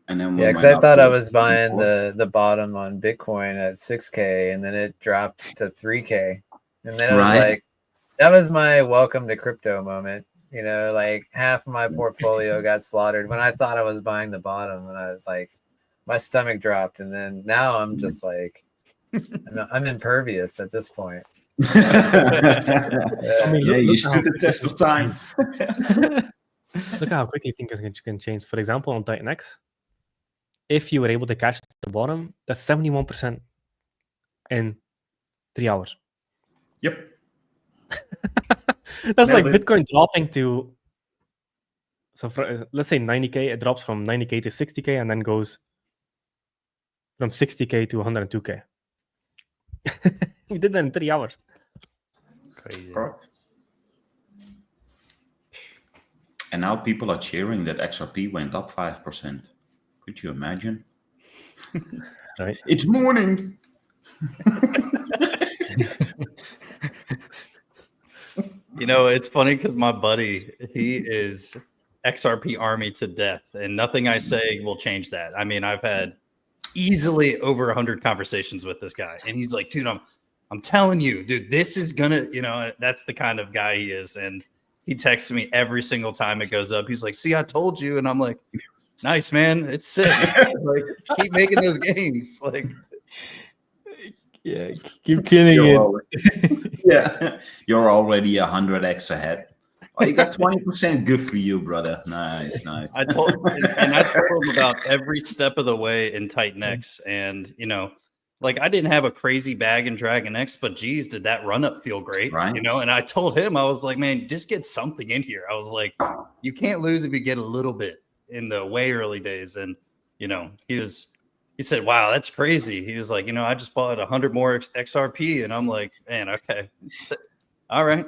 and then Yeah, because I thought I was buying the bottom on Bitcoin at 6K, and then it dropped to 3K, and then I was Right. like, that was my welcome to crypto moment. You know, like half of my portfolio got slaughtered when I thought I was buying the bottom, and I was like, my stomach dropped, and then now I'm just like, I'm impervious at this point. I mean, Yeah, you look how stood the test of time. Look at how quickly things can change. For example, on TITANX, if you were able to catch the bottom, that's 71% in 3 hours. Yep. That's like Nailed it. Bitcoin dropping to, so for, let's say 90K, it drops from 90K to 60K and then goes from 60K to 102K. We did that in 3 hours. Crazy. Correct. And now people are cheering that XRP went up 5%. Could you imagine? Right. It's morning. You know, it's funny because my buddy, he is XRP army to death, and nothing I say will change that. I mean, I've had easily over 100 conversations with this guy, and he's like, dude, I'm telling you, dude, this is gonna, you know, that's the kind of guy he is. And he texts me every single time it goes up. He's like, see, I told you. And I'm like, nice, man. It's sick. Like, keep making those gains. Like, Yeah, keep killing it. Yeah, you're already 100x ahead. Oh, you got 20%. Good for you, brother. Nice. I told him about every step of the way in TITANX, and you know, like I didn't have a crazy bag in Dragon X, but geez, did that run up feel great, Right. You know? And I told him, I was like, man, just get something in here. I was like, you can't lose if you get a little bit in the way early days. And you know, he said, wow, that's crazy. He was like, you know, I just bought 100 more XRP, and I'm like, man, okay, all right.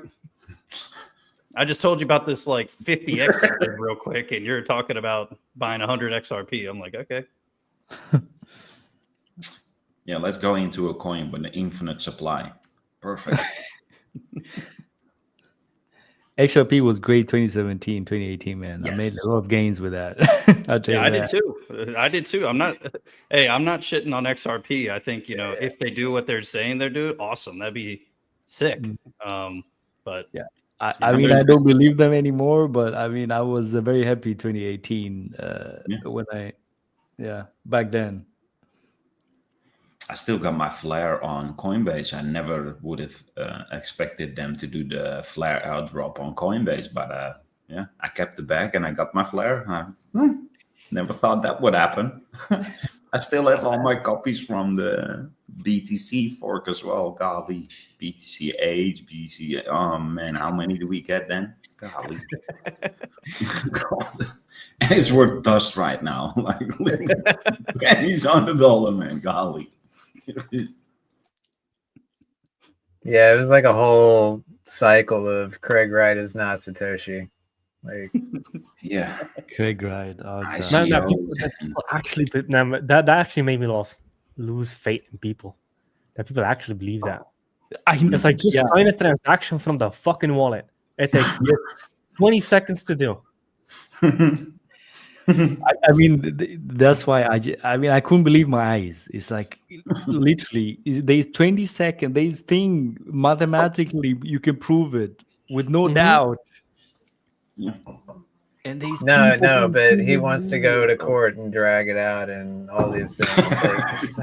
I just told you about this like 50x real quick, and you're talking about buying 100 XRP. I'm like, okay. Yeah, let's go into a coin with an infinite supply. Perfect. XRP was great 2017, 2018, man. Yes. I made a lot of gains with that. I'll tell you I that. did too. I'm not shitting on XRP. I think, you know, if they do what they're saying they're doing, awesome. That'd be sick. But yeah. I mean, I don't believe them anymore, but I mean, I was very happy 2018 when back then. I still got my flare on Coinbase. I never would have expected them to do the flare airdrop on Coinbase, but yeah, I kept the bag and I got my flare. Never thought that would happen. I still have all my copies from the BTC fork as well. Golly, BTC H, BTC. Oh man, how many do we get then? Golly, and it's worth dust right now. Like pennies on the dollar, man. Golly. Yeah, it was like a whole cycle of Craig Wright is not Satoshi. Like, yeah, Craig Wright. Oh, people actually, that actually made me lose faith in people. That people actually believe that. It's like just sign a transaction from the fucking wallet. It takes 20 seconds to do. I mean, that's why I mean, I couldn't believe my eyes. It's like literally, there's 20 seconds. There's thing mathematically you can prove it with no doubt. Yeah. And these no, but he wants to go to court and drag it out and all these things. Like, it's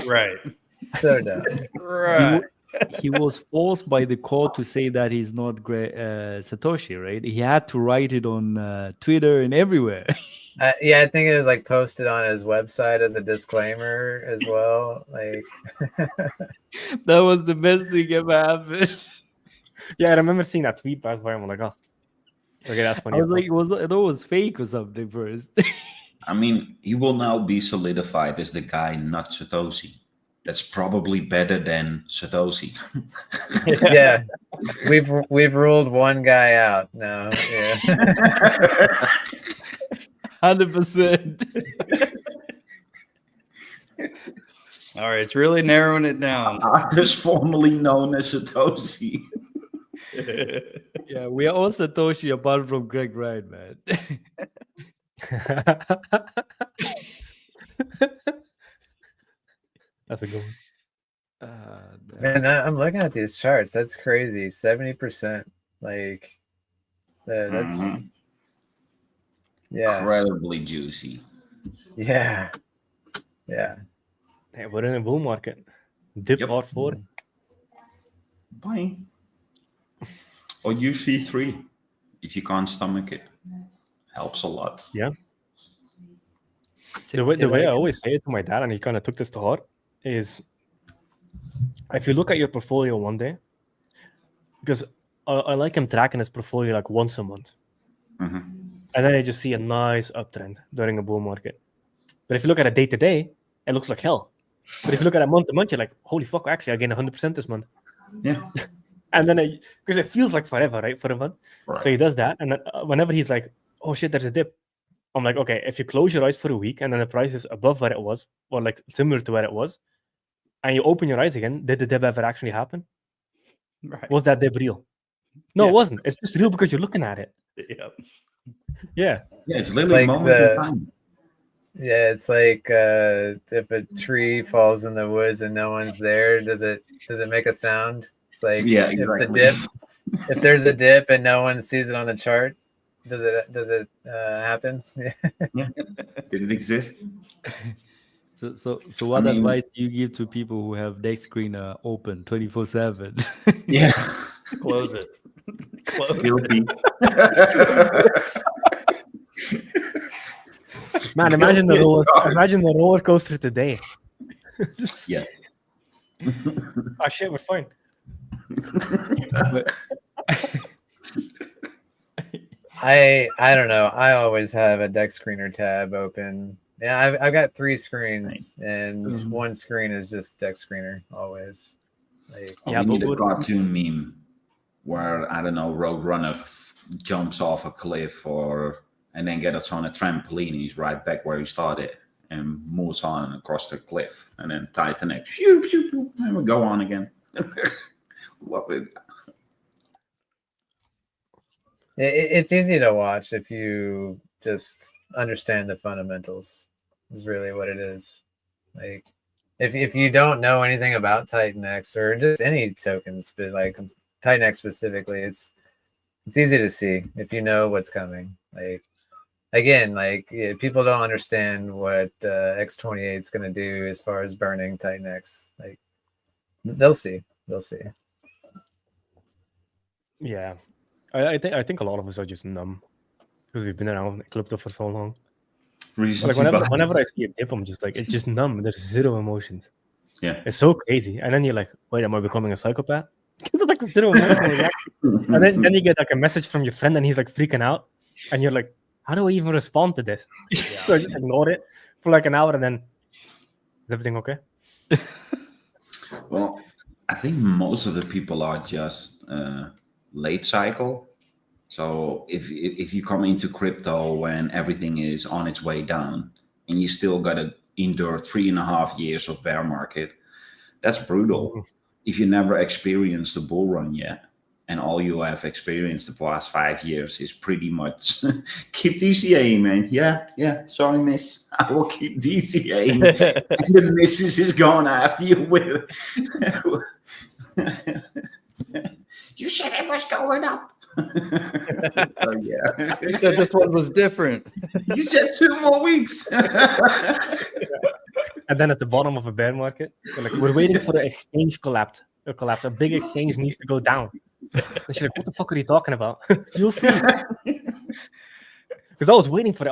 right, so dumb. Right. He was forced by the court to say that he's not Satoshi, right? He had to write it on Twitter and everywhere. Yeah, I think it was like posted on his website as a disclaimer as well. Like, that was the best thing ever happened. Yeah, I remember seeing that tweet pass by. I'm like, oh, Okay, that's funny. I was like, I thought it was fake or something first. I mean, he will now be solidified as the guy, not Satoshi. That's probably better than Satoshi. Yeah, we've ruled one guy out now. Yeah. 100%. All right, it's really narrowing it down. Artist formerly known as Satoshi. Yeah, we are all Satoshi apart from Greg Wright, man. That's a good one. Man, I'm looking at these charts. That's crazy. 70%. Like, that's Mhm. yeah, Incredibly juicy. yeah, yeah. Hey, we're in a bull market. Dip Yep. R4. Bye. Or use V3 if you can't stomach it. Helps a lot. Yeah. The way I always say it to my dad, and he kind of took this to heart, is if you look at your portfolio one day, because I like him tracking his portfolio like once a month. Mhm. And then I just see a nice uptrend during a bull market. But if you look at it day to day, it looks like hell. But if you look at it month to month, you're like, holy fuck, actually, I gained 100% this month. Yeah. And then, because it feels like forever, right, for a month. Right. So he does that. And then whenever he's like, oh shit, there's a dip. I'm like, okay, if you close your eyes for a week and then the price is above where it was, or like similar to where it was, and you open your eyes again, did the dip ever actually happen? Right. Was that dip real? No, Yeah. it wasn't. It's just real because you're looking at it. Yep. Yeah. Yeah, it's literally like moment in time. Yeah, it's like if a tree falls in the woods and no one's there, does it make a sound? It's like Yeah, if exactly. the dip, if there's a dip and no one sees it on the chart, does it happen? Yeah. Did it exist? So what mean- advice do you give to people who have deck screener open 24/7? Yeah. Close it. Close it. Guilty. Man, imagine the roller coaster today. Yes. Oh shit, we're fine. I don't know. I always have a deck screener tab open. Yeah, I've got 3 screens, and Mhm. one screen is just deck screener always. Like, Oh, Yeah, we but need a what- cartoon meme where, I don't know, Roadrunner jumps off a cliff and then gets on a trampoline and he's right back where he started and moves on across the cliff. And then TITANX, shoo, shoo, shoo, and we go on again. Love it. it's easy to watch if you just understand the fundamentals. Is really what it is. Like, if you don't know anything about TITANX or just any tokens, but like TITANX specifically, it's easy to see if you know what's coming. Like, again, like, yeah, people don't understand what X28 is going to do as far as burning TITANX. Like, they'll see. Yeah. I think a lot of us are just numb because we've been around crypto for so long. But like whenever I see a dip, I'm just like, it's just numb. There's zero emotions. Yeah. It's so crazy. And then you're like, wait, am I becoming a psychopath? Like zero emotional reaction. And then you get like a message from your friend and he's like freaking out. And you're like, how do I even respond to this? So I just ignore it for like an hour and then, is everything okay? Well, I think most of the people are just late cycle. So if you come into crypto when everything is on its way down and you still got to endure 3.5 years of bear market, that's brutal. If you never experienced a bull run yet and all you have experienced the past 5 years is pretty much keep DCA, man. Yeah. Sorry, miss. I will keep DCA. And the missus is going after you with you said it was going up. So, yeah. You said this one was different. You said 2 more weeks. And then at the bottom of a bear market, we're waiting for the exchange collapse. A big exchange needs to go down. And she's like, what the fuck are you talking about? You'll see. Because I was waiting for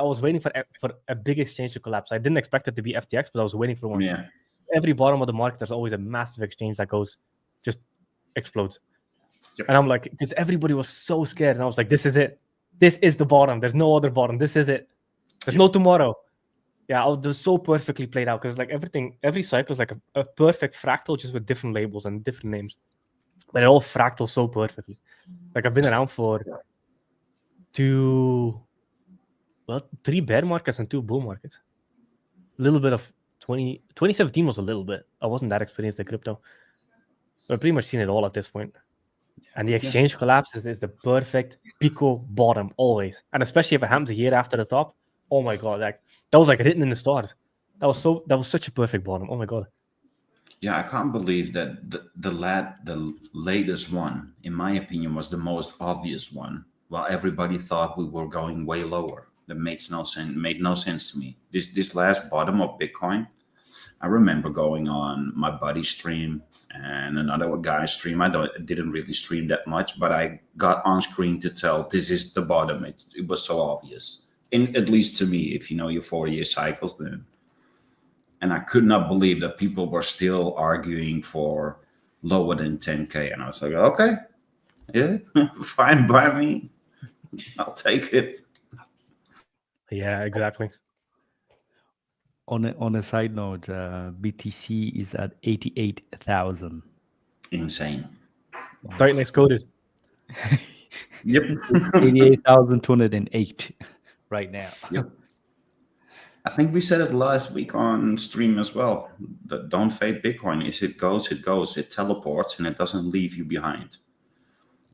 a big exchange to collapse. I didn't expect it to be FTX, but I was waiting for one. Yeah. Every bottom of the market, there's always a massive exchange that just explodes. Yep. And I'm like, because everybody was so scared. And I was like, this is it. This is the bottom. There's no other bottom. This is it. There's no tomorrow. Yeah, they're so perfectly played out because like every cycle is like a perfect fractal, just with different labels and different names, but it all fractals so perfectly. Like I've been around for 3 bear markets and 2 bull markets. A little bit of 2017 was a little bit. I wasn't that experienced in crypto. I've pretty much seen it all at this point. And the exchange collapse is the perfect pico bottom always. And especially if it happens a year after the top. Oh my god, like that was like written in the stars. That was such a perfect bottom. Oh my god. Yeah, I can't believe that the latest one, in my opinion, was the most obvious one. While everybody thought we were going way lower. That makes no sense. Made no sense to me. This last bottom of Bitcoin, I remember going on my buddy's stream and another guy's stream. I didn't really stream that much, but I got on screen to tell this is the bottom. It was so obvious, at least to me. If you know your 4-year cycles, then. And I could not believe that people were still arguing for lower than 10K. And I was like, okay, yeah, fine by me. I'll take it. Yeah, exactly. On a side note, BTC is at 88,000. Insane. TITANX coded. Yep. 88,208 right now. Yep. I think we said it last week on stream as well. That don't fade Bitcoin. If it goes, it goes. It teleports and it doesn't leave you behind.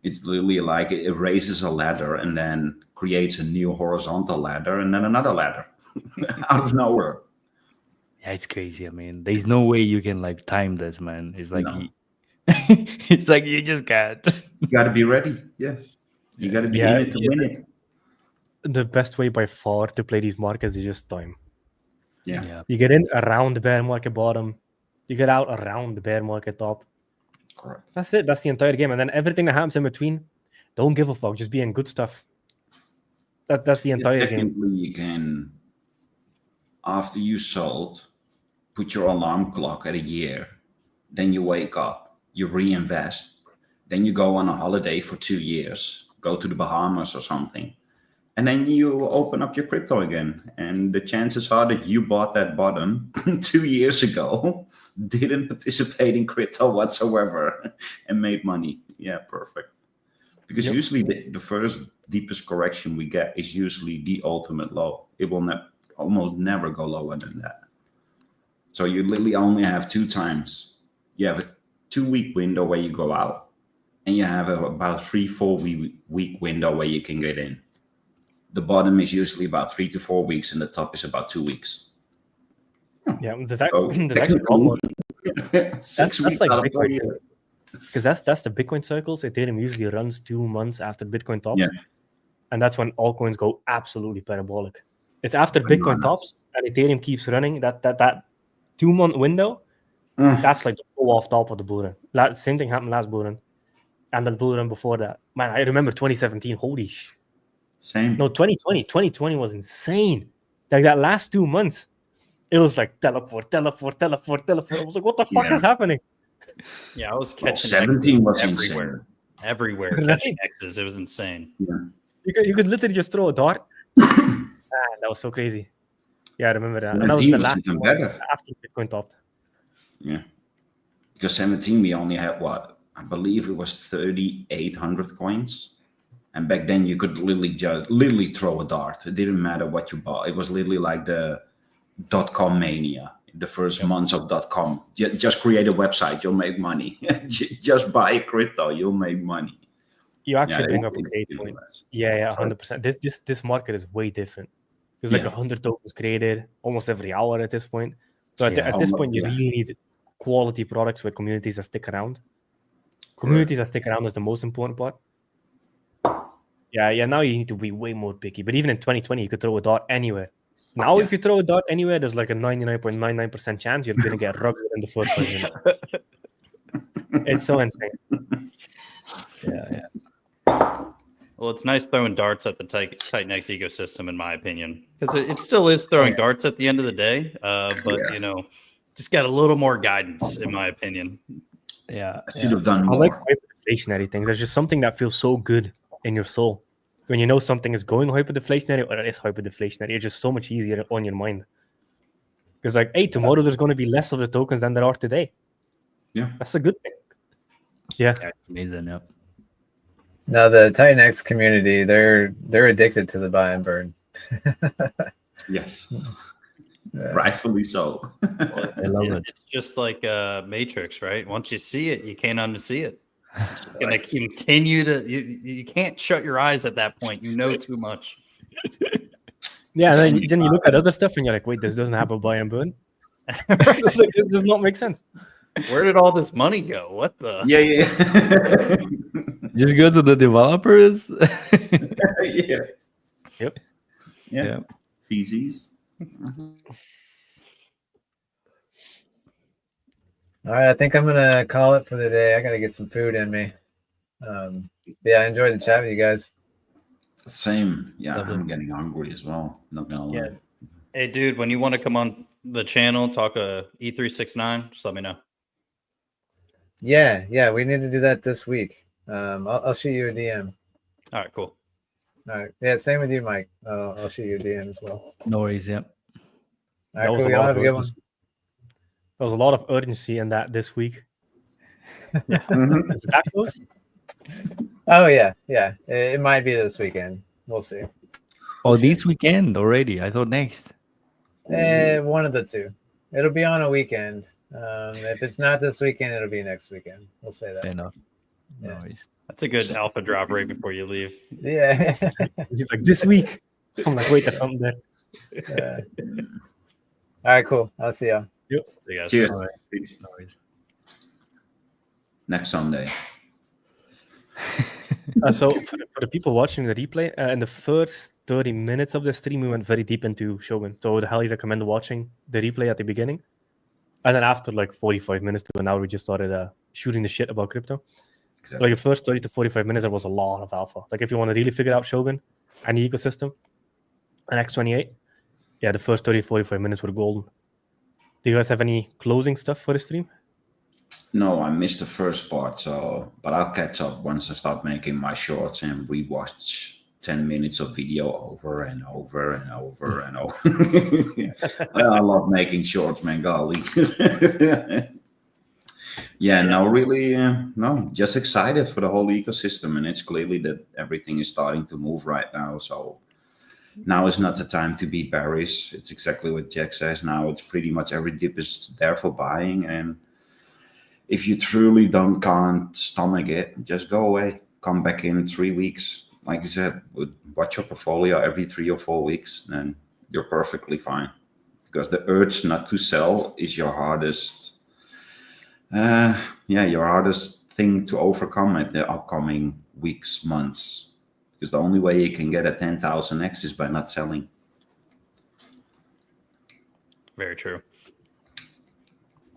It's literally like it raises a ladder and then creates a new horizontal ladder and then another ladder out of nowhere. Yeah, it's crazy. I mean, there's no way you can like time this, man. It's like No. it's like you just can't. You got to be ready. Yeah. You got to be in it to win it. The best way by far to play these markets is just time. Yeah. You get in around the bear market bottom. You get out around the bear market top. Correct. That's it. That's the entire game. And then everything that happens in between, don't give a fuck. Just be in good stuff. That's the entire game. Technically, you can, after you sold, put your alarm clock at a year. Then you wake up, you reinvest. Then you go on a holiday for 2 years, go to the Bahamas or something. And then you open up your crypto again. And the chances are that you bought that bottom 2 years ago, didn't participate in crypto whatsoever, and made money. Yeah, perfect. Because usually the first deepest correction we get is usually the ultimate low. It will almost never go lower than that. So you literally only have 2 times. You have a 2-week window where you go out. And you have about 3-4 week window where you can get in. The bottom is usually about 3 to 4 weeks, and the top is about 2 weeks. Yeah, there's actually one more. That's like Bitcoin, because that's the Bitcoin cycles. Ethereum usually runs 2 months after Bitcoin tops, and that's when altcoins go absolutely parabolic. It's after Bitcoin tops and Ethereum keeps running that 2-month window. That's like the go off top of the bull run. Same thing happened last bull run, and the bull run before that. Man, I remember 2017. Holy sh! Same. No, 2020. 2020 was insane. Like that last 2 months, it was like teleport. I was like, what the fuck is happening? Yeah, I was catching 17 was everywhere. insane. Everywhere catching X's. It was insane. Yeah. You could literally just throw a dart. That was so crazy. Yeah, I remember that. And that was the last even one better. after Bitcoin topped. Yeah. Because 17, we only had what? I believe it was 3,800 coins. And back then you could literally throw a dart. It didn't matter what you bought. It was literally like the .com mania. The first months of .com. Just create a website, you'll make money. Just buy crypto, you'll make money. You actually bring up a great point. Yeah, 100%. This market is way different. There's like 100 tokens created almost every hour at this point. So at this point, you really need quality products with communities that stick around. Communities that stick around is the most important part. Yeah. Now you need to be way more picky. But even in 2020, you could throw a dart anywhere. Now, if you throw a dart anywhere, there's like a 99.99% chance you're going to get rugged in the first 5 minutes. It's so insane. Yeah. Well, it's nice throwing darts at the TITANX ecosystem, in my opinion, because it still is throwing darts at the end of the day. But just got a little more guidance, in my opinion. Yeah, should have done more. I like inflationary things. There's just something that feels so good in your soul. when you know something is going hyperdeflationary or it is hyperdeflationary, it's just so much easier on your mind. Because like, hey, tomorrow there's going to be less of the tokens than there are today. Yeah. That's a good thing. Yeah. Yeah, amazing. Yeah. Now the TITANX community, they're addicted to the buy and burn. Yes. Yeah. Rightfully so. I love it. It's just like Matrix, right? Once you see it, you can't unsee it. It's just going to continue to. You can't shut your eyes at that point. You know too much. Yeah, and then you look at other stuff and you're like, wait, this doesn't have a buy and burn. It's like, this does not make sense. Where did all this money go? What the? Yeah. Just go to the developers. Yeah. Yep. Yeah. Feces. All right, I think I'm gonna call it for the day. I gotta get some food in me. Yeah, I enjoyed the chat with you guys. Same. Yeah, Lovely. I'm getting hungry as well. Not gonna lie. Yeah. Hey, dude, when you want to come on the channel, talk E369, just let me know. Yeah, we need to do that this week. I'll shoot you a DM. All right, cool. All right, yeah, same with you, Mike. I'll shoot you a DM as well. No worries. Yeah. All right, That was cool. a Y'all lot have of a good one. urgency. There was a lot of urgency in that this week. Mhm. Is it that close? Oh yeah. It might be this weekend. We'll see. Oh, this weekend already. I thought next. One of the two. It'll be on a weekend. If it's not this weekend, it'll be next weekend. We'll say Fair that. enough. No Yeah. worries. That's a good alpha drop right before you leave. Yeah. He's like, this week. I'm like, wait, there's something there. Yeah. All right, cool. I'll see y'all. See you guys. Cheers. All right. Peace. No worries. Next Sunday. So for the people watching the replay, in the first 30 minutes of the stream, we went very deep into Shogun. So I would highly recommend watching the replay at the beginning. And then after like 45 minutes to an hour, we just started shooting the shit about crypto. Exactly. Like the first 30 to 45 minutes, there was a lot of alpha. Like if you want to really figure out Shogun and the ecosystem and X28, yeah, the first 30 to 45 minutes were golden. Do you guys have any closing stuff for the stream? No, I missed the first part, but I'll catch up once I start making my shorts and rewatch 10 minutes of video over and over and over and over. I love making shorts, man, golly. Yeah, no, really, no, just excited for the whole ecosystem, and it's clearly that everything is starting to move right now. So now is not the time to be bearish. It's exactly what Jack says. Now it's pretty much every dip is there for buying, and if you truly can't stomach it, just go away. Come back in 3 weeks. Like I said, watch your portfolio every 3 or 4 weeks, then you're perfectly fine. Because the urge not to sell is your hardest, your hardest thing to overcome at the upcoming weeks, months. Because the only way you can get a 10,000x is by not selling. Very true.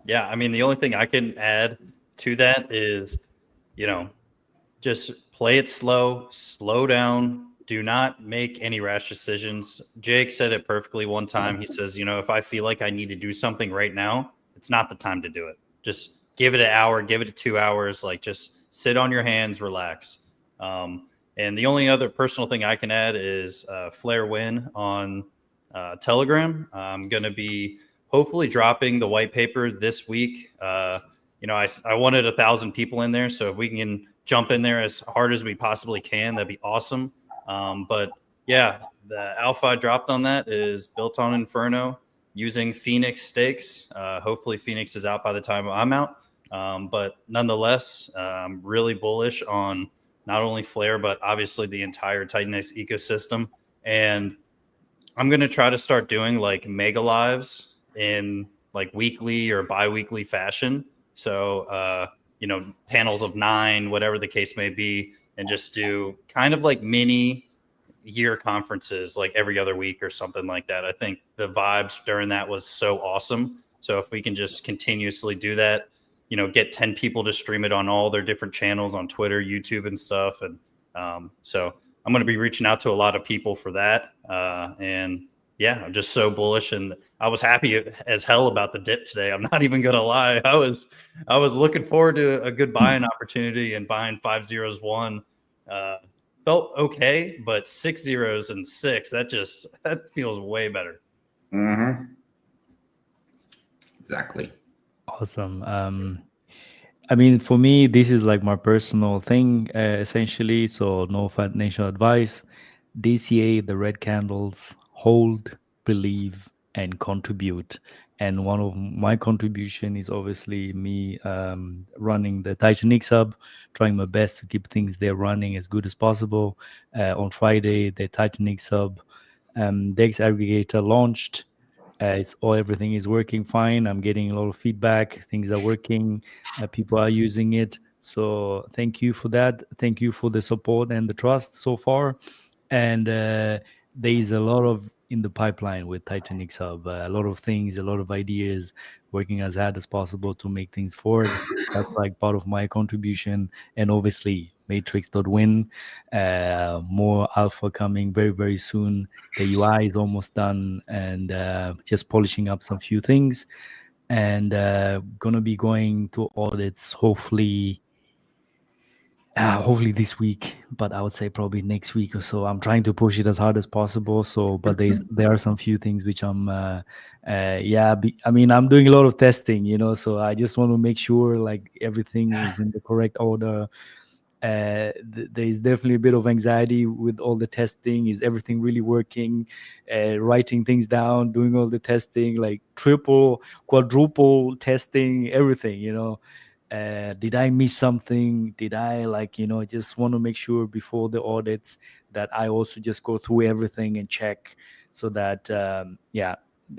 Yeah, I mean, the only thing I can add to that is, just play it slow down. Do not make any rash decisions. Jake said it perfectly one time. He says, if I feel like I need to do something right now, it's not the time to do it. Just give it an hour, give it 2 hours, like just sit on your hands, relax. And the only other personal thing I can add is Flare Win on Telegram. I'm going to be hopefully dropping the white paper this week. I wanted 1,000 people in there, so if we can jump in there as hard as we possibly can, that'd be awesome. But yeah, the alpha I dropped on that is built on Inferno using Phoenix stakes. Hopefully Phoenix is out by the time I'm out. But nonetheless, I'm really bullish on not only Flare, but obviously the entire TITANX ecosystem. And I'm going to try to start doing like mega lives in like weekly or bi-weekly fashion. So, panels of 9, whatever the case may be, and just do kind of like mini year conferences like every other week or something like that. I think the vibes during that was so awesome. So if we can just continuously do that, get 10 people to stream it on all their different channels on Twitter, YouTube and stuff. And so I'm going to be reaching out to a lot of people for that. And yeah, I'm just so bullish, and I was happy as hell about the dip today. I'm not even going to lie. I was looking forward to a good buying opportunity and buying 501 felt okay, but 6 zeros and 6, that feels way better. Mm-hmm. Exactly. Awesome. I mean, for me, this is like my personal thing, essentially. So no financial advice. DCA, the red candles, hold, believe, and contribute. And one of my contribution is obviously me running the TITANX hub, trying my best to keep things there running as good as possible. On Friday, the TITANX hub DEX aggregator launched. Everything is working fine. I'm getting a lot of feedback. Things are working. People are using it. So thank you for that. Thank you for the support and the trust so far. And there is a lot of in the pipeline with TITANX Hub. A lot of things, a lot of ideas, working as hard as possible to make things forward. That's like part of my contribution. And obviously, Matrix.win, more alpha coming very, very soon. The UI is almost done, and just polishing up some few things. And gonna be going to audits hopefully this week, but I would say probably next week or so. I'm trying to push it as hard as possible. So, but there are some few things which I'm, I mean, I'm doing a lot of testing, so I just want to make sure like everything is in the correct order. There is definitely a bit of anxiety with all the testing. Is everything really working? Writing things down, doing all the testing, like triple, quadruple testing, everything, did I miss something? Did I just want to make sure before the audits that I also just go through everything and check so that,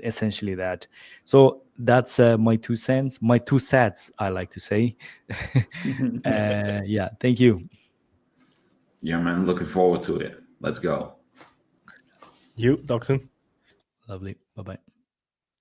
essentially that. So that's my 2 cents, my 2 sats, I like to say. Thank you. Yeah, man. Looking forward to it. Let's go. You, Doxon. Lovely. Bye-bye.